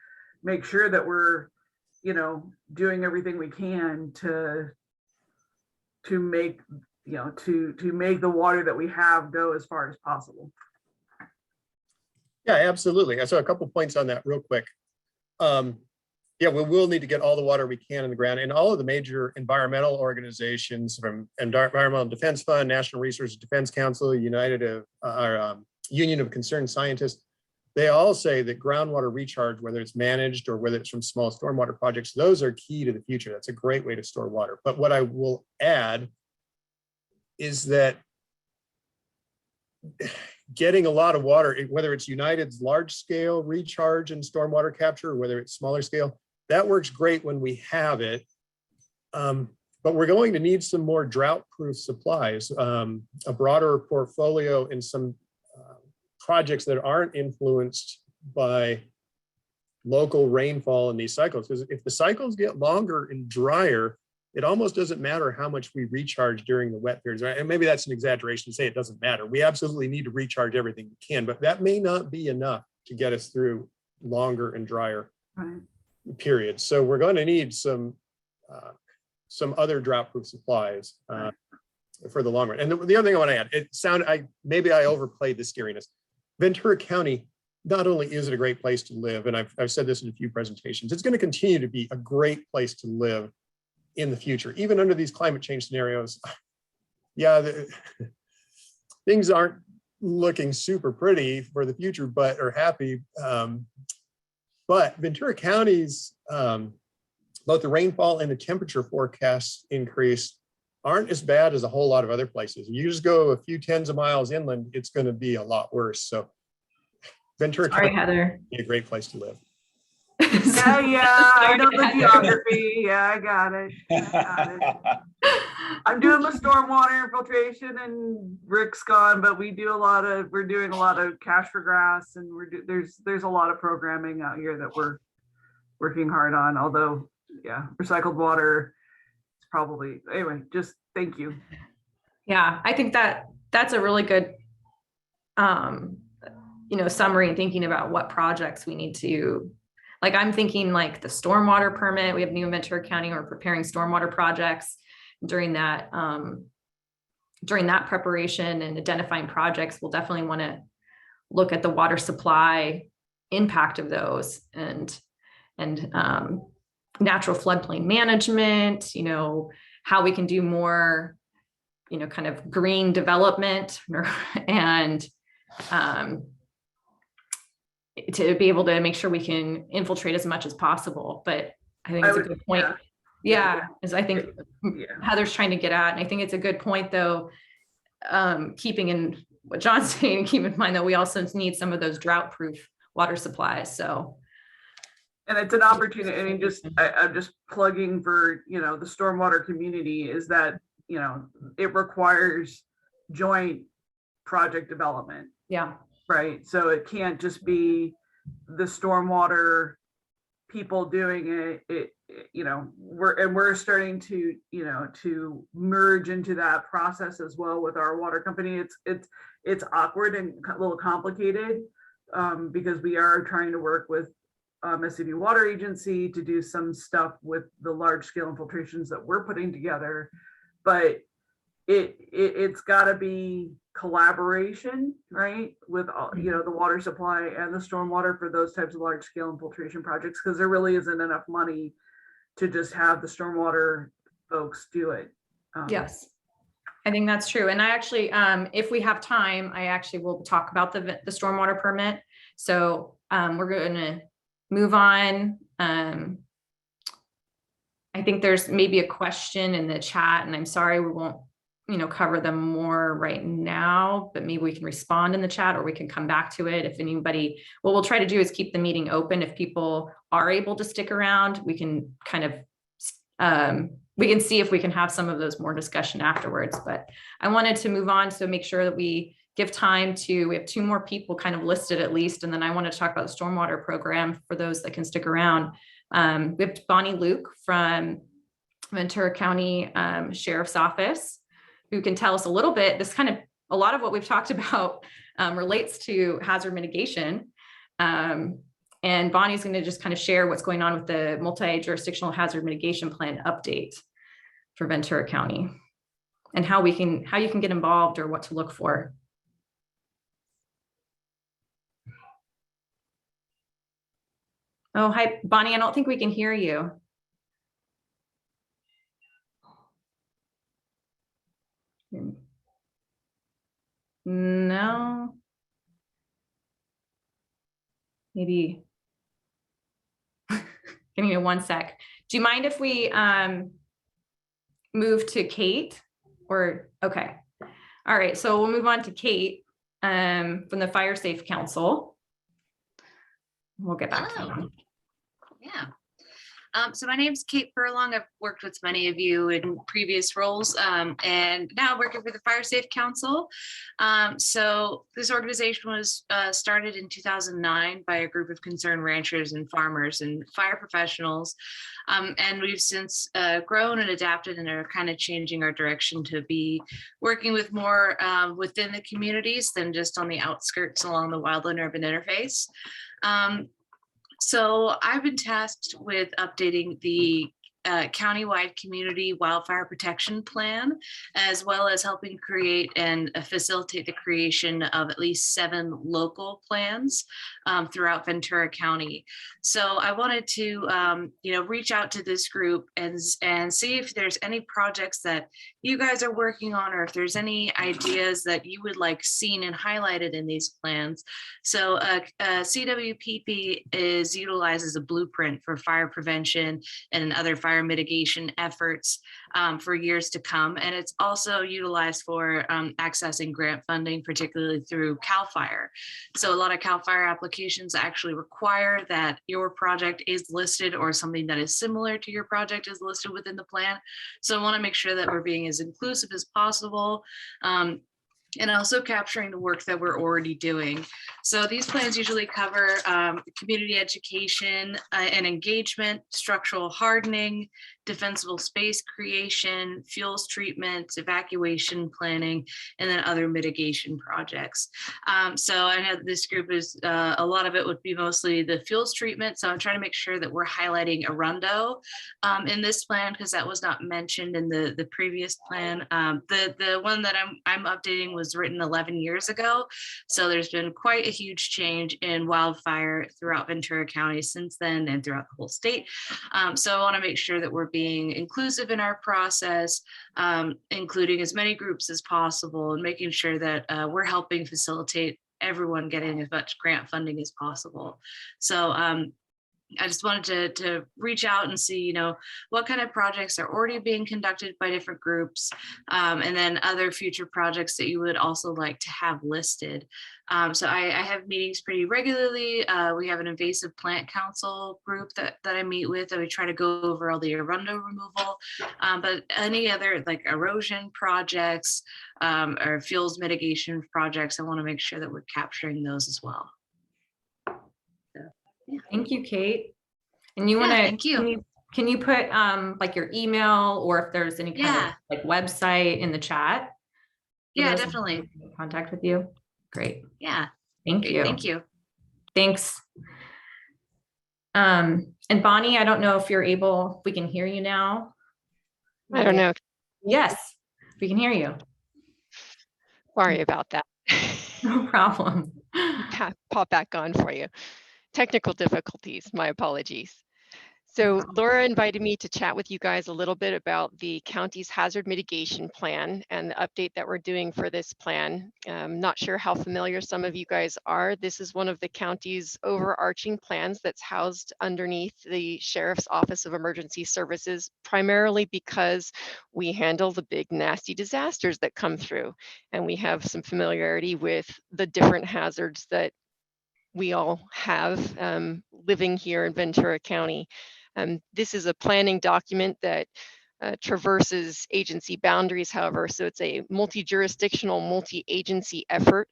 make sure that we're, doing everything we can to make, to make the water that we have go as far as possible. Yeah, absolutely. So a couple points on that real quick. Yeah, we will need to get all the water we can in the ground, and all of the major environmental organizations, from Environmental Defense Fund, National Resources Defense Council, Union of Concerned Scientists, they all say that groundwater recharge, whether it's managed or whether it's from small stormwater projects, those are key to the future. That's a great way to store water. But what I will add is that getting a lot of water, whether it's United's large scale recharge and stormwater capture, or whether it's smaller scale, that works great when we have it. But we're going to need some more drought proof supplies, a broader portfolio, and some projects that aren't influenced by local rainfall in these cycles. Because if the cycles get longer and drier, it almost doesn't matter how much we recharge during the wet periods. And maybe that's an exaggeration to say it doesn't matter. We absolutely need to recharge everything we can, but that may not be enough to get us through longer and drier periods. So we're going to need some other drought-proof supplies for the long run. And the other thing I want to add, maybe I overplayed the scariness. Ventura County, not only is it a great place to live, and I've said this in a few presentations, it's going to continue to be a great place to live in the future, even under these climate change scenarios. yeah, things aren't looking super pretty for the future, or happy. But Ventura County's, both the rainfall and the temperature forecasts increase aren't as bad as a whole lot of other places. You just go a few tens of miles inland, it's going to be a lot worse. So Ventura Sorry, County Heather. would be a great place to live. Yeah, I know the Heather. geography. Yeah, I got it. I'm doing the stormwater infiltration, and Rick's gone, but we're doing a lot of cash for grass, and there's a lot of programming out here that we're working hard on. Although, yeah, recycled water is probably, anyway, just thank you. Yeah, I think that's a really good, summary and thinking about what projects we need to, like, I'm thinking like the stormwater permit, we have new Ventura County, we're preparing stormwater projects during that preparation and identifying projects. We'll definitely want to look at the water supply impact of those and natural floodplain management, how we can do more, kind of green development and to be able to make sure we can infiltrate as much as possible. But I think it's a good point. Yeah, as I think Heather's trying to get at. And I think it's a good point, though, keeping in what John's saying, keep in mind that we also need some of those drought proof water supplies. So. And it's an opportunity. I mean, I'm just plugging for, the stormwater community is that, it requires joint project development. Yeah. Right. So it can't just be the stormwater people doing it. We're starting to, to merge into that process as well with our water company. It's awkward and a little complicated because we are trying to work with SCD Water Agency to do some stuff with the large scale infiltrations that we're putting together, but it's got to be collaboration, right, with all, the water supply and the stormwater for those types of large scale infiltration projects, because there really isn't enough money to just have the stormwater folks do it. Yes, I think that's true. And I actually, if we have time, I actually will talk about the stormwater permit. So we're going to move on. I think there's maybe a question in the chat, and I'm sorry we won't, cover them more right now, but maybe we can respond in the chat or we can come back to it. If anybody, what we'll try to do is keep the meeting open. If people are able to stick around, we can kind of, we can see if we can have some of those more discussion afterwards, but I wanted to move on to make sure that we give time to, we have 2 more people kind of listed at least. And then I want to talk about the stormwater program for those that can stick around. We have Bonnie Luke from Ventura County Sheriff's Office, who can tell us a little bit, this kind of, a lot of what we've talked about relates to hazard mitigation. And Bonnie's going to just kind of share what's going on with the multi-jurisdictional hazard mitigation plan update for Ventura County and how you can get involved or what to look for. Oh, hi, Bonnie, I don't think we can hear you. No. Maybe. Give me 1 sec. Do you mind if we move to Kate? Or okay. All right, so we'll move on to Kate from the Fire Safe Council. We'll get back to you. Yeah. So my name is Kate Furlong. I've worked with many of you in previous roles and now working for the Fire Safe Council. So this organization was started in 2009 by a group of concerned ranchers and farmers and fire professionals. And we've since grown and adapted and are kind of changing our direction to be working with more within the communities than just on the outskirts along the wildland-urban interface. So I've been tasked with updating the countywide community wildfire protection plan, as well as helping create and facilitate the creation of at least 7 local plans throughout Ventura County. So I wanted to, reach out to this group and see if there's any projects that you guys are working on, or if there's any ideas that you would like seen and highlighted in these plans. So CWPP is utilized as a blueprint for fire prevention and other fire mitigation efforts for years to come. And it's also utilized for accessing grant funding, particularly through CAL FIRE. So a lot of CAL FIRE applications actually require that your project is listed, or something that is similar to your project is listed within the plan. So I want to make sure that we're being as inclusive as possible. And also capturing the work that we're already doing. So these plans usually cover community education and engagement, structural hardening, defensible space creation, fuels treatment, evacuation planning, and then other mitigation projects. So I know this group is, a lot of it would be mostly the fuels treatment. So I'm trying to make sure that we're highlighting Arundo in this plan, because that was not mentioned in the previous plan. The one that I'm updating was written 11 years ago. So there's been quite a huge change in wildfire throughout Ventura County since then, and throughout the whole state. So I want to make sure that we're being inclusive in our process, including as many groups as possible, and making sure that we're helping facilitate everyone getting as much grant funding as possible. So I just wanted to reach out and see, what kind of projects are already being conducted by different groups, and then other future projects that you would also like to have listed. So I have meetings pretty regularly. We have an invasive plant council group that I meet with, and we try to go over all the Arundo removal, but any other like erosion projects or fuels mitigation projects, I want to make sure that we're capturing those as well. Thank you, Kate. And you want to, thank you. Can you put like your email, or if there's any kind of like website in the chat? Yeah, definitely. Contact with you. Great. Yeah. Thank Great. you. Thank you. Thanks. And Bonnie, I don't know if you're able, if we can hear you now. I don't know. Yes, we can hear you. Sorry about that. No problem. Pop back on for you. Technical difficulties, my apologies. So Laura invited me to chat with you guys a little bit about the county's hazard mitigation plan and the update that we're doing for this plan. Not sure how familiar some of you guys are. This is one of the county's overarching plans that's housed underneath the Sheriff's Office of Emergency Services, primarily because we handle the big nasty disasters that come through. And we have some familiarity with the different hazards that we all have living here in Ventura County. This is a planning document that traverses agency boundaries, however, so it's a multi-jurisdictional, multi-agency effort.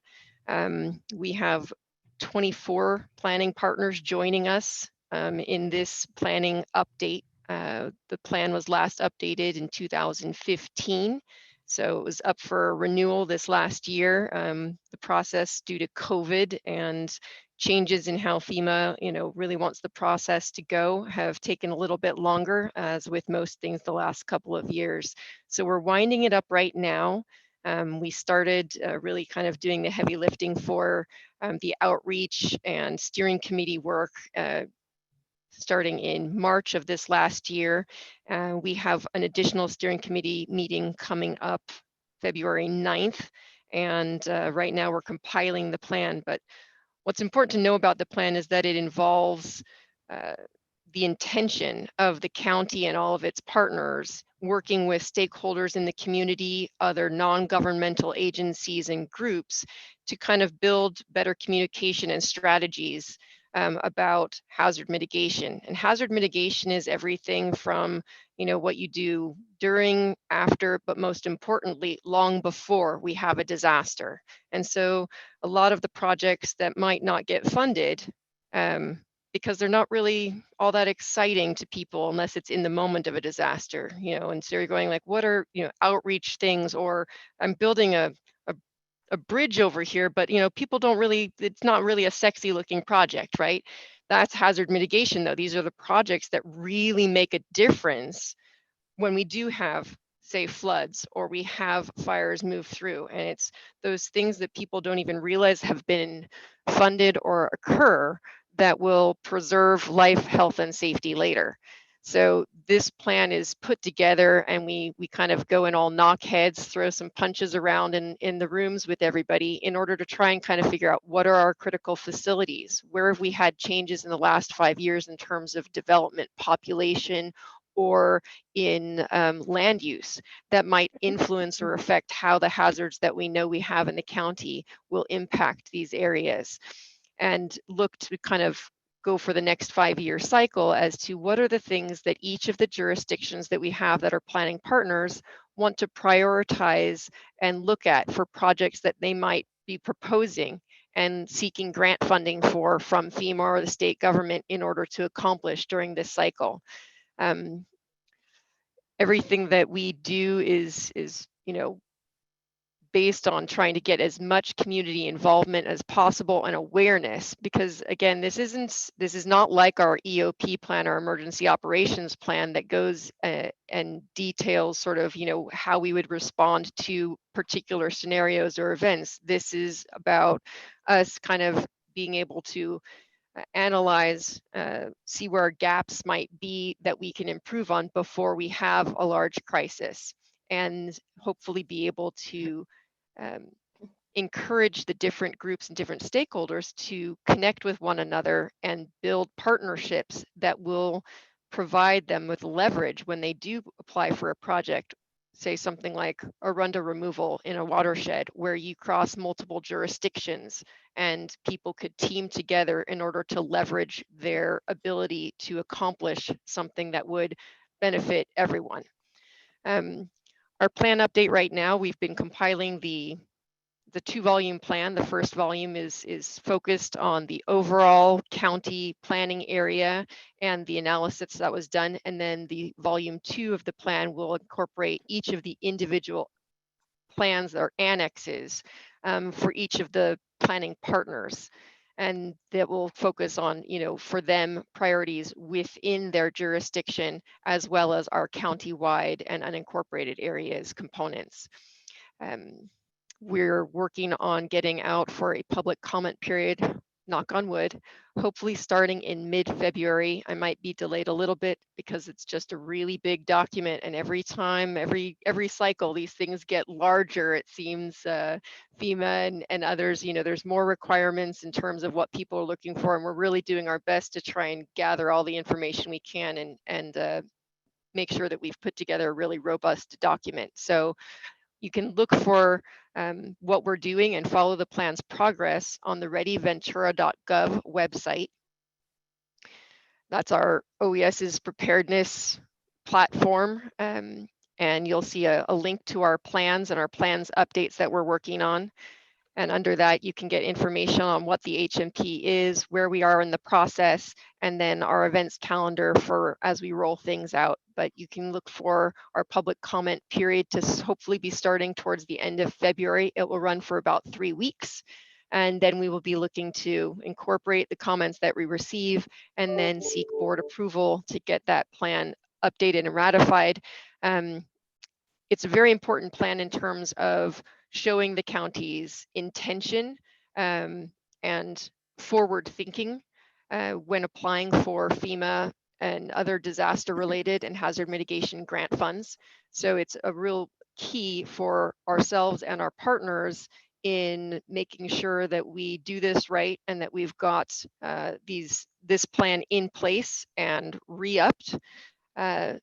We have 24 planning partners joining us in this planning update. The plan was last updated in 2015. So it was up for renewal this last year. The process due to COVID and changes in how FEMA, really wants the process to go have taken a little bit longer, as with most things the last couple of years. So we're winding it up right now. We started really kind of doing the heavy lifting for the outreach and steering committee work starting in March of this last year. We have an additional steering committee meeting coming up February 9th. And right now we're compiling the plan. But what's important to know about the plan is that it involves the intention of the county and all of its partners working with stakeholders in the community, other non-governmental agencies and groups to kind of build better communication and strategies about hazard mitigation. And hazard mitigation is everything from, what you do during, after, but most importantly, long before we have a disaster. And so a lot of the projects that might not get funded because they're not really all that exciting to people unless it's in the moment of a disaster, and so you're going like, what are, outreach things, or I'm building a bridge over here, but people don't really, it's not really a sexy looking project, right? That's hazard mitigation, though. These are the projects that really make a difference when we do have, say, floods or we have fires move through. And it's those things that people don't even realize have been funded or occur that will preserve life, health, and safety later. So this plan is put together, and we kind of go and all knock heads, throw some punches around in the rooms with everybody in order to try and kind of figure out what are our critical facilities, where have we had changes in the last 5 years in terms of development, population, or in land use that might influence or affect how the hazards that we know we have in the county will impact these areas, and look to kind of go for the next 5-year cycle as to what are the things that each of the jurisdictions that we have that are planning partners want to prioritize and look at for projects that they might be proposing and seeking grant funding for from FEMA or the state government in order to accomplish during this cycle. Everything that we do is based on trying to get as much community involvement as possible and awareness, because again, this is not like our EOP plan, our emergency operations plan, that goes and details sort of how we would respond to particular scenarios or events. This is about us kind of being able to analyze, see where gaps might be that we can improve on before we have a large crisis, and hopefully be able to encourage the different groups and different stakeholders to connect with one another and build partnerships that will provide them with leverage when they do apply for a project, say something like a runda removal in a watershed where you cross multiple jurisdictions, and people could team together in order to leverage their ability to accomplish something that would benefit everyone. Our plan update right now, we've been compiling the 2-volume plan. The first volume is focused on the overall county planning area and the analysis that was done. And then the volume 2 of the plan will incorporate each of the individual plans or annexes for each of the planning partners. And that will focus on, for them, priorities within their jurisdiction, as well as our county-wide and unincorporated areas components. We're working on getting out for a public comment period, knock on wood, hopefully starting in mid-February. I might be delayed a little bit because it's just a really big document, and every time, every cycle, these things get larger, it seems. FEMA and others, there's more requirements in terms of what people are looking for, and we're really doing our best to try and gather all the information we can and make sure that we've put together a really robust document. So you can look for what we're doing and follow the plan's progress on the readyventura.gov website. That's our OES's preparedness platform. And you'll see a link to our plans and our plans updates that we're working on. And under that, you can get information on what the HMP is, where we are in the process, and then our events calendar for as we roll things out. But you can look for our public comment period to hopefully be starting towards the end of February. It will run for about 3 weeks. And then we will be looking to incorporate the comments that we receive and then seek board approval to get that plan updated and ratified. It's a very important plan in terms of showing the county's intention and forward thinking when applying for FEMA and other disaster related and hazard mitigation grant funds. So it's a real key for ourselves and our partners in making sure that we do this right and that we've got this plan in place and re-upped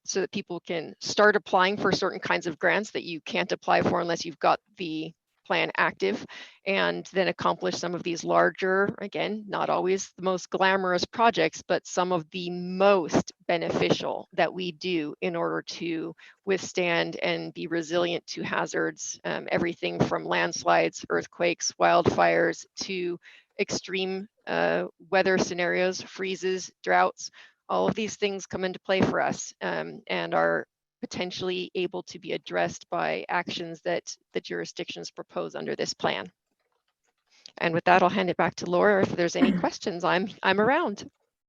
so that people can start applying for certain kinds of grants that you can't apply for unless you've got the plan active, and then accomplish some of these larger, again, not always the most glamorous projects, but some of the most beneficial that we do in order to withstand and be resilient to hazards, everything from landslides, earthquakes, wildfires, to extreme weather scenarios, freezes, droughts. All of these things come into play for us and are potentially able to be addressed by actions that the jurisdictions propose under this plan. And with that, I'll hand it back to Laura. If there's any questions, I'm around.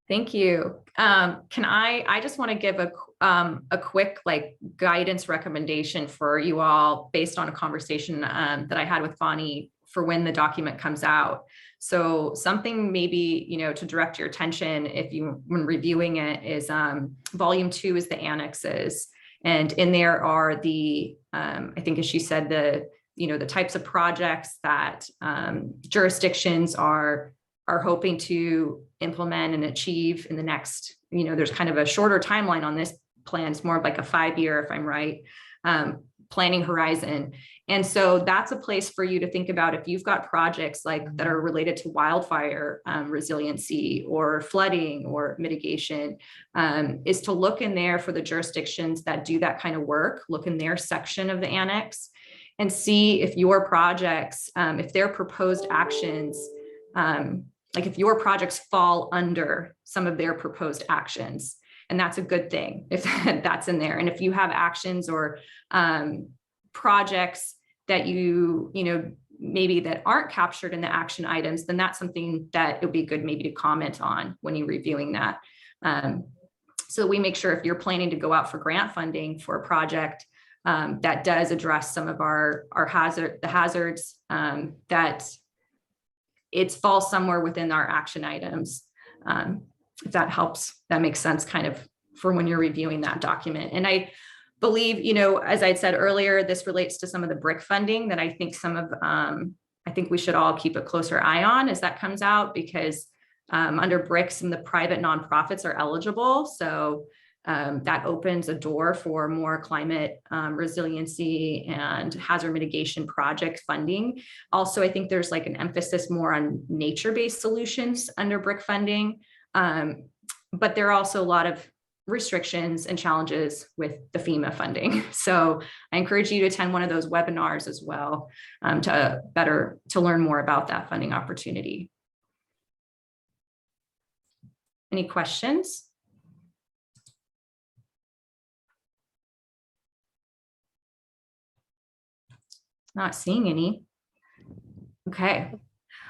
Thank you. I just want to give a quick like guidance recommendation for you all based on a conversation that I had with Bonnie for when the document comes out. So something maybe, you know, to direct your attention if you, when reviewing it, is volume 2 is the annexes. And in there are the, I think as she said, the, you know, the types of projects that jurisdictions are hoping to implement and achieve in the next, you know, there's kind of a shorter timeline on this plan. It's more of like a 5-year, if I'm right, planning horizon. And so that's a place for you to think about if you've got projects like that are related to wildfire resiliency or flooding or mitigation, is to look in there for the jurisdictions that do that kind of work, look in their section of the annex and see if your projects, if their proposed actions, like if your projects fall under some of their proposed actions. And that's a good thing if that's in there. And if you have actions or projects that you know, maybe that aren't captured in the action items, then that's something that it would be good maybe to comment on when you're reviewing that. So we make sure if you're planning to go out for grant funding for a project that does address some of our hazards, that it falls somewhere within our action items. If that helps, that makes sense kind of for when you're reviewing that document. And I believe, you know, as I said earlier, this relates to some of the BRIC funding that I think I think we should all keep a closer eye on as that comes out, because under BRICS and the private nonprofits are eligible. So that opens a door for more climate resiliency and hazard mitigation project funding. Also, I think there's like an emphasis more on nature-based solutions under BRIC funding. But there are also a lot of restrictions and challenges with the FEMA funding. So I encourage you to attend one of those webinars as well to learn more about that funding opportunity. Any questions? Not seeing any. Okay.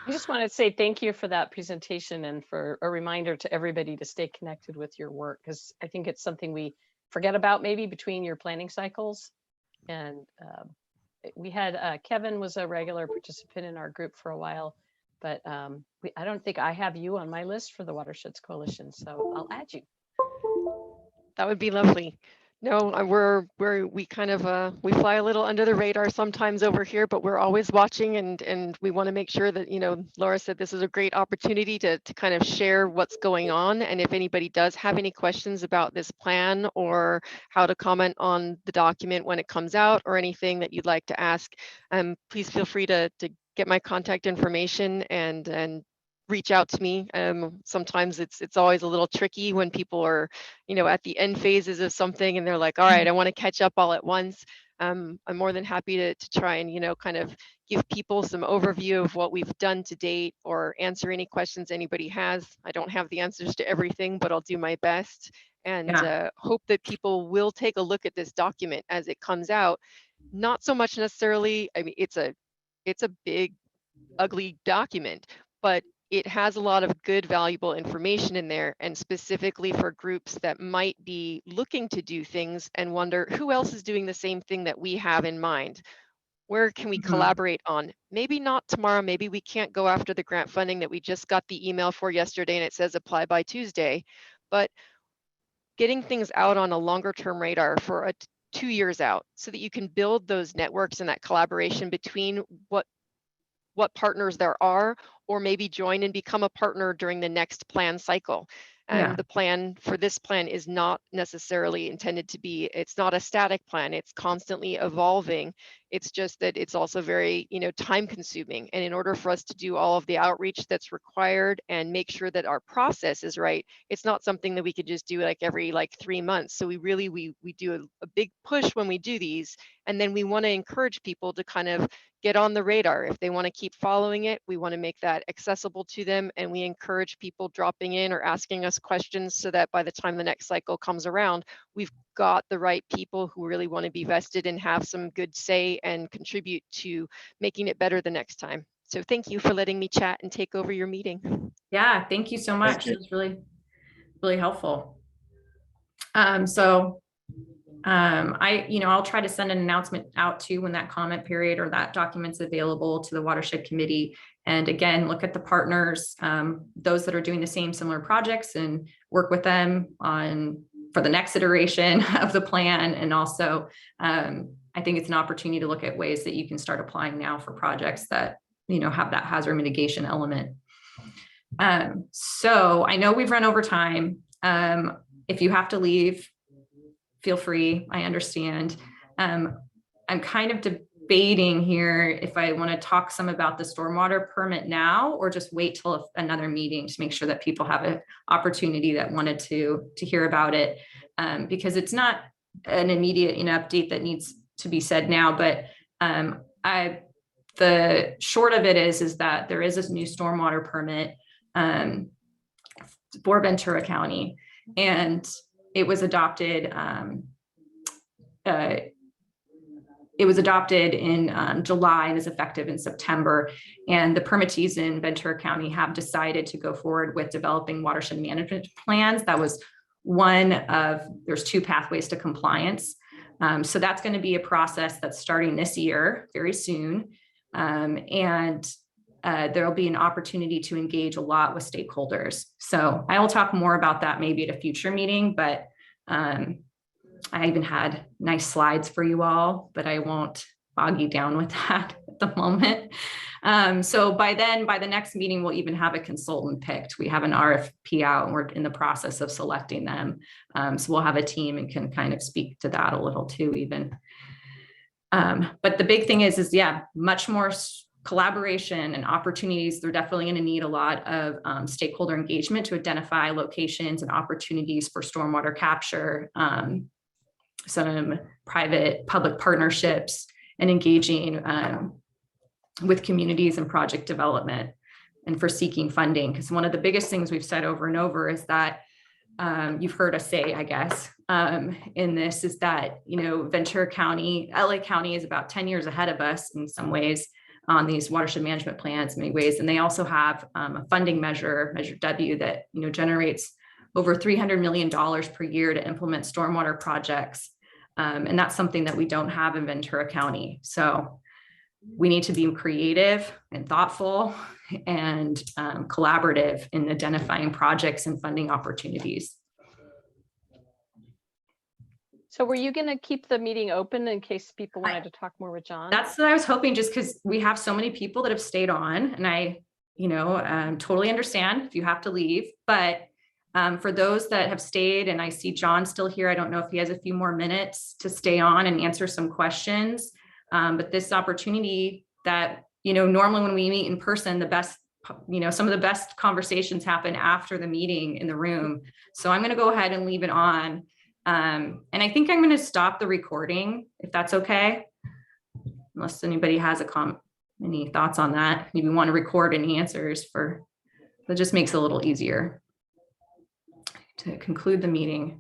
I just want to say thank you for that presentation and for a reminder to everybody to stay connected with your work, because I think it's something we forget about maybe between your planning cycles. And we had Kevin was a regular participant in our group for a while, but I don't think I have you on my list for the Watersheds Coalition, so I'll add you. That would be lovely. No, we kind of we fly a little under the radar sometimes over here, but we're always watching, and we want to make sure that, you know, Laura said this is a great opportunity to kind of share what's going on. And if anybody does have any questions about this plan or how to comment on the document when it comes out or anything that you'd like to ask, please feel free to get my contact information and reach out to me. Sometimes it's always a little tricky when people are, you know, at the end phases of something and they're like, all right, I want to catch up all at once. I'm more than happy to try and, you know, kind of give people some overview of what we've done to date or answer any questions anybody has. I don't have the answers to everything, but I'll do my best, and hope that people will take a look at this document as it comes out. Not so much necessarily, I mean, it's a big, ugly document, but it has a lot of good, valuable information in there, and specifically for groups that might be looking to do things and wonder who else is doing the same thing that we have in mind. Where can we collaborate on? Maybe not tomorrow, maybe we can't go after the grant funding that we just got the email for yesterday and it says apply by Tuesday, but getting things out on a longer term radar for 2 years out so that you can build those networks and that collaboration between what partners there are, or maybe join and become a partner during the next plan cycle. And the plan for this plan is not necessarily intended to be, it's not a static plan, it's constantly evolving. It's just that it's also very, you know, time consuming. And in order for us to do all of the outreach that's required and make sure that our process is right, it's not something that we could just do like every 3 months. So we really, we do a big push when we do these. And then we want to encourage people to kind of get on the radar. If they want to keep following it, we want to make that accessible to them. And we encourage people dropping in or asking us questions so that by the time the next cycle comes around, we've got the right people who really want to be vested and have some good say and contribute to making it better the next time. So thank you for letting me chat and take over your meeting. Yeah, thank you so much. It was really really helpful. I'll try to send an announcement out to when that comment period or that document's available to the Watershed Committee. And again, look at the partners, those that are doing the same similar projects, and work with them for the next iteration of the plan. And also, I think it's an opportunity to look at ways that you can start applying now for projects that, have that hazard mitigation element. So I know we've run over time. If you have to leave, feel free, I understand. I'm kind of debating here if I want to talk some about the stormwater permit now, or just wait till another meeting to make sure that people have an opportunity that wanted to hear about it. Because it's not an immediate update that needs to be said now, but the short of it is that there is this new stormwater permit for Ventura County, and it was adopted. It was adopted in July and is effective in September. And the permittees in Ventura County have decided to go forward with developing watershed management plans. That was there's 2 pathways to compliance. So that's going to be a process that's starting this year, very soon. There'll be an opportunity to engage a lot with stakeholders. So I will talk more about that maybe at a future meeting, but I even had nice slides for you all, but I won't bog you down with that at the moment. So by the next meeting, we'll even have a consultant picked. We have an RFP out and we're in the process of selecting them. So we'll have a team and can kind of speak to that a little too even. But the big thing is much more collaboration and opportunities. They're definitely going to need a lot of stakeholder engagement to identify locations and opportunities for stormwater capture, some private-public partnerships, and engaging with communities and project development, and for seeking funding. Because one of the biggest things we've said over and over is that you've heard us say, I guess, in this is that, Ventura County, LA County is about 10 years ahead of us in some ways on these watershed management plans in many ways. And they also have a funding measure, Measure W, that, generates over $300 million per year to implement stormwater projects. And that's something that we don't have in Ventura County. So we need to be creative and thoughtful and collaborative in identifying projects and funding opportunities. So were you going to keep the meeting open in case people wanted to talk more with John? That's what I was hoping, just because we have so many people that have stayed on, and I, totally understand if you have to leave, but for those that have stayed, and I see John still here, I don't know if he has a few more minutes to stay on and answer some questions. But this opportunity that, normally when we meet in person, the best, some of the best conversations happen after the meeting in the room. So I'm going to go ahead and leave it on. And I think I'm going to stop the recording, if that's okay. Unless anybody has any thoughts on that. Maybe want to record any answers that just makes it a little easier to conclude the meeting.